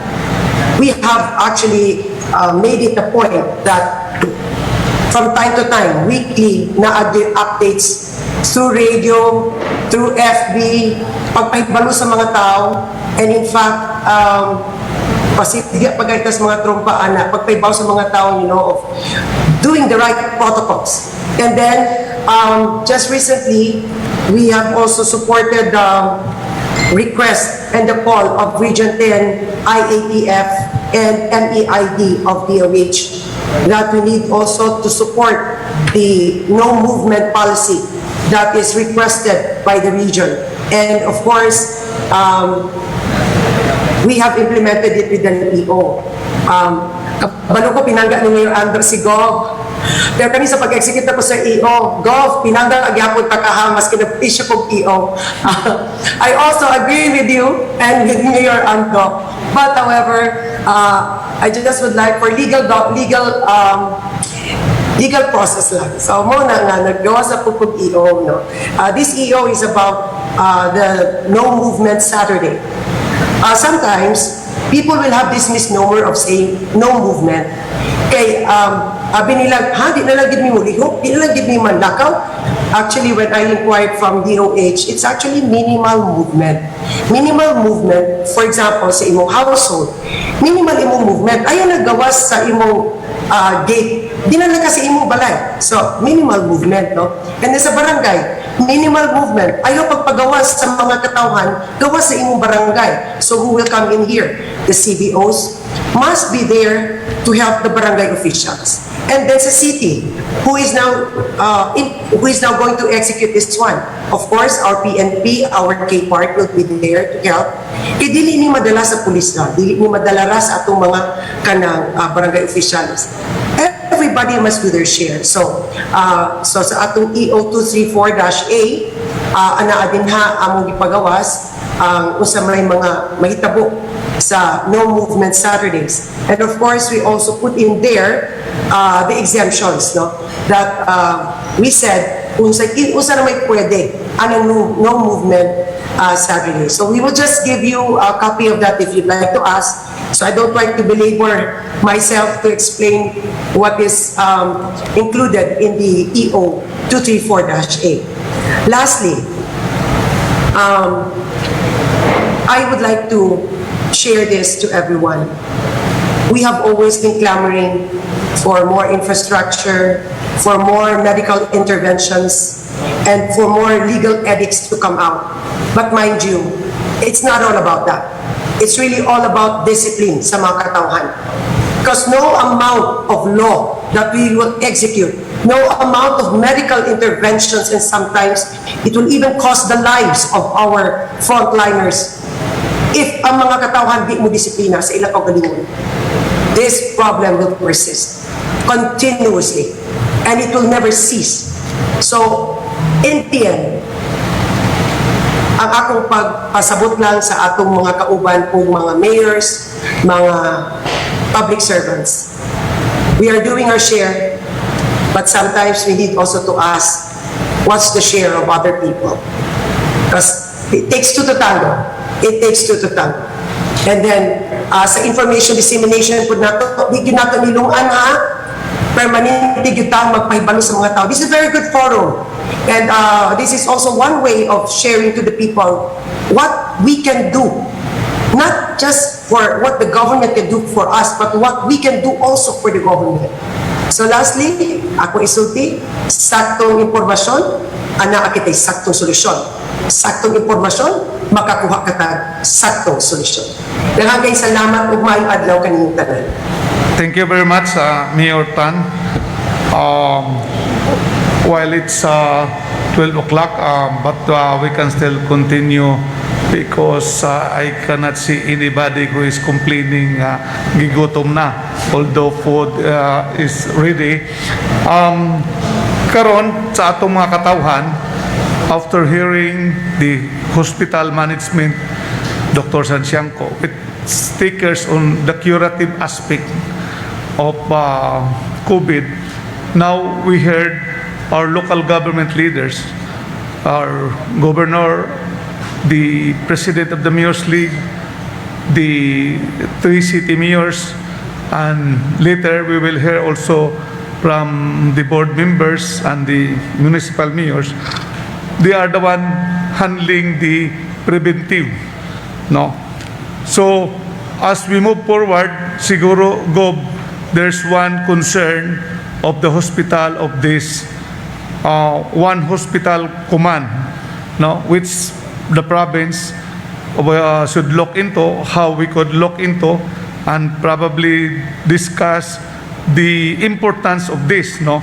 we have actually made it a point that from time to time, weekly na updates through radio, through FB, pagpaibalo sa mga tao, and in fact, pagkaitas mga trompa, pagpaibalo sa mga tao, of doing the right protocols. And then, just recently, we have also supported the request and the call of Region 10, IATF, and MEID of DOH that we need also to support the no movement policy that is requested by the region. And of course, we have implemented it with an EO. Kabalo ko pinangga ni Mayor Andrew si Gov. Pero kami sa pag-execute ko sa EO, Gov, pinangga agyapon takahamas kinapis siya kong EO. I also agree with you and with Mayor Andrew. But however, I just would like for legal process lang. So mo nga naggawa sa pupug EO, no. This EO is about the no movement Saturday. Sometimes people will have this misnomer of saying no movement. Kay abi nila, di na lang gid mi mulihok, di na lang gid mi manlakaw. Actually, when I inquired from DOH, it's actually minimal movement. Minimal movement, for example, sa imong household, minimal imong movement, ayaw naggawas sa imong gate, di na lang kasi imong balay. So, minimal movement, no? And then sa barangay, minimal movement, ayaw pagpagawas sa mga katawhan, gawas sa imong barangay. So, who will come in here? The CBOs must be there to help the barangay officials. And then sa city, who is now going to execute this one? Of course, our PNP, our K-Part will be there to help. Kaya dili ni madala sa pulis na, dili ni madala sa atong mga kanang barangay officials. Everybody must do their share. So sa atong EO 234-A, anaa din ha among gipagawas usa may mga mahitabo sa no movement Saturdays. And of course, we also put in there the exemptions, no, that we said usa na may pwede anong no movement Saturday. So we will just give you a copy of that if you'd like to ask. So I don't like to belabor myself to explain what is included in the EO 234-A. Lastly, I would like to share this to everyone. We have always been clamoring for more infrastructure, for more medical interventions, and for more legal edicts to come out. But mind you, it's not all about that. It's really all about discipline sa mga katawhan. Because no amount of law that we will execute, no amount of medical interventions, and sometimes it will even cost the lives of our frontliners. If ang mga katawhan di mo disiplina sa ilang kaugalingon, this problem will persist continuously and it will never cease. So, in the end, ang akong pagpasabot lang sa atong mga kauban kong mga mayors, mga public servants, we are doing our share. But sometimes we need also to ask, what's the share of other people? Because it takes two to tango. It takes two to tango. And then, sa information dissemination po nato, di nato nilungan ha, permanente yung tao magpahibalo sa mga tao. This is a very good forum. And this is also one way of sharing to the people what we can do. Not just for what the government can do for us, but what we can do also for the government. So lastly, ako isulti, saktong impormasyon, ana akitay saktong solusyon. Saktong impormasyon, makakuha ka tag saktong solusyon. Daghang salamat ug maayong adlaw kaninyong tanan. Thank you very much, Mayor Tan. While it's 12 o'clock, but we can still continue because I cannot see anybody who is complaining gigutom na, although food is ready. Karon sa atong mga katawhan, after hearing the hospital management, Dr. Santiago, with stickers on the curative aspect of COVID, now we heard our local government leaders, our governor, the president of the Mayor's League, the 3 city mayors, and later we will hear also from the board members and the municipal mayors. They are the one handling the preventive, no? So as we move forward, siguro Gob, there's one concern of the hospital of this one hospital command, no, which the province should look into, how we could look into, and probably discuss the importance of this, no,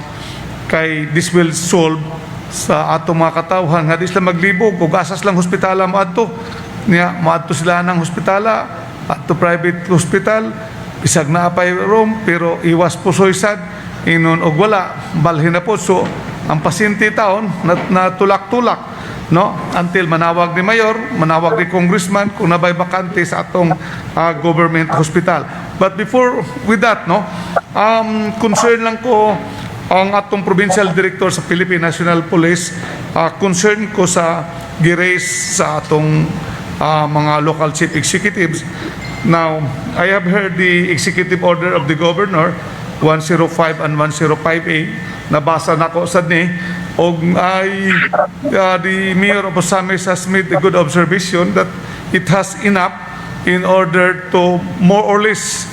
kay this will solve sa atong mga katawhan nga di sila maglibog ug asas lang hospitala maadto niya, maadto sila ng hospitala at to private hospital, isag na apay room pero iwas pusoy sad inon og wala balhin na po. So ang pasyente taon na tulak-tulak, no, until manawag ni mayor, manawag ni congressman kung nabay bakante sa atong government hospital. But before with that, no, concern lang ko ang atong provincial director sa Philippine National Police, concern ko sa giraise sa atong mga local chief executives. Now, I have heard the executive order of the governor 105 and 105A, nabasa na ko sad ni, og the mayor of Osamis has made a good observation that it has enough in order to more or less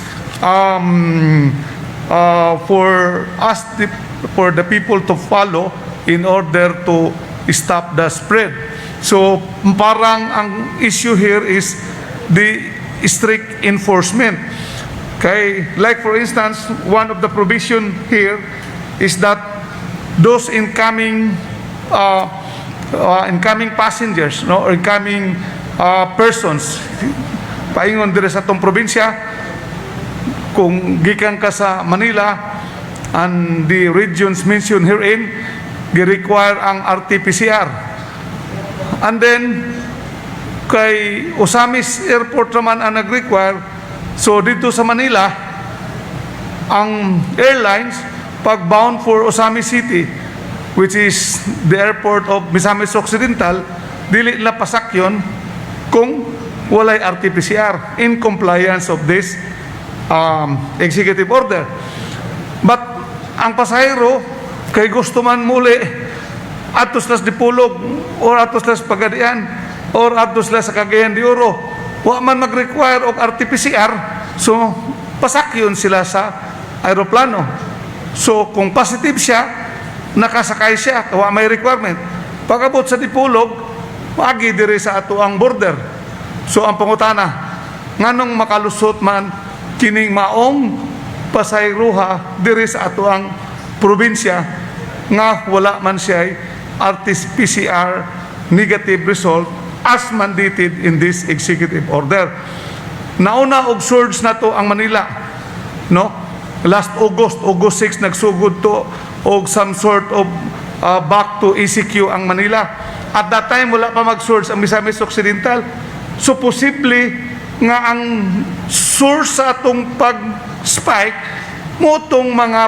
for the people to follow in order to stop the spread. So parang ang issue here is the strict enforcement. Okay, like for instance, one of the provision here is that those incoming passengers, no, or incoming persons, paingon dire sa atong probinsya, kung gikan ka sa Manila and the regions mentioned herein, gi-require ang RT-PCR. And then kay Osamis Airport naman ang nag-require. So dito sa Manila, ang airlines pag bound for Osamis City, which is the airport of Misamis Occidental, dili na pasak yun kung walay RT-PCR in compliance of this executive order. But ang pasahero kay gusto man muli atos las Dipolog or atos las Pagadian or atos las sa Cagayan de Oro, wa man mag-require og RT-PCR, so pasak yun sila sa aeroplano. So kung positive siya, nakasakay siya, wa may requirement. Pag-abot sa Dipolog, maagi dire sa ato ang border. So ang pangutana, nganong makalusot man kining maong pasayruha dire sa ato ang probinsya nga wala man siya RT-PCR negative result as mandated in this executive order. Nauna og surge na to ang Manila, no? Last August 6 nagsugod to og some sort of back to ECQ ang Manila. At that time wala pa mag-surge ang Misamis Occidental. So posible nga ang source sa atong pag-spike mo tong mga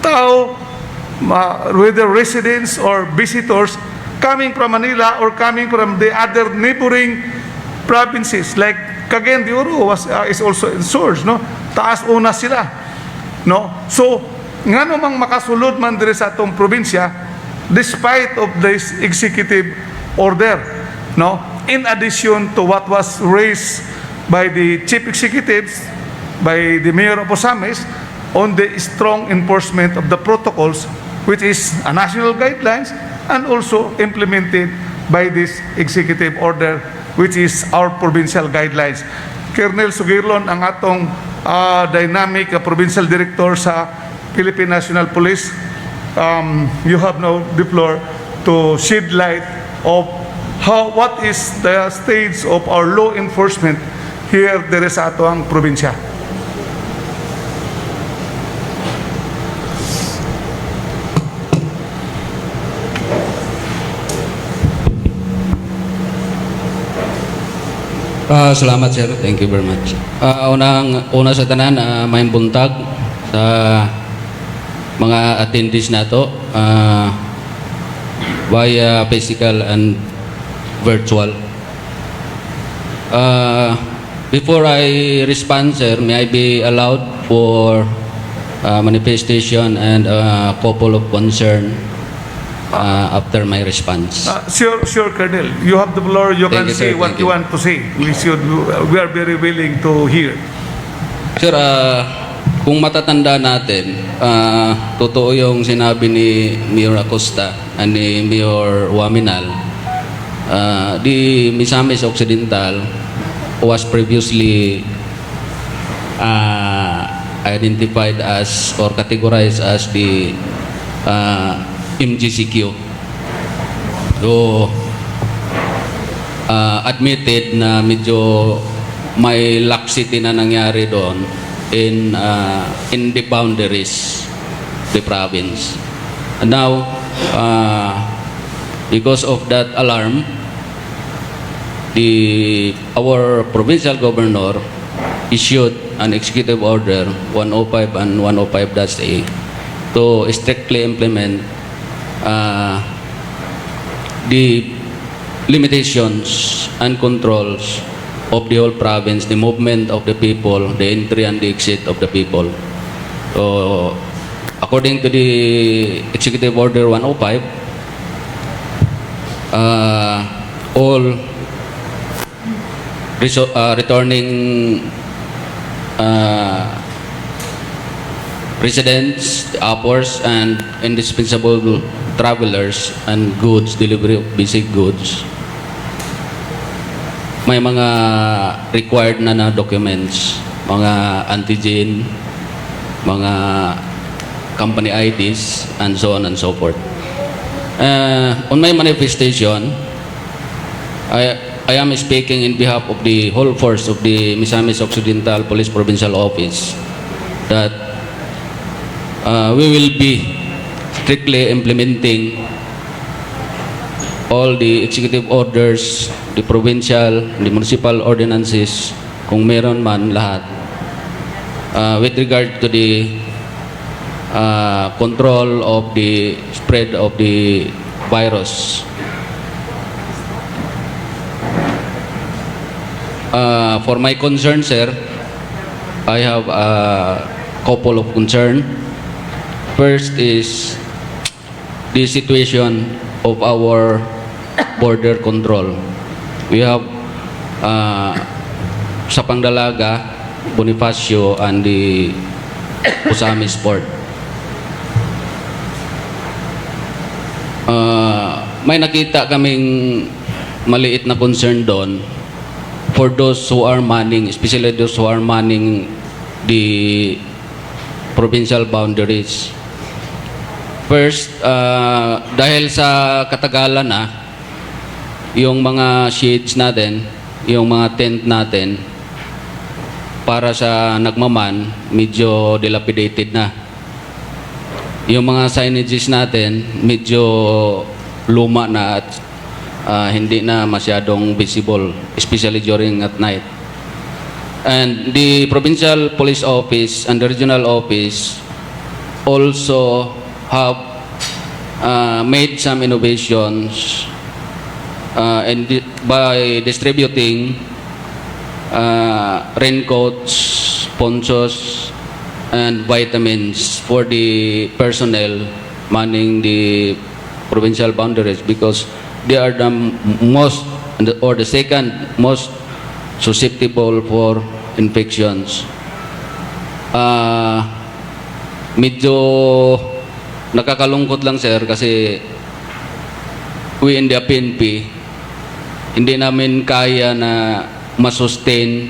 tao whether residents or visitors coming from Manila or coming from the other neighboring provinces like Cagayan de Oro is also ensured, no? Taas una sila, no? So ngano mang makasulod man diri sa atong probinsya despite of this executive order, no? In addition to what was raised by the chief executives, by the mayor of Osamis on the strong enforcement of the protocols, which is a national guidelines and also implemented by this executive order, which is our provincial guidelines. Colonel Sugirlon, ang atong dynamic provincial director sa Philippine National Police, you have now the floor to shed light of what is the stage of our law enforcement here there sa ato ang probinsya. Salamat sir, thank you very much. Una sa tanan, may buntag sa mga attendees nato via physical and virtual. Before I respond sir, may I be allowed for manifestation and a couple of concern after my response. Sure, Colonel. You have the floor. You can say what you want to say. We are very willing to hear. Sir, kung matatanda natin, totoo yung sinabi ni Mayor Acosta and ni Mayor Waminal, the Misamis Occidental was previously identified as or categorized as the MGCQ. So, admitted na medyo may laxity na nangyari doon in the boundaries the province. And now, because of that alarm, our provincial governor issued an executive order 105 and 105-A to strictly implement the limitations and controls of the whole province, the movement of the people, the entry and the exit of the people. So, according to the Executive Order 105, all returning residents, the uppers, and indispensable travelers and goods, delivery of basic goods, may mga required na documents, mga antigen, mga company IDs, and so on and so forth. On my manifestation, I am speaking in behalf of the whole force of the Misamis Occidental Police Provincial Office that we will be strictly implementing all the executive orders, the provincial, the municipal ordinances, kung meron man lahat, with regard to the control of the spread of the virus. For my concern, sir, I have a couple of concern. First is the situation of our border control. We have sa Pangdalaga, Bonifacio, and the Osamis Port. May nakita kaming maliit na concern doon for those who are manning, especially those who are manning the provincial boundaries. First, dahil sa katagalan na, yung mga shades natin, yung mga tent natin, para sa nagmaman, medyo dilapidated na. Yung mga signages natin, medyo luma na at hindi na masyadong visible, especially during at night. And the Provincial Police Office and the Regional Office also have made some innovations by distributing raincoats, ponchos, and vitamins for the personnel manning the provincial boundaries because they are the most or the second most susceptible for infections. Medyo nakakalungkot lang sir kasi we in the PNP hindi namin kaya na masustain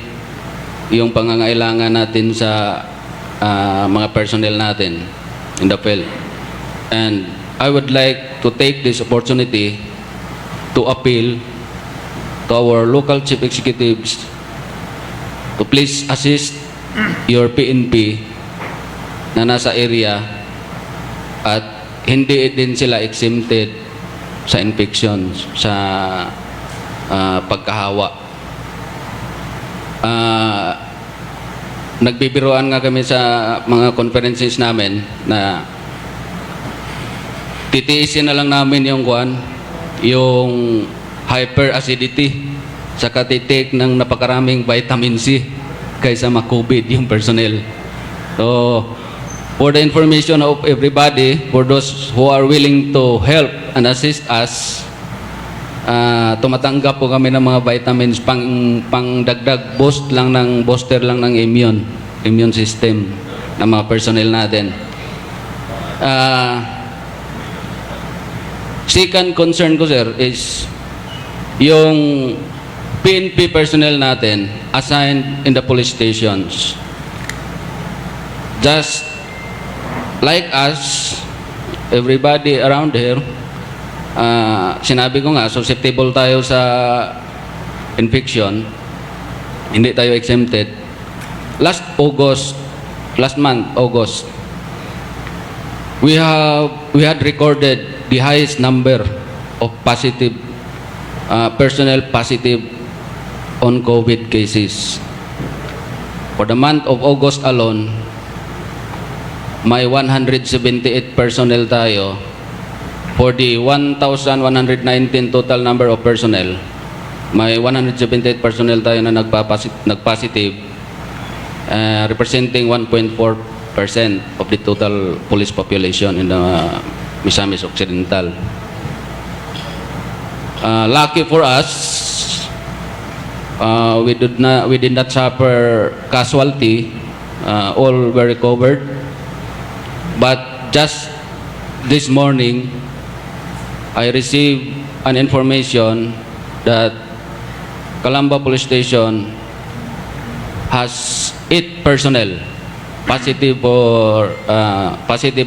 yung pangangailangan natin sa mga personnel natin in the field. And I would like to take this opportunity to appeal to our local chief executives to please assist your PNP na nasa area at hindi din sila exempted sa infections, sa pagkahawa. Nagbibiroan nga kami sa mga conferences namin na titiisin na lang namin yung yung hyperacidity sa katitik ng napakaraming vitamin C kaysa ma-COVID yung personnel. So, for the information of everybody, for those who are willing to help and assist us, tumatanggap po kami ng mga vitamins pang dagdag booster lang ng immune system ng mga personnel natin. Second concern ko sir is yung PNP personnel natin assigned in the police stations. Just like us, everybody around here, sinabi ko nga, susceptible tayo sa infection, hindi tayo exempted. Last month, August, we had recorded the highest number of positive personnel positive on COVID cases. For the month of August alone, may 178 personnel tayo. For the 1,119 total number of personnel, may 178 personnel tayo na nagpositive, representing 1.4% of the total police population in the Misamis Occidental. Lucky for us, we did not suffer casualty. All were recovered. But just this morning, I received an information that Calamba Police Station has 8 personnel positive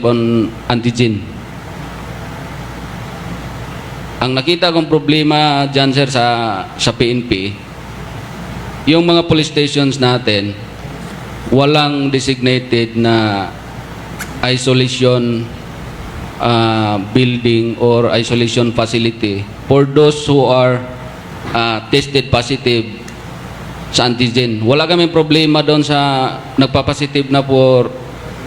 on antigen. Ang nakita kong problema dyan sir sa PNP, yung mga police stations natin walang designated na isolation building or isolation facility for those who are tested positive sa antigen. Wala kaming problema doon sa nagpa-positive na for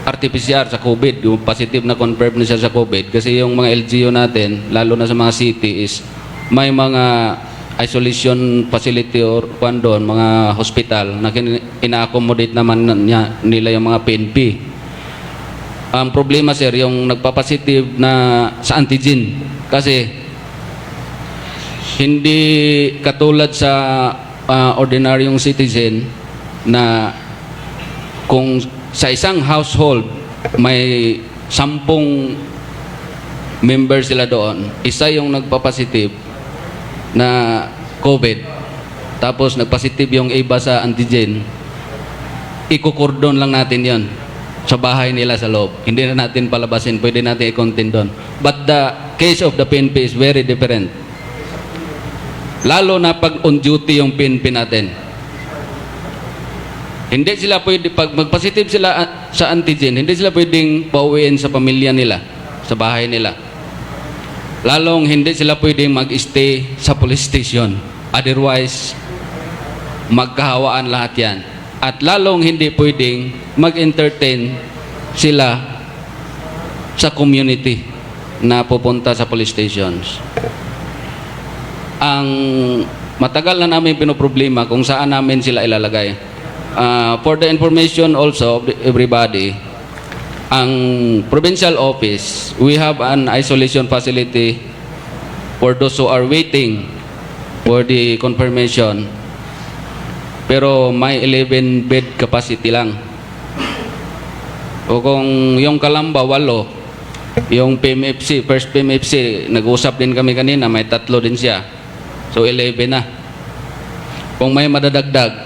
RT-PCR sa COVID, yung positive na confirm na siya sa COVID. Kasi yung mga LGU natin, lalo na sa mga city, is may mga isolation facility or doon, mga hospital na ina-accommodate naman nila yung mga PNP. Ang problema sir, yung nagpa-positive na sa antigen. Kasi hindi katulad sa ordinaryong citizen na kung sa isang household may 10 members sila doon, isa yung nagpa-positive na COVID, tapos nagpositive yung iba sa antigen, ikukordon lang natin yon sa bahay nila sa loob. Hindi na natin palabasin, pwede natin i-contain doon. But the case of the PNP is very different. Lalo na pag on duty yung PNP natin. Hindi sila pwede, pag mag-positive sila sa antigen, hindi sila pwedeng pauwiin sa pamilya nila, sa bahay nila. Lalong hindi sila pwedeng mag-stay sa police station. Otherwise, magkahawaan lahat yan. At lalong hindi pwedeng mag-entertain sila sa community. na pupunta sa police stations. Ang matagal na namin pinoproblema kung saan namin sila ilalagay. For the information also of everybody, ang provincial office, we have an isolation facility for those who are waiting for the confirmation. Pero may 11 bed capacity lang. O kung yung Calamba, 8, yung PMFC, first PMFC, nag-usap din kami kanina, may 3 din siya. So 11 na. Kung may madadagdag,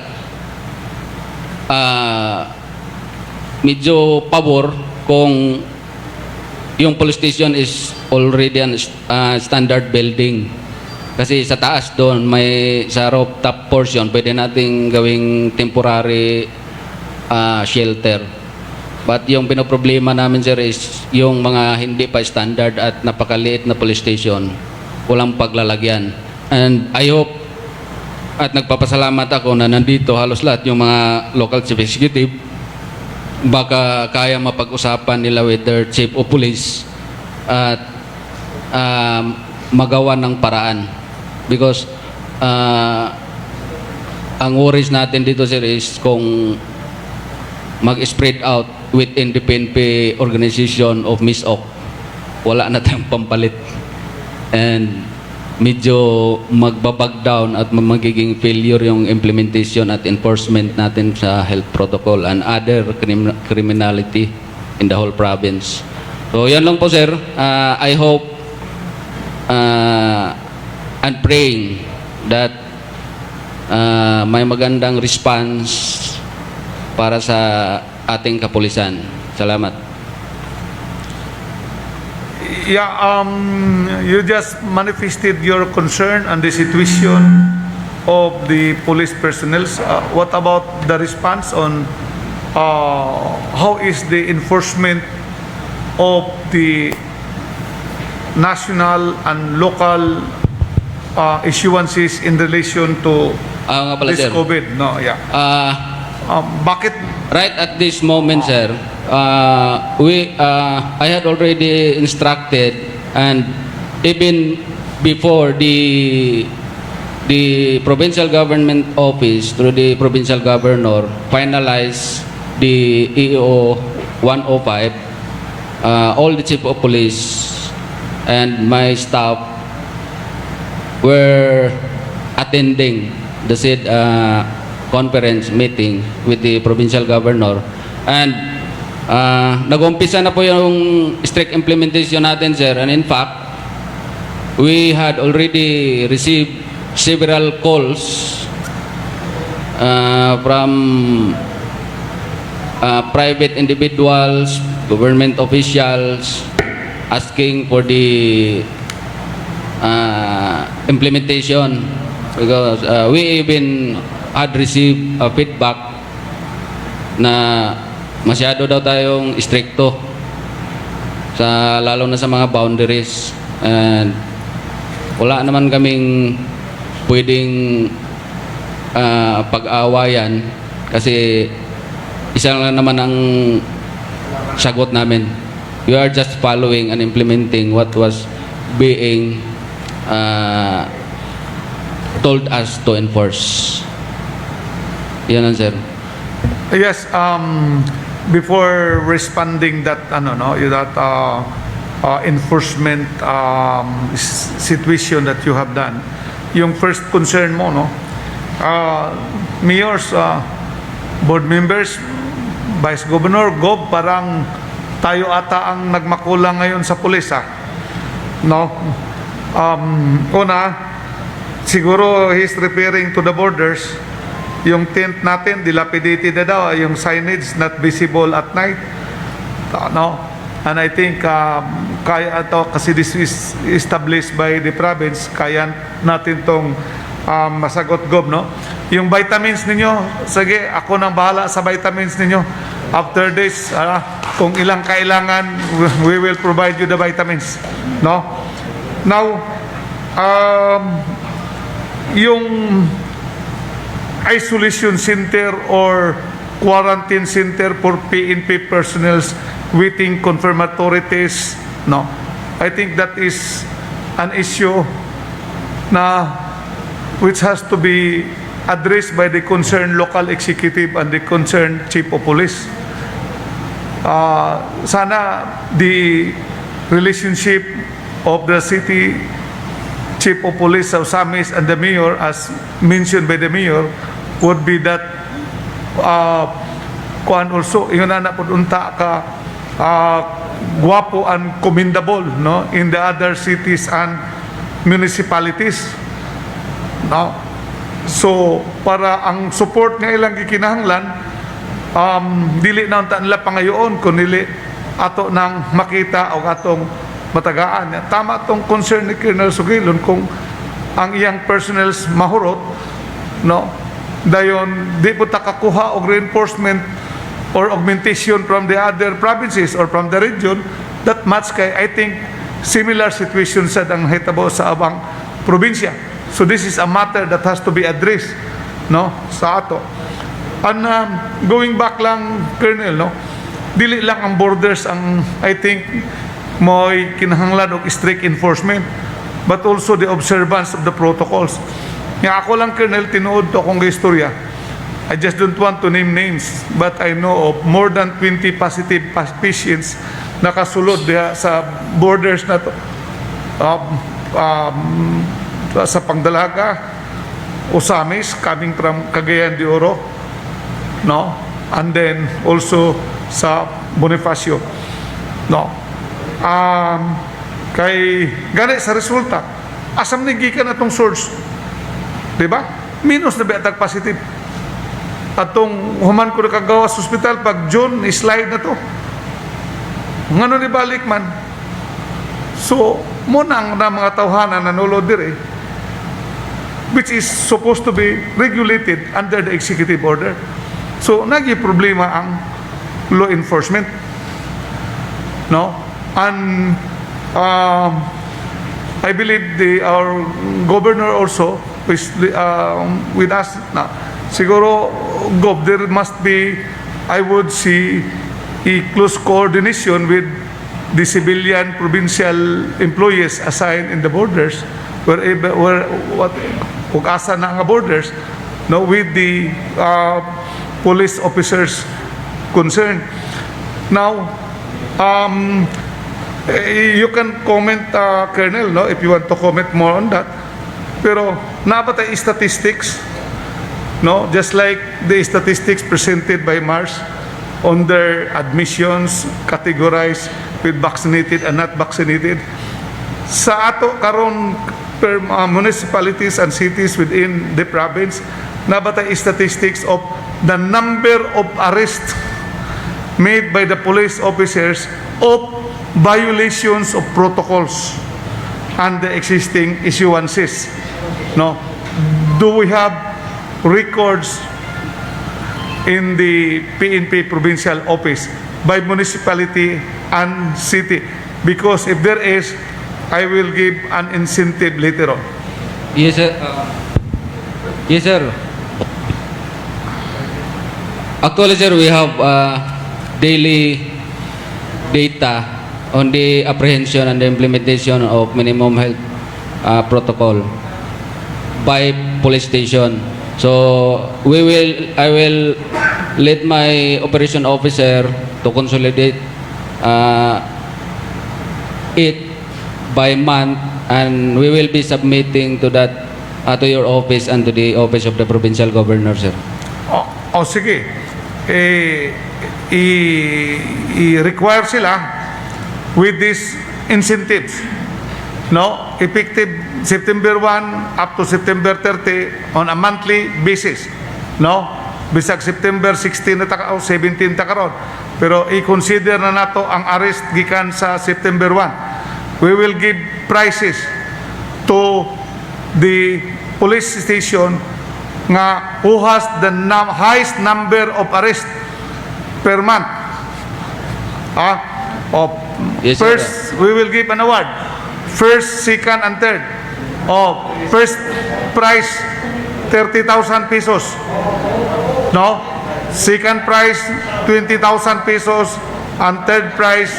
medyo pabor kung yung police station is already an standard building. Kasi sa taas doon, may sa rooftop portion, pwede nating gawing temporary shelter. But yung pinoproblema namin, sir, is yung mga hindi pa standard at napakaliit na police station, walang paglalagyan. And I hope at nagpapasalamat ako na nandito halos lahat yung mga local chief executive, baka kaya mapag-usapan nila with their chief of police at magawa ng paraan. Because ang worries natin dito, sir, is kung mag-spread out within the PNP organization of Miss Ok, wala na tayong pampalit. And medyo magbabag down at magiging failure yung implementation at enforcement natin sa health protocol and other criminality in the whole province. So yan lang po, sir. I hope and praying that may magandang response para sa ating kapulisan. Salamat. Yeah, you just manifested your concern on the situation of the police personnel. What about the response on how is the enforcement of the national and local issuances in relation to this sir. COVID? No, yeah. Bakit? Right at this moment, sir, I had already instructed, and even before the provincial government office through the provincial governor finalized the EO 105, all the chief of police and my staff were attending the said conference meeting with the provincial governor, and nag-umpisa na po yung strict implementation natin, sir, and in fact we had already received several calls from private individuals, government officials asking for the implementation, because we even had received feedback na masyado daw tayong stricto lalo na sa mga boundaries, and wala naman kaming pwedeng pag-awayan kasi isa lang naman ang sagot namin. We are just following and implementing what was being told us to enforce. Yan ang, sir. Yes, before responding that enforcement situation that you have done, yung first concern mo, no, mayors, board members, vice governor, gov, parang tayo ata ang nagmakulang ngayon sa pulis, no? Una, siguro he's referring to the borders. Yung tent natin, dilapidated na daw, yung signage not visible at night. No? And I think kaya ito, kasi this is established by the province, kaya natin tong masagot, Gob, no? Yung vitamins ninyo, sige, ako nang bahala sa vitamins ninyo. After this, kung ilang kailangan, we will provide you the vitamins. No? Now, yung isolation center or quarantine center for PNP personnel waiting confirmatory tests, no? I think that is an issue na which has to be addressed by the concerned local executive and the concerned chief of police. Sana the relationship of the city chief of police of Samis and the mayor, as mentioned by the mayor, would be that kuan also yun na napunta ka guwapo and commendable, no, in the other cities and municipalities, no. So para ang support nga ilang gikinahanglan, dili na unta nila pangayoon kun dili ato nang makita og atong matagaan. Tama tong concern ni Colonel Sugilon kung ang iyang personnels mahurot, no, dayon di po takakuha og reinforcement or augmentation from the other provinces or from the region that much kay I think similar situation sa ang hitabo sa abang probinsya. So this is a matter that has to be addressed, no, sa ato. And going back lang, Colonel, no, dili lang ang borders ang I think mo'y kinahanglan og strict enforcement, but also the observance of the protocols. Nga ako lang, Colonel, tinuod to akong istorya. I just don't want to name names, but I know of more than 20 positive patients nakasulod diha sa borders na to. Sa Pangdalaga, Osamis, coming from Cagayan de Oro, no? And then also sa Bonifacio, no? Kay gani sa resulta, asam ni gikan atong source, di ba? Minus na betag positive. Atong human ko nakagawa sa hospital pag June, slide na to. Ngano ni balik man. So, muna ang mga tawhanan na nulod dire, which is supposed to be regulated under the executive order. So, nagi problema ang law enforcement. No? And I believe our governor also is with us na siguro there must be, I would see, a close coordination with the civilian provincial employees assigned in the borders kung asa na nga borders, no, with the police officers concerned. Now, you can comment, Colonel, no, if you want to comment more on that. Pero nabatay statistics, no, just like the statistics presented by Mars on their admissions categorized with vaccinated and not vaccinated. Sa ato karon per municipalities and cities within the province, nabatay statistics of the number of arrests made by the police officers of violations of protocols and the existing issuances. No, do we have records in the PNP provincial office by municipality and city? Because if there is, I will give an incentive later on. Yes, sir. Yes, sir. Actually, sir, we have daily data on the apprehension and the implementation of minimum health protocol by police station. So I will let my operation officer to consolidate it by month, and we will be submitting to that to your office and to the office of the provincial governor, sir. Sige. I-require sila with these incentives, no, effective September 1 up to September 30 on a monthly basis, no, bisag September 16 na taka o 17 ta karon, pero i-consider na nato ang arrest gikan sa September 1. We will give prices to the police station nga who has the highest number of arrest per month. Yes, first, we will give an award. First, second, and third. First prize, 30,000 pesos. No? Second prize, 20,000 pesos. And third prize,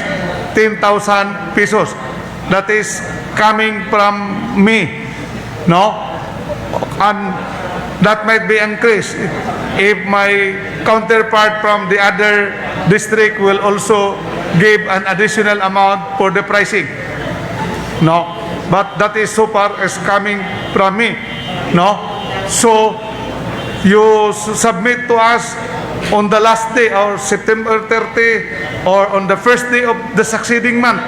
10,000 pesos. that is coming from me, no? And that might be increased if my counterpart from the other district will also give an additional amount for the pricing, no? But that is so far as coming from me, no? So you submit to us on the last day or September 30 or on the first day of the succeeding month.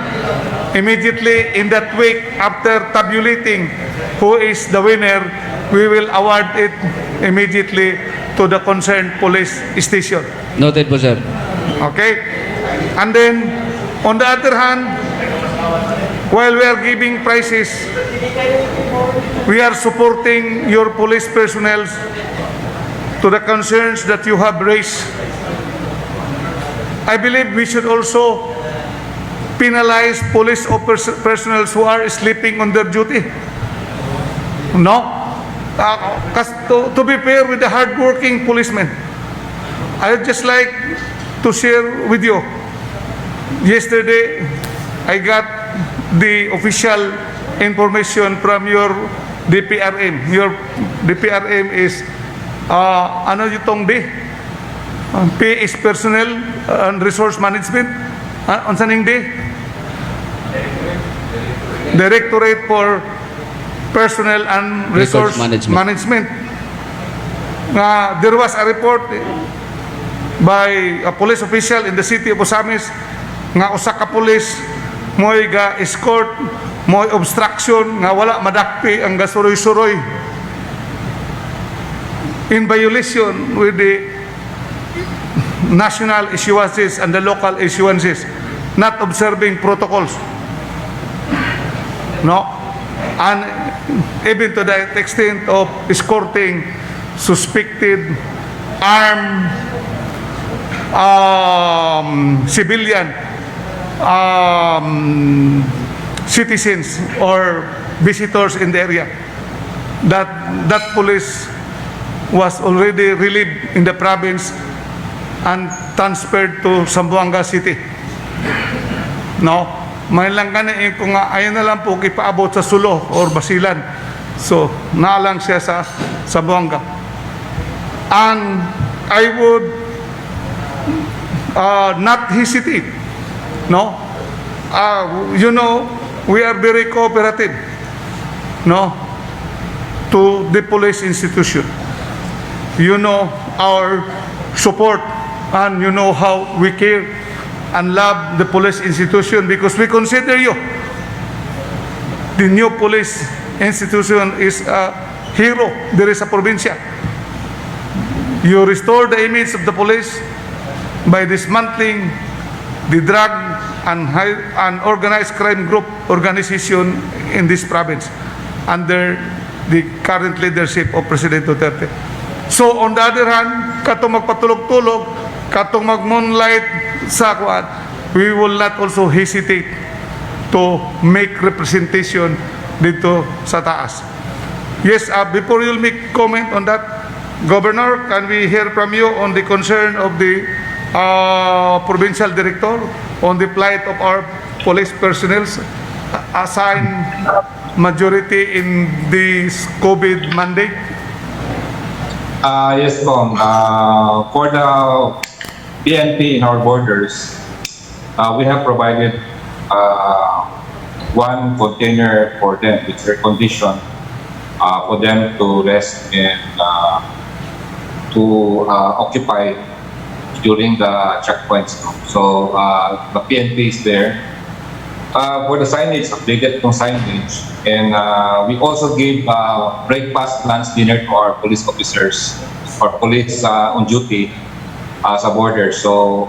Immediately in that week after tabulating who is the winner, we will award it immediately to the concerned police station. Noted po, sir. Okay? And then, on the other hand, while we are giving prizes, we are supporting your police personnel to the concerns that you have raised. I believe we should also penalize police personnel who are sleeping on their duty. No? To be fair with the hardworking policemen, I would just like to share with you. Yesterday, I got the official information from your DPRM. Your DPRM is ano itong D? P is Personnel and Resource Management. Ano saning D? Directorate for Personnel and Resource Management. There was a report by a police official in the city of Osamis nga usa ka police mo'y ga escort, mo'y obstruction nga wala madakpi ang gasuroy-suroy in violation with the national issuances and the local issuances, not observing protocols, no, and even to the extent of escorting suspected armed civilian citizens or visitors in the area. That police was already relieved in the province and transferred to Zamboanga City. No, may lang kani kung ayon na lang po kipaabot sa Sulo or Basilan. So, naalang siya sa Zamboanga. And I would not hesitate. No? You know, we are very cooperative, no, to the police institution. You know our support and you know how we care and love the police institution because we consider you. The new police institution is a hero. There is a provincia. You restore the image of the police by dismantling the drug and organized crime group organization in this province under the current leadership of President Duterte. So on the other hand, katong magpatulog-tulog, katong mag-moonlight sa kuan, we will not also hesitate to make representation dito sa taas. Yes, before you make comment on that, Governor, can we hear from you on the concern of the provincial director on the plight of our police personnel assigned majority in this COVID mandate? Yes, Kong. For the PNP in our borders, we have provided one container for them with air condition for them to rest and to occupy during the checkpoints. So the PNP is there. For the signage, updated yung signage. And we also gave breakfast, lunch, dinner to our police officers or police on duty sa border. So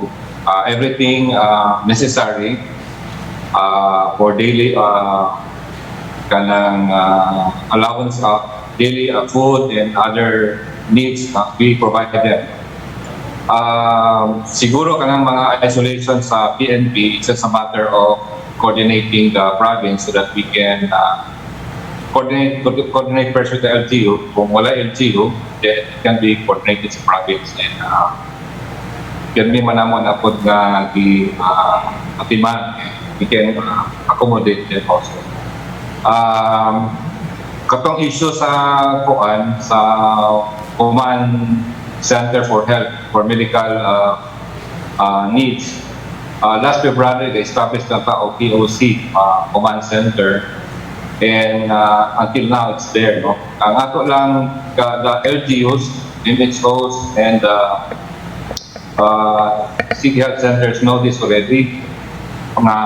everything necessary for daily kanang allowance of daily food and other needs, we provide them. Siguro kanang mga isolation sa PNP, it's just a matter of coordinating the province so that we can coordinate first with the LGU. Kung wala LGU, then it can be coordinated sa province and can be manamon apod nga atiman we can accommodate them also. Katong issue sa kuan sa Command Center for Health for Medical Needs. Last February, they established na o POC, Command Center, and until now, it's there. No? Ang ato lang, the LGUs, MHOs, and City Health Centers know this already, na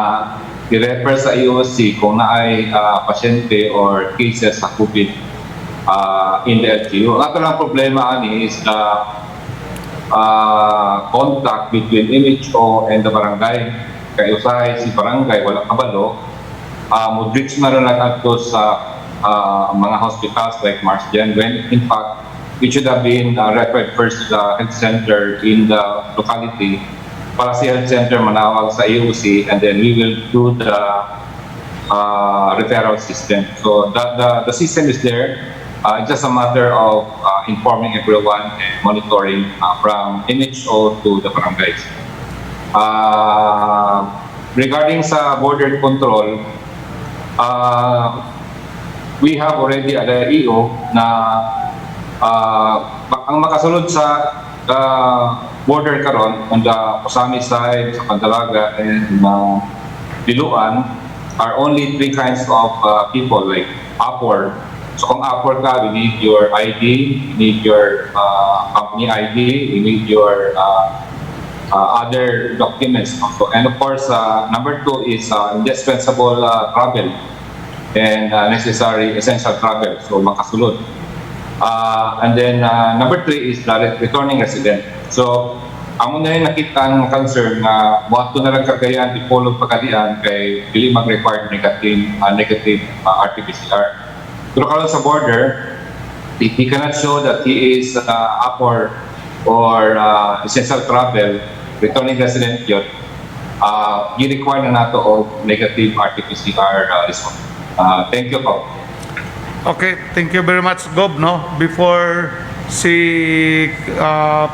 i-refer sa EOC kung na ay pasyente or cases sa COVID in the LGU. Ang ato lang problema ani is the contact between MHO and the barangay. Kaya usahay si barangay, walang kabalo. Mudrits na rin nag-ato sa mga hospitals like Marsden, when in fact, it should have been referred first to the health center in the locality para si health center manawag sa EOC, and then we will do the referral system. So the system is there. It's just a matter of informing everyone and monitoring from MHO to the barangays. Regarding sa border control, we have already at the EO na ang makasulod sa border karon on the Kusami side, sa Candelaga, and Diluan are only three kinds of people, like Apor. So kung Apor ka, we need your ID, we need your company ID, we need your other documents. So, and of course, number two is indispensable travel and necessary essential travel, so makasulod. And then number three is the returning resident. So amo na yung nakitang concern na buhato na lang kagayan ipolog pagkadian kay dili mag-require negative RT-PCR. Pero karon sa border, if he cannot show that he is Apor or essential travel, returning resident yun, i-require na nato of negative RT-PCR result. Thank you po. Okay, thank you very much, Gob. No? Before si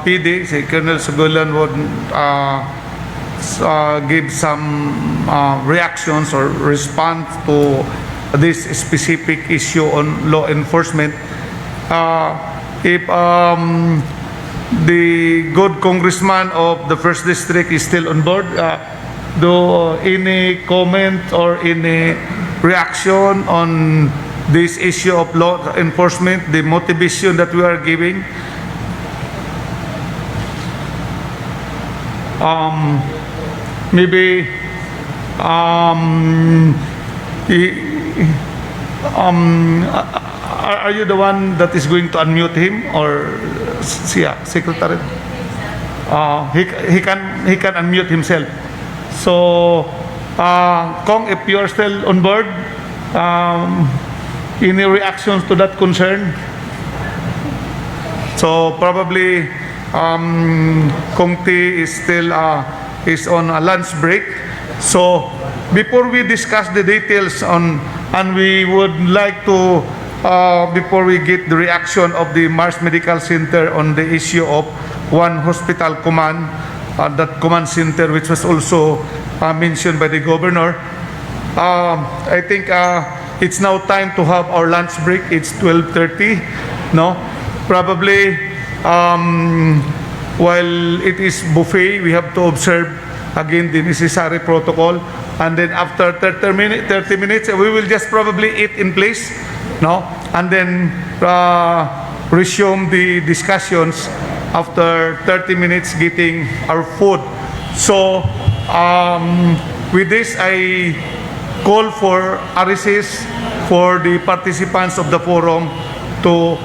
PD, si Colonel Sugulan would give some reactions or response to this specific issue on law enforcement. If the good congressman of the 1st District is still on board, do any comment or any reaction on this issue of law enforcement, the motivation that we are giving? Maybe are you the one that is going to unmute him, or siya, secretary? He can unmute himself. So, Kong, if you are still on board, any reactions to that concern? So probably Kong T is still is on a lunch break. So before we discuss the details on, and we would like to before we get the reaction of the Mars Medical Center on the issue of one hospital command, that command center which was also mentioned by the governor, I think it's now time to have our lunch break. It's 12:30. No, probably while it is buffet, we have to observe again the necessary protocol, and then after 30 minutes, we will just probably eat in place, no, and then resume the discussions after 30 minutes getting our food. So with this, I call for a recess for the participants of the forum to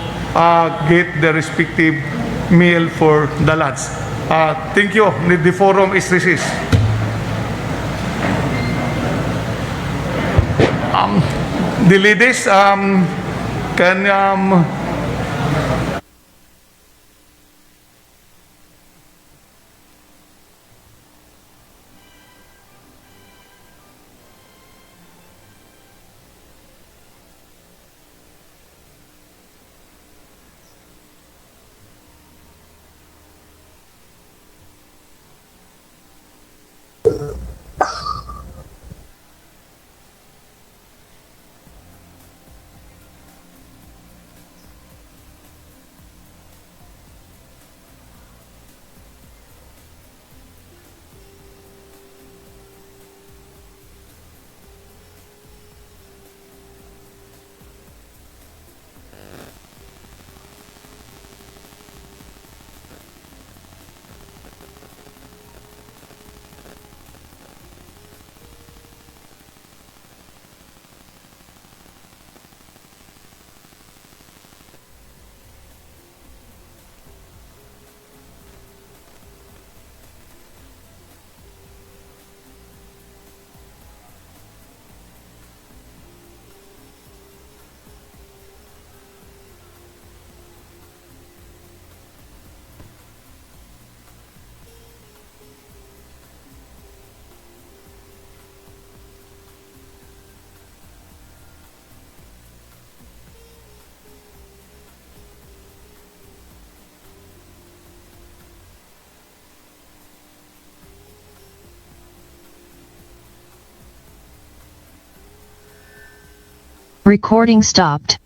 get the respective meal for the lunch. Thank you. The forum is recessed. The ladies can Recording stopped.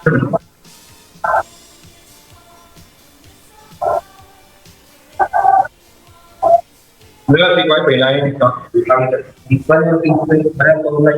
Nữa thì quay về lại đó làm thì quan trọng là phải có này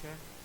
Chair.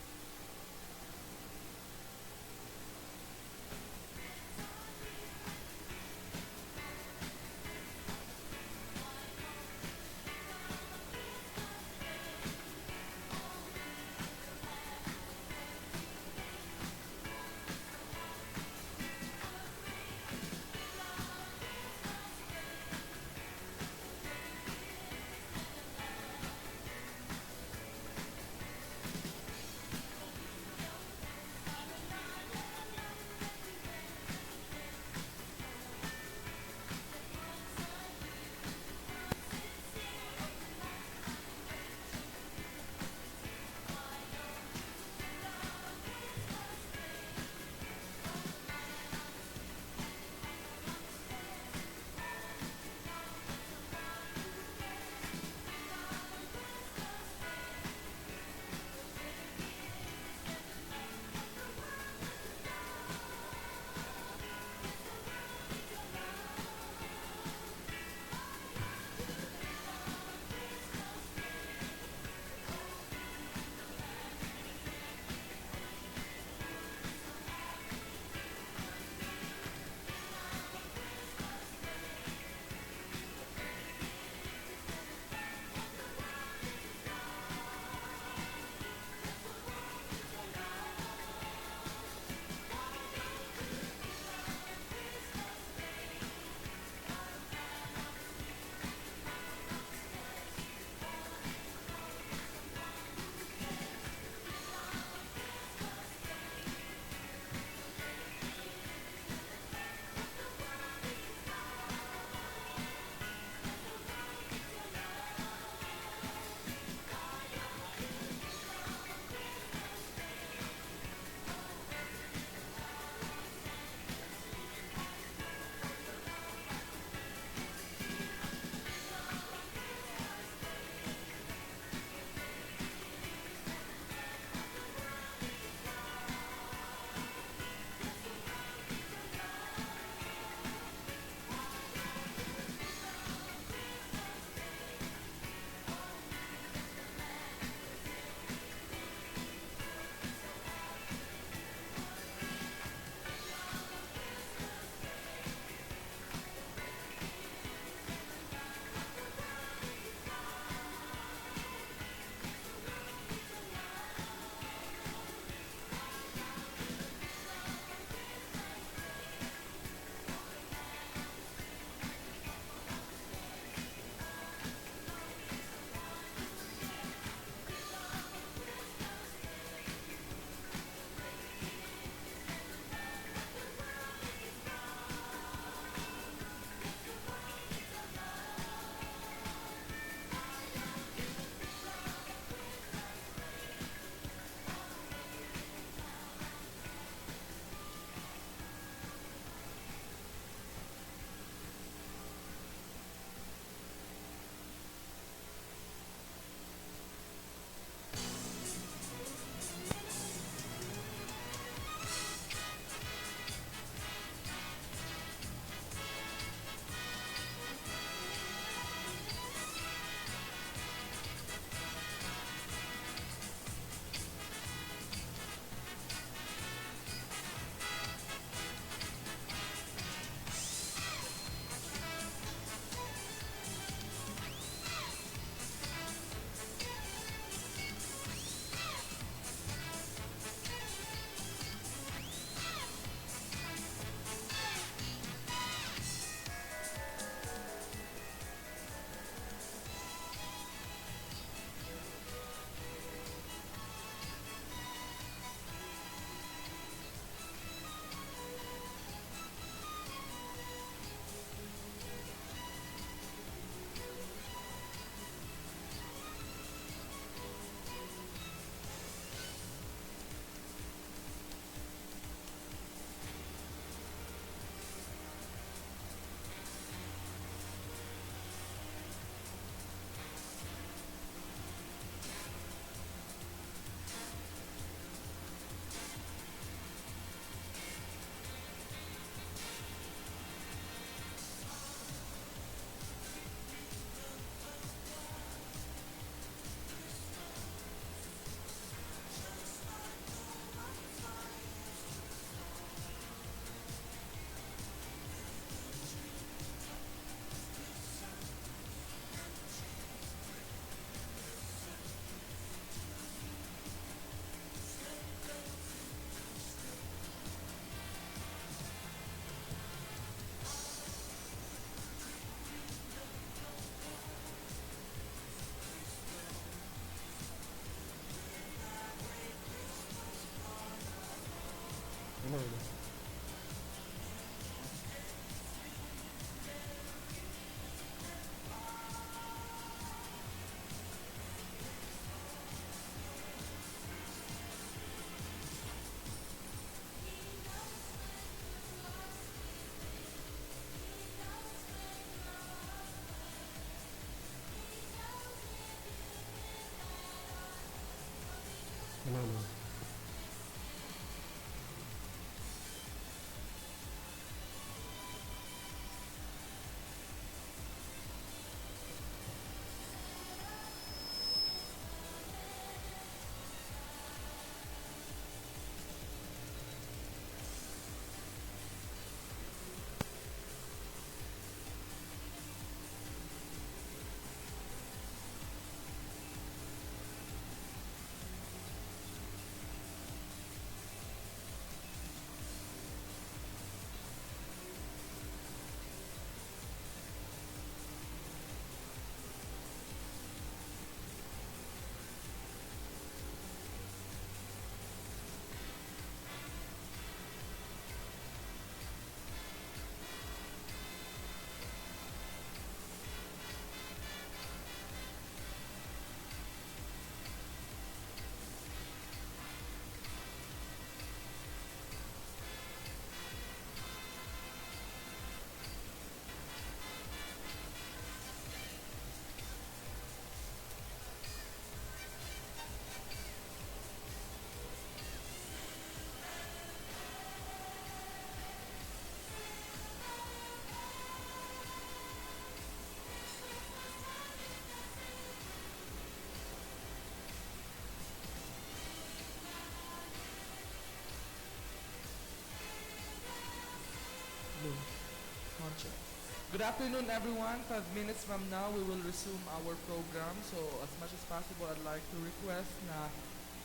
Good afternoon, everyone. 5 minutes from now, we will resume our program. So, as much as possible, I'd like to request na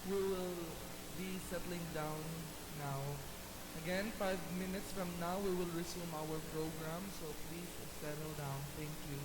we will be settling down now. Again, 5 minutes from now, we will resume our program. So, please settle down. Thank you.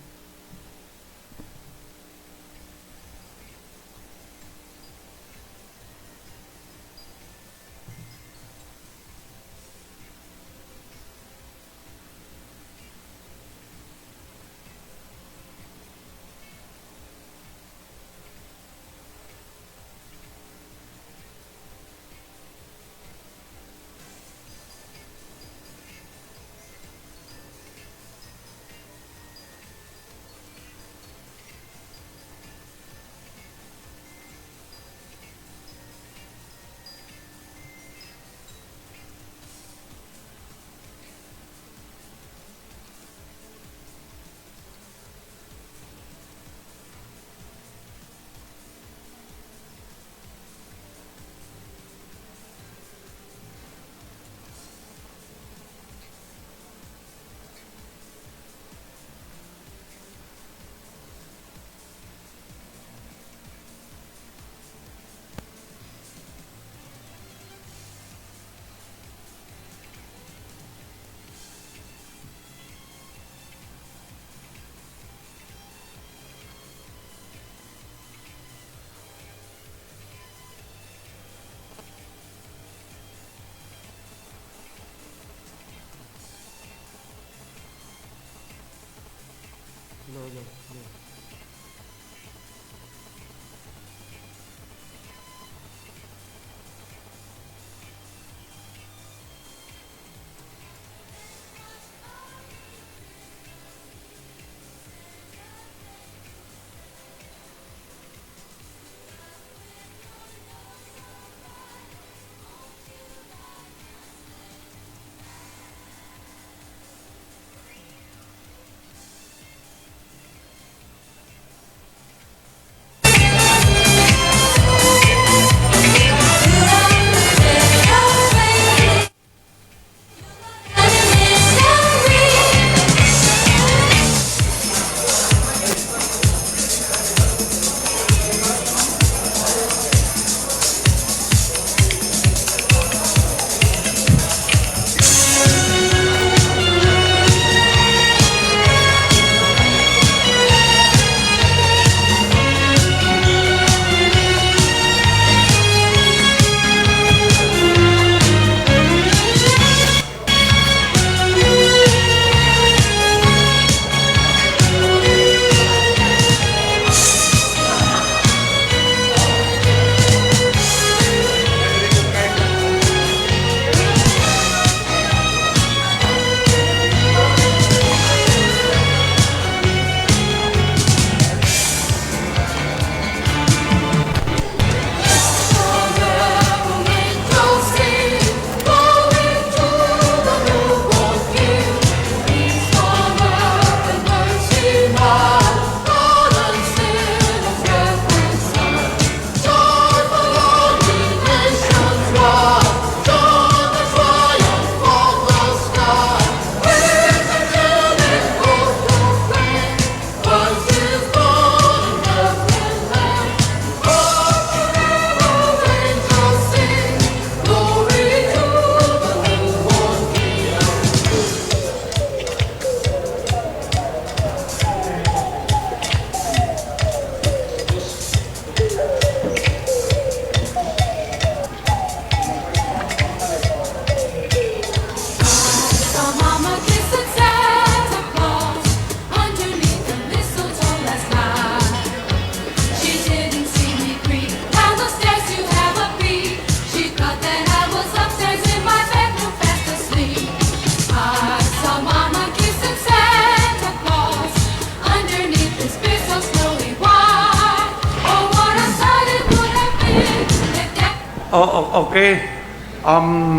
Okay.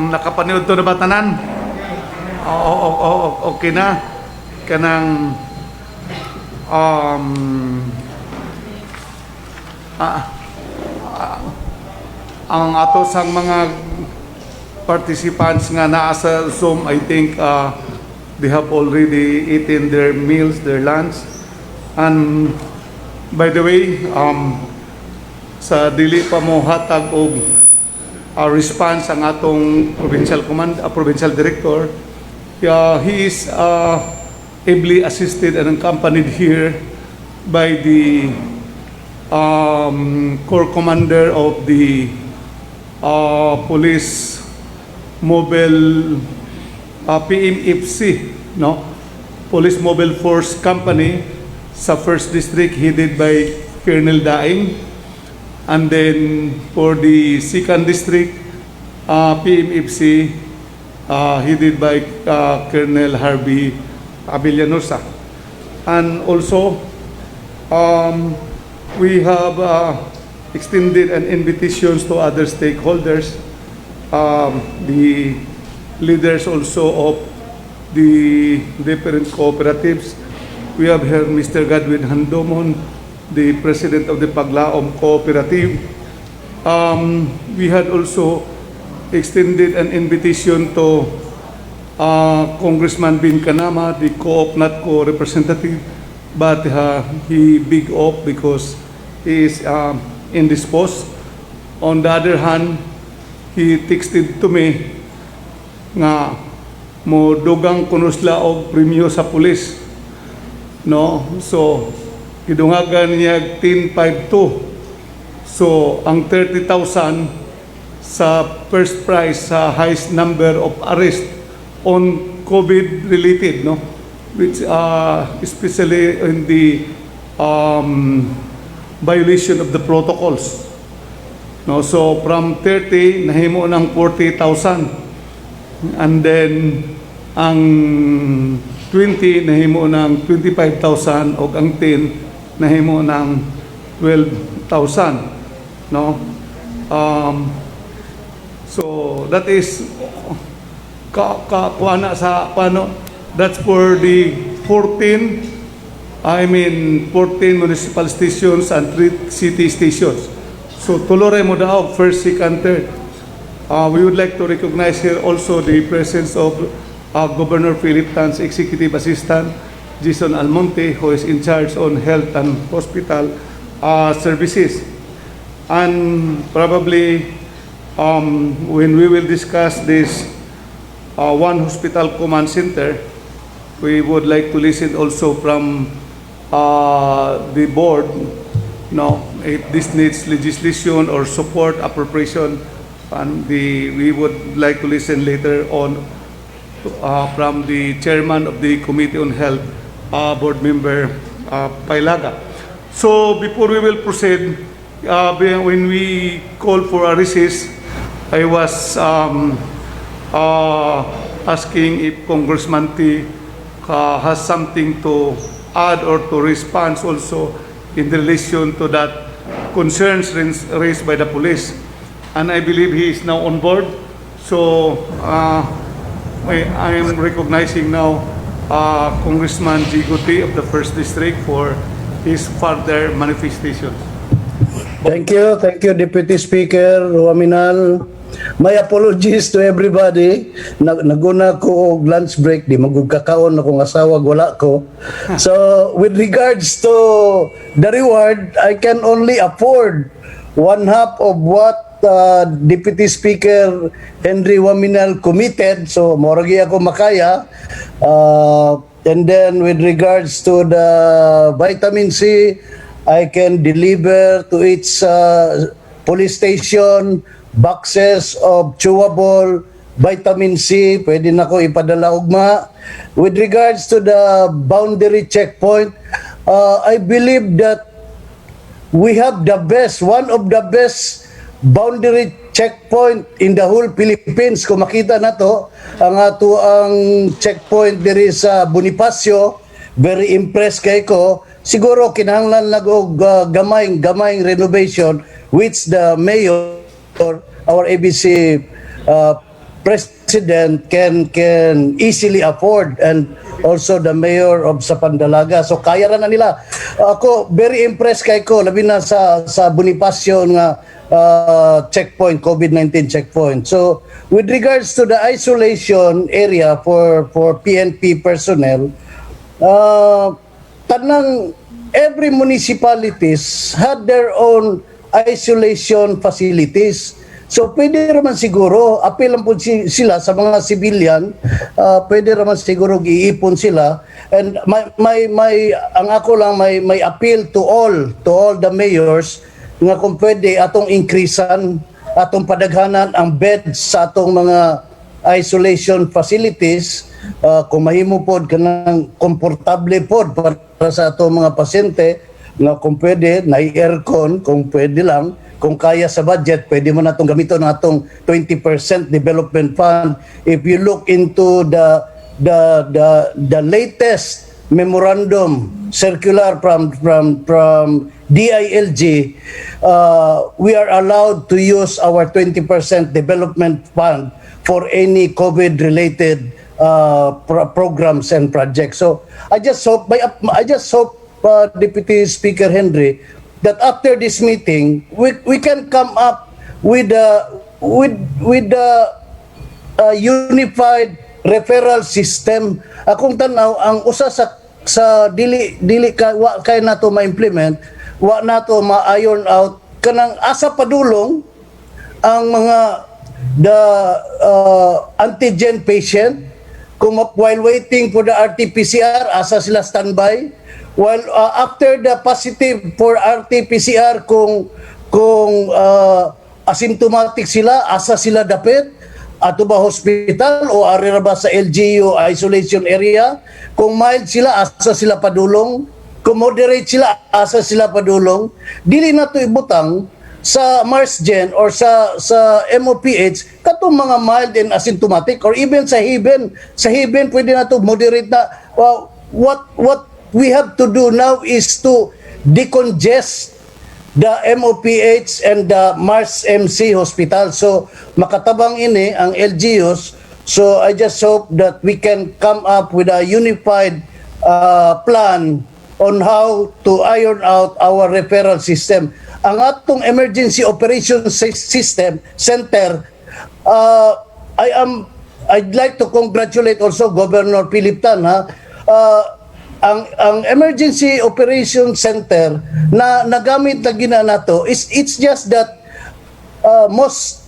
Nakapanood to na ba tanan? Okay na. Kanang ang ato sang mga participants nga naa sa Zoom, I think they have already eaten their meals, their lunch. And by the way, sa dili pa mo hatag og response ang atong provincial director, he is ably assisted and accompanied here by the corps commander of the police mobile PMFC, no? Police Mobile Force Company sa 1st District headed by Colonel Daing, and then for the 2nd District PMFC headed by Colonel Harvey Abellanosa. And also we have extended an invitations to other stakeholders, the leaders also of the different cooperatives. We have here Mr. Godwin Handomon, the president of the Paglaom Cooperative. We had also extended an invitation to Congressman Bin Kanama, the Co-op NATCO representative, but he big off because he is indisposed. On the other hand, he texted to me nga mo dugang kunusla og premyo sa pulis, no? So gidungagan niya 1052. So ang 30,000 sa first prize sa highest number of arrest on COVID related, no, which especially in the violation of the protocols, no. So from 30 nahimo ng 40,000. And then ang 20 nahimo ng 25,000 o ang 10 nahimo ng 12,000, no? So that is kuana sa paano, that's for the 14 municipal stations and 3 city stations. So tulore mo daw first, second, third. We would like to recognize here also the presence of Governor Philip Tan's Executive Assistant, Jason Almonte, who is in charge on health and hospital services. And probably when we will discuss this one hospital command center, we would like to listen also from the board, no, if this needs legislation or support appropriation. And we would like to listen later on from the chairman of the Committee on Health, board member Pailaga. So before we will proceed, when we call for a recess, I was asking if Congressman T has something to add or to respond also in relation to that concerns raised by the police. And I believe he is now on board. So I am recognizing now Congressman Gigotti of the 1st District for his further manifestations. Thank you, Deputy Speaker Waminal. My apologies to everybody. Naguna ko og lunch break, di magugkakaon akong asawa, wala ko. So with regards to the reward, I can only afford one half of what Deputy Speaker Henry Waminal committed, so moragi ako makaya. And then with regards to the vitamin C, I can deliver to each police station boxes of chewable vitamin C. Pwede na ko ipadala ugma. With regards to the boundary checkpoint, I believe that we have the best, one of the best boundary checkpoint in the whole Philippines. Kung makita na to, ang ato ang checkpoint diri sa Bonifacio, very impressed kay ko. Siguro kinahanglan nag og gamayng renovation which the mayor our ABC president can easily afford, and also the mayor of Sapandalaga. So kaya ra na nila. Ako very impressed kay ko labi na sa Bonifacio nga checkpoint, COVID-19 checkpoint. So with regards to the isolation area for PNP personnel, every municipalities had their own isolation facilities. So pwede naman siguro, apil lang po sila sa mga civilian, pwede naman siguro giipon sila. And ang ako lang may appeal to all the mayors nga kung pwede atong increasean, atong padaghanan ang beds sa atong mga isolation facilities, kung mahimo pod kanang komportable pod para sa atong mga pasyente, nga kung pwede na aircon, kung pwede lang, kung kaya sa budget, pwede mo natong gamiton ng atong 20% development fund. If you look into the latest memorandum circular from DILG, we are allowed to use our 20% development fund for any COVID-related programs and projects. So I just hope, Deputy Speaker Henry, that after this meeting we can come up with a unified referral system. Akong tanaw ang usa sa dili kay nato ma-implement, wa nato ma-iron out kanang asa padulong ang mga antigen patient kung while waiting for the RT-PCR asa sila standby. While after the positive for RT-PCR, kung asymptomatic sila, asa sila dapit? Ato ba hospital o ari ra ba sa LGU isolation area? Kung mild sila, asa sila padulong? Kung moderate sila, asa sila padulong? Dili na to ibutang sa Marsgen or sa MOPH katong mga mild and asymptomatic, or even sa Heben pwede na to moderate na. What we have to do now is to decongest the MOPH and the Mars MC hospital. So makatabang ini ang LGUs. So I just hope that we can come up with a unified plan on how to iron out our referral system. Ang atong emergency operations system center, I'd like to congratulate also Governor Philip Tan, ang emergency operation center na nagamit lagi na nato it's just that most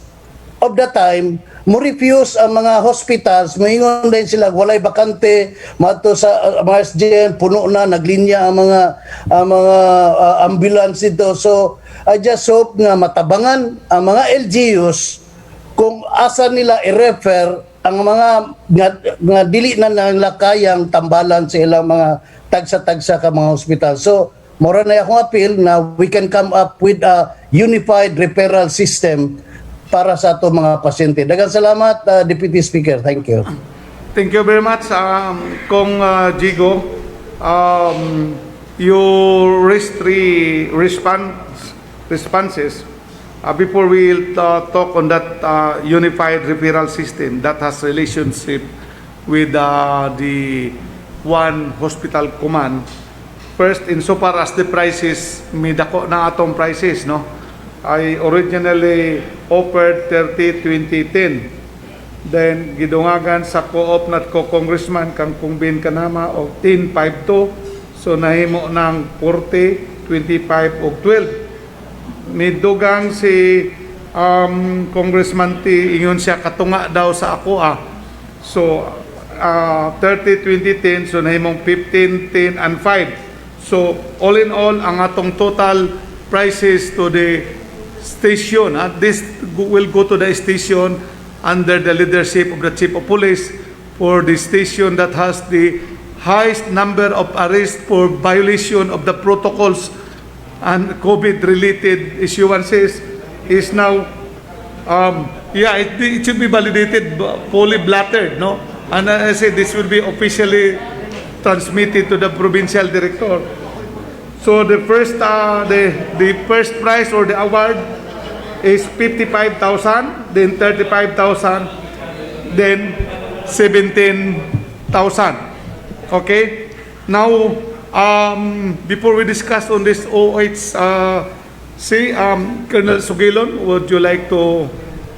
of the time mo refuse ang mga hospitals, moingon din sila walay bakante, mato sa Marsgen puno na, naglinya ang mga ambulance dito. So I just hope nga matabangan ang mga LGUs kung asa nila i-refer ang mga nga dili na nila kayang tambalan sa ilang mga tagsa-tagsa ka mga hospital. So mora na akong appeal na we can come up with a unified referral system para sa ato mga pasyente. Daghang salamat, Deputy Speaker. Thank you. Thank you very much, Kong Jigo. You raised three responses. Before we talk on that unified referral system that has relationship with the one hospital command. First, insofar as the prices, may dako na atong prices, no? I originally offered 30-20-10. Then, gidungagan sa co-op nat ko Congressman kang Kungbin Kanama of 10-5-2. So, nahimo ng 40, 25 o 12. Nidugang si Congressman T, ingon siya katunga daw sa ako So 30-20-10, so nahimong 15-10 and 5. So all in all, ang atong total prices to the station, this will go to the station under the leadership of the Chief of Police for the station that has the highest number of arrests for violation of the protocols and COVID-related issuances is now, it should be validated, fully blattered, no? And I say this will be officially transmitted to the provincial director. So the first prize or the award is 55,000, then 35,000, then 17,000. Okay? Now, before we discuss on this OH, Colonel Sugilon, would you like to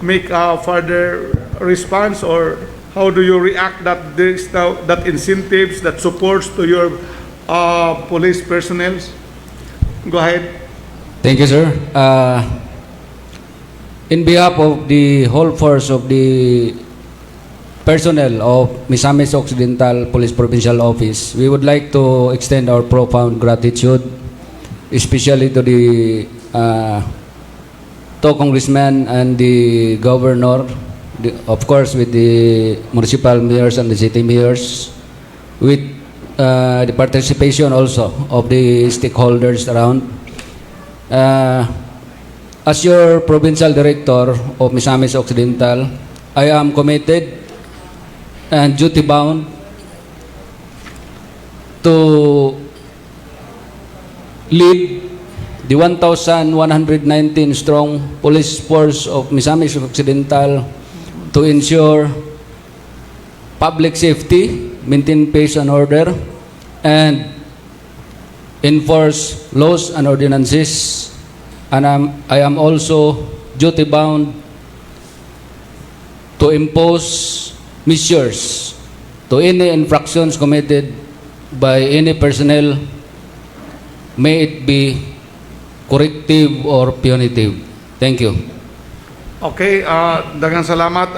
make a further response, or how do you react that there is now that incentives, that supports to your police personnel? Go ahead. Thank you, sir. In behalf of the whole force of the personnel of Misamis Occidental Police Provincial Office, we would like to extend our profound gratitude, especially to the two congressmen and the governor, of course with the municipal mayors and the city mayors, with the participation also of the stakeholders around. As your provincial director of Misamis Occidental, I am committed and duty-bound to lead the 1,119 strong police force of Misamis Occidental to ensure public safety, maintain peace and order, and enforce laws and ordinances. And I am also duty-bound to impose measures to any infractions committed by any personnel, may it be corrective or punitive. Thank you. Okay, daghang salamat,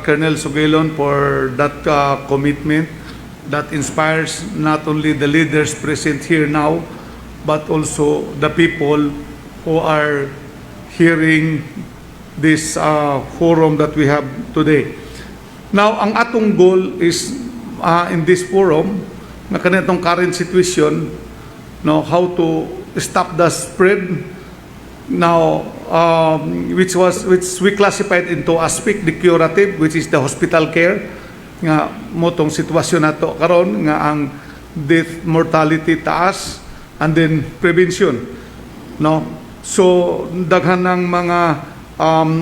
Colonel Sugilon, for that commitment that inspires not only the leaders present here now, but also the people who are hearing this forum that we have today. Now, ang atong goal is in this forum, na kanitong current situation, no, how to stop the spread. Now, which we classified into aspect the curative, which is the hospital care, nga motong sitwasyon nato karon nga ang death mortality taas, and then prevention, no. So daghan ng mga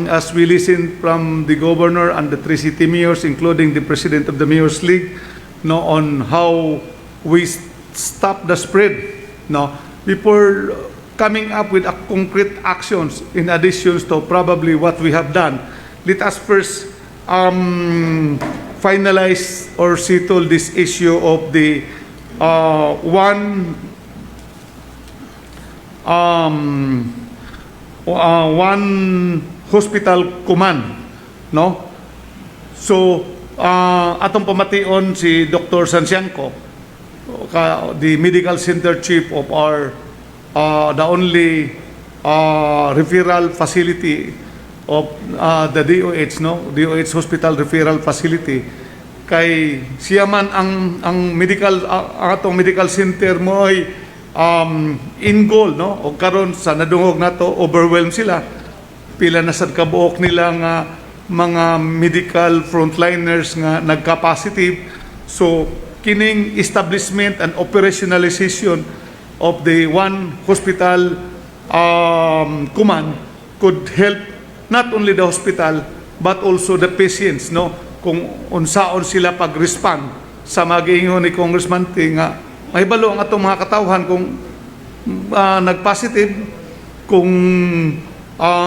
as we listen from the governor and the three city mayors, including the president of the Mayors League, no, on how we stop the spread, no, before coming up with concrete actions in addition to probably what we have done. Let us first finalize or settle this issue of the one hospital command, no? So atong pamation si Dr. Santiago, the medical center chief of our the only referral facility of the DOH, no? DOH Hospital Referral Facility. Kay siya man ang medical atong medical center mo ay in goal, no? O karon sa nadungog nato, overwhelmed sila. Pila na sad kabuok nila nga mga medical frontliners nga nagka-positive. So kining establishment and operationalization of the one hospital command could help not only the hospital but also the patients, no, kung unsaon sila pag-respond sa mag-iingon ni Congressman Ting nga mahibalo ang atong mga katawhan kung nag-positive, kung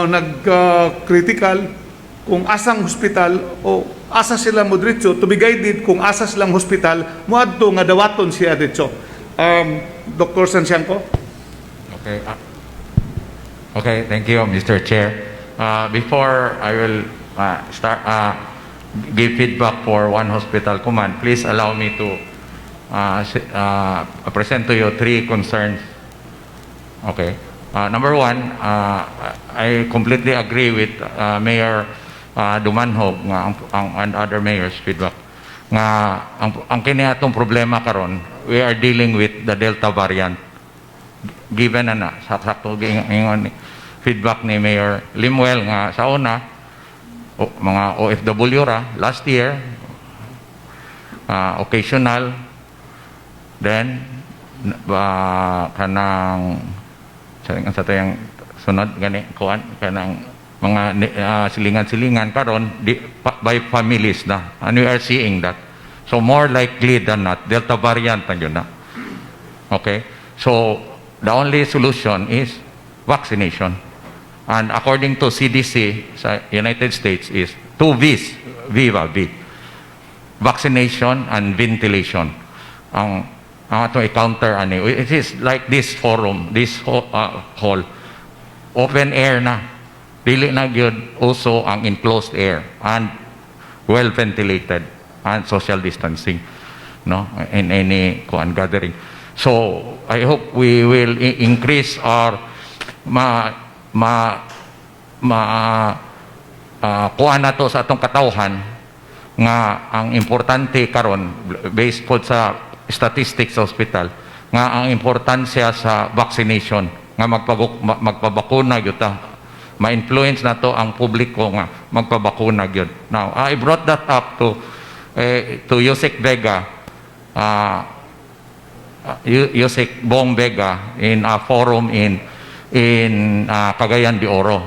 nag-critical, kung asang hospital o asa sila mo diretso, to be guided kung asa silang hospital moadto nga dawaton siya diretso. Dr. Santiago. Okay. Okay, thank you, Mr. Chair. Before I will start give feedback for one hospital command, please allow me to present to you three concerns. Okay. Number one, I completely agree with Mayor Dumanhog and other mayors feedback nga ang kini atong problema karon, we are dealing with the Delta variant. Given na sakto ingon feedback ni Mayor Limwell nga sa una mga OFW ra last year, occasional, then kanang sa tayong sunod gani kuan kanang silingan-silingan karon by families na, and we are seeing that. So more likely than not, Delta variant na yun na. Okay? So the only solution is vaccination. And according to CDC sa United States is 2 V's, V. Vaccination and ventilation. Ang atong i-counter ani, it is like this forum, this hall, open air na, dili na gyud also ang enclosed air and well ventilated and social distancing, no, in any gathering. So I hope we will increase our kuha na to sa atong katawhan nga ang importante karon based po sa statistics sa hospital nga ang importansya sa vaccination nga magpabakuna gyud ta, ma-influence na to ang publiko nga magpabakuna gyud. Now I brought that up to Yusek Vega, Yusek Bong Vega in a forum in Cagayan de Oro,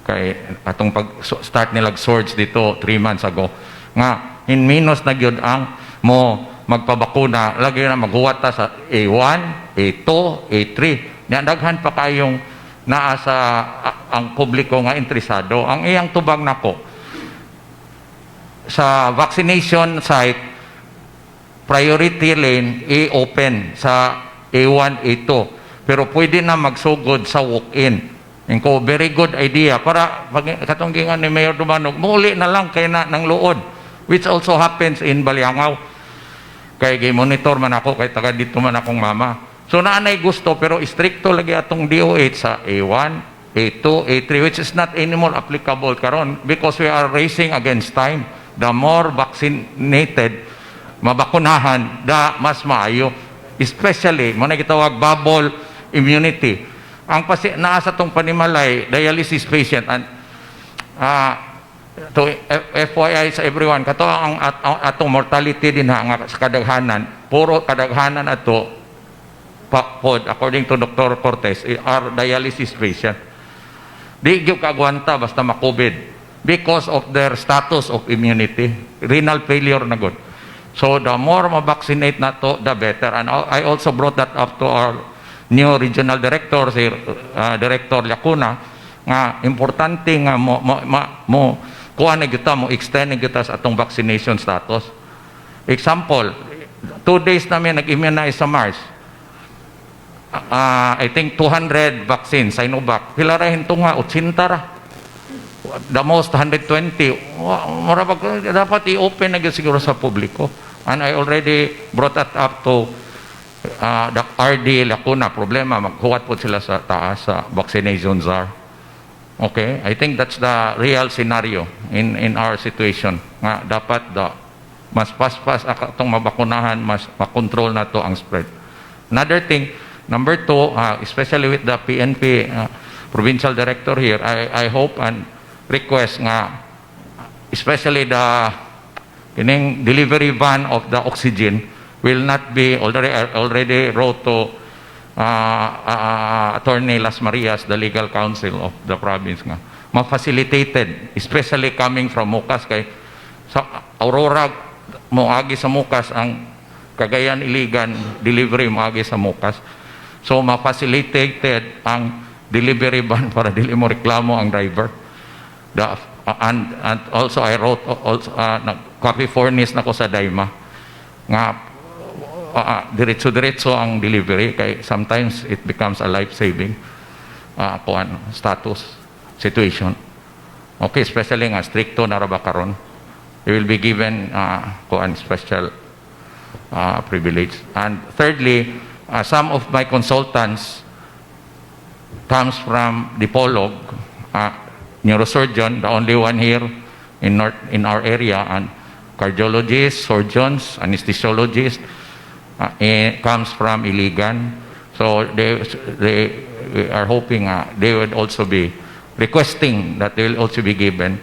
kay atong pag-start nilag surge dito 3 months ago nga in minus na gyud ang mo magpabakuna, lagi na maghuwat ta sa A1, A2, A3. Daghan pa kayong naa sa ang publiko nga interesado. Ang iyang tubag nako sa vaccination site, priority lane i-open sa A1, A2. Pero pwede na magsugod sa walk-in. Inko, very good idea. Para, katunggingan ni Mayor Dumanog, muli na lang kay na ng luod. Which also happens in Baliangaw. Kaya monitor man ako, kay taga dito man akong mama. So naanay gusto, pero stricto lagi atong DOH sa A1, A2, A3, which is not anymore applicable karon because we are racing against time. The more vaccinated, mabakunahan, mas maayo. Especially, muna gitawag bubble immunity. Ang naa sa tong panimalay, dialysis patient, and to FYI sa everyone, kato ang atong mortality din nga sa kadaghanan, puro kadaghanan ato pod, according to Dr. Cortez, are dialysis patient. Di gyud kagwanta basta ma-COVID because of their status of immunity, renal failure na gud. So the more ma-vaccinate na to, the better. And I also brought that up to our new regional director, si Director Lacuna, nga importante nga mo kuha na kita, mo extend na kita sa atong vaccination status. Example, 2 days namin nag-immunize sa Mars. I think 200 vaccines, Sinovac. Pila ra hinto nga, 80 ra. The most 120. Dapat i-open na siguro sa publiko. And I already brought that up to the RD Lacuna. Problema, maghuwat po sila sa taas sa vaccination czar. Okay, I think that's the real scenario in our situation. Nga dapat mas pas-pas atong mabakunahan, mas makontrol na to ang spread. Another thing, number 2, especially with the PNP provincial director here, I hope and request nga, especially the delivery van of the oxygen will not be already wrote to Attorney Las Marias, the legal counsel of the province nga, ma-facilitated, especially coming from Mukas, kay sa Aurora moagi sa Mukas, ang Cagayan Iligan delivery moagi sa Mukas. So ma-facilitated ang delivery van para dili mo reklamo ang driver. And also I wrote copy furnace na ko sa Daima nga diretso ang delivery, kay sometimes it becomes a life-saving status situation. Okay, especially nga stricto na raba karon, they will be given special privilege. And thirdly, some of my consultants comes from Dipolog, neurosurgeon, the only one here in our area, and cardiologists, surgeons, anesthesiologists, comes from Iligan. So they are hoping they would also be requesting that they will also be given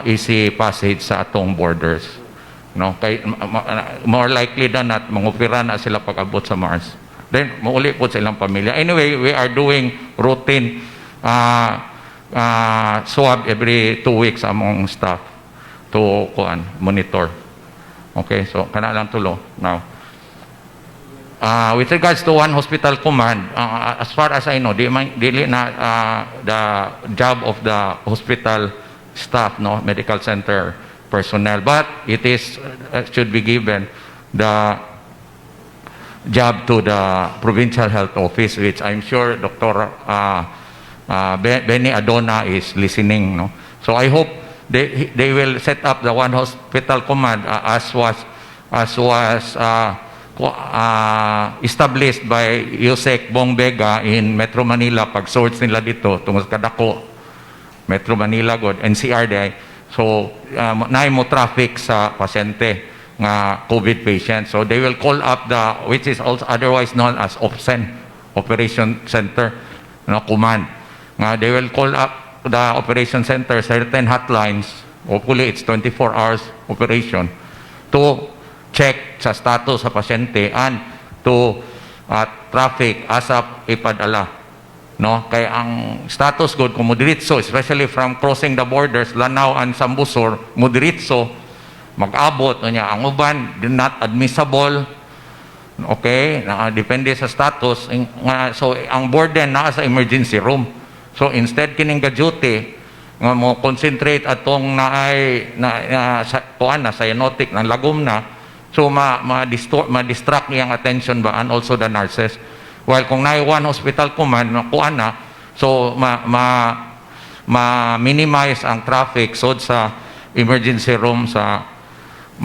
easy passage sa atong borders. No, kay more likely than not mangupira na sila pag-abot sa Mars. Then mauli po sa ilang pamilya. Anyway, we are doing routine swab every 2 weeks among staff to monitor. Okay, so kana lang tulo. Now, with regards to one hospital command, as far as I know, dili na the job of the hospital staff, no, medical center personnel, but it is should be given the job to the provincial health office, which I'm sure Dr. Benny Adona is listening, no. So I hope they will set up the one hospital command as was established by Yusek Bong Vega in Metro Manila pag source nila dito tungod kadako Metro Manila god NCR day. So naay mo traffic sa pasyente nga COVID patient. So they will call up the, which is also otherwise known as OPCEN, Operation Center, no, command. They will call up the operation center, certain hotlines, hopefully it's 24 hours operation, to check sa status sa pasyente and to traffic asap ipadala. No? Kaya ang status good kung mudiritso, especially from crossing the borders, Lanao and Sambusor, mudiritso, mag-abot niya. Ang uban, not admissible. Okay? Depende sa status. So, ang burden na sa emergency room. So instead kining duty nga mo concentrate atong na cyanotic ng lagom na, so ma-distract niyang attention ba and also the nurses. While kung na one hospital command kuan na, so ma-minimize ang traffic so sa emergency room sa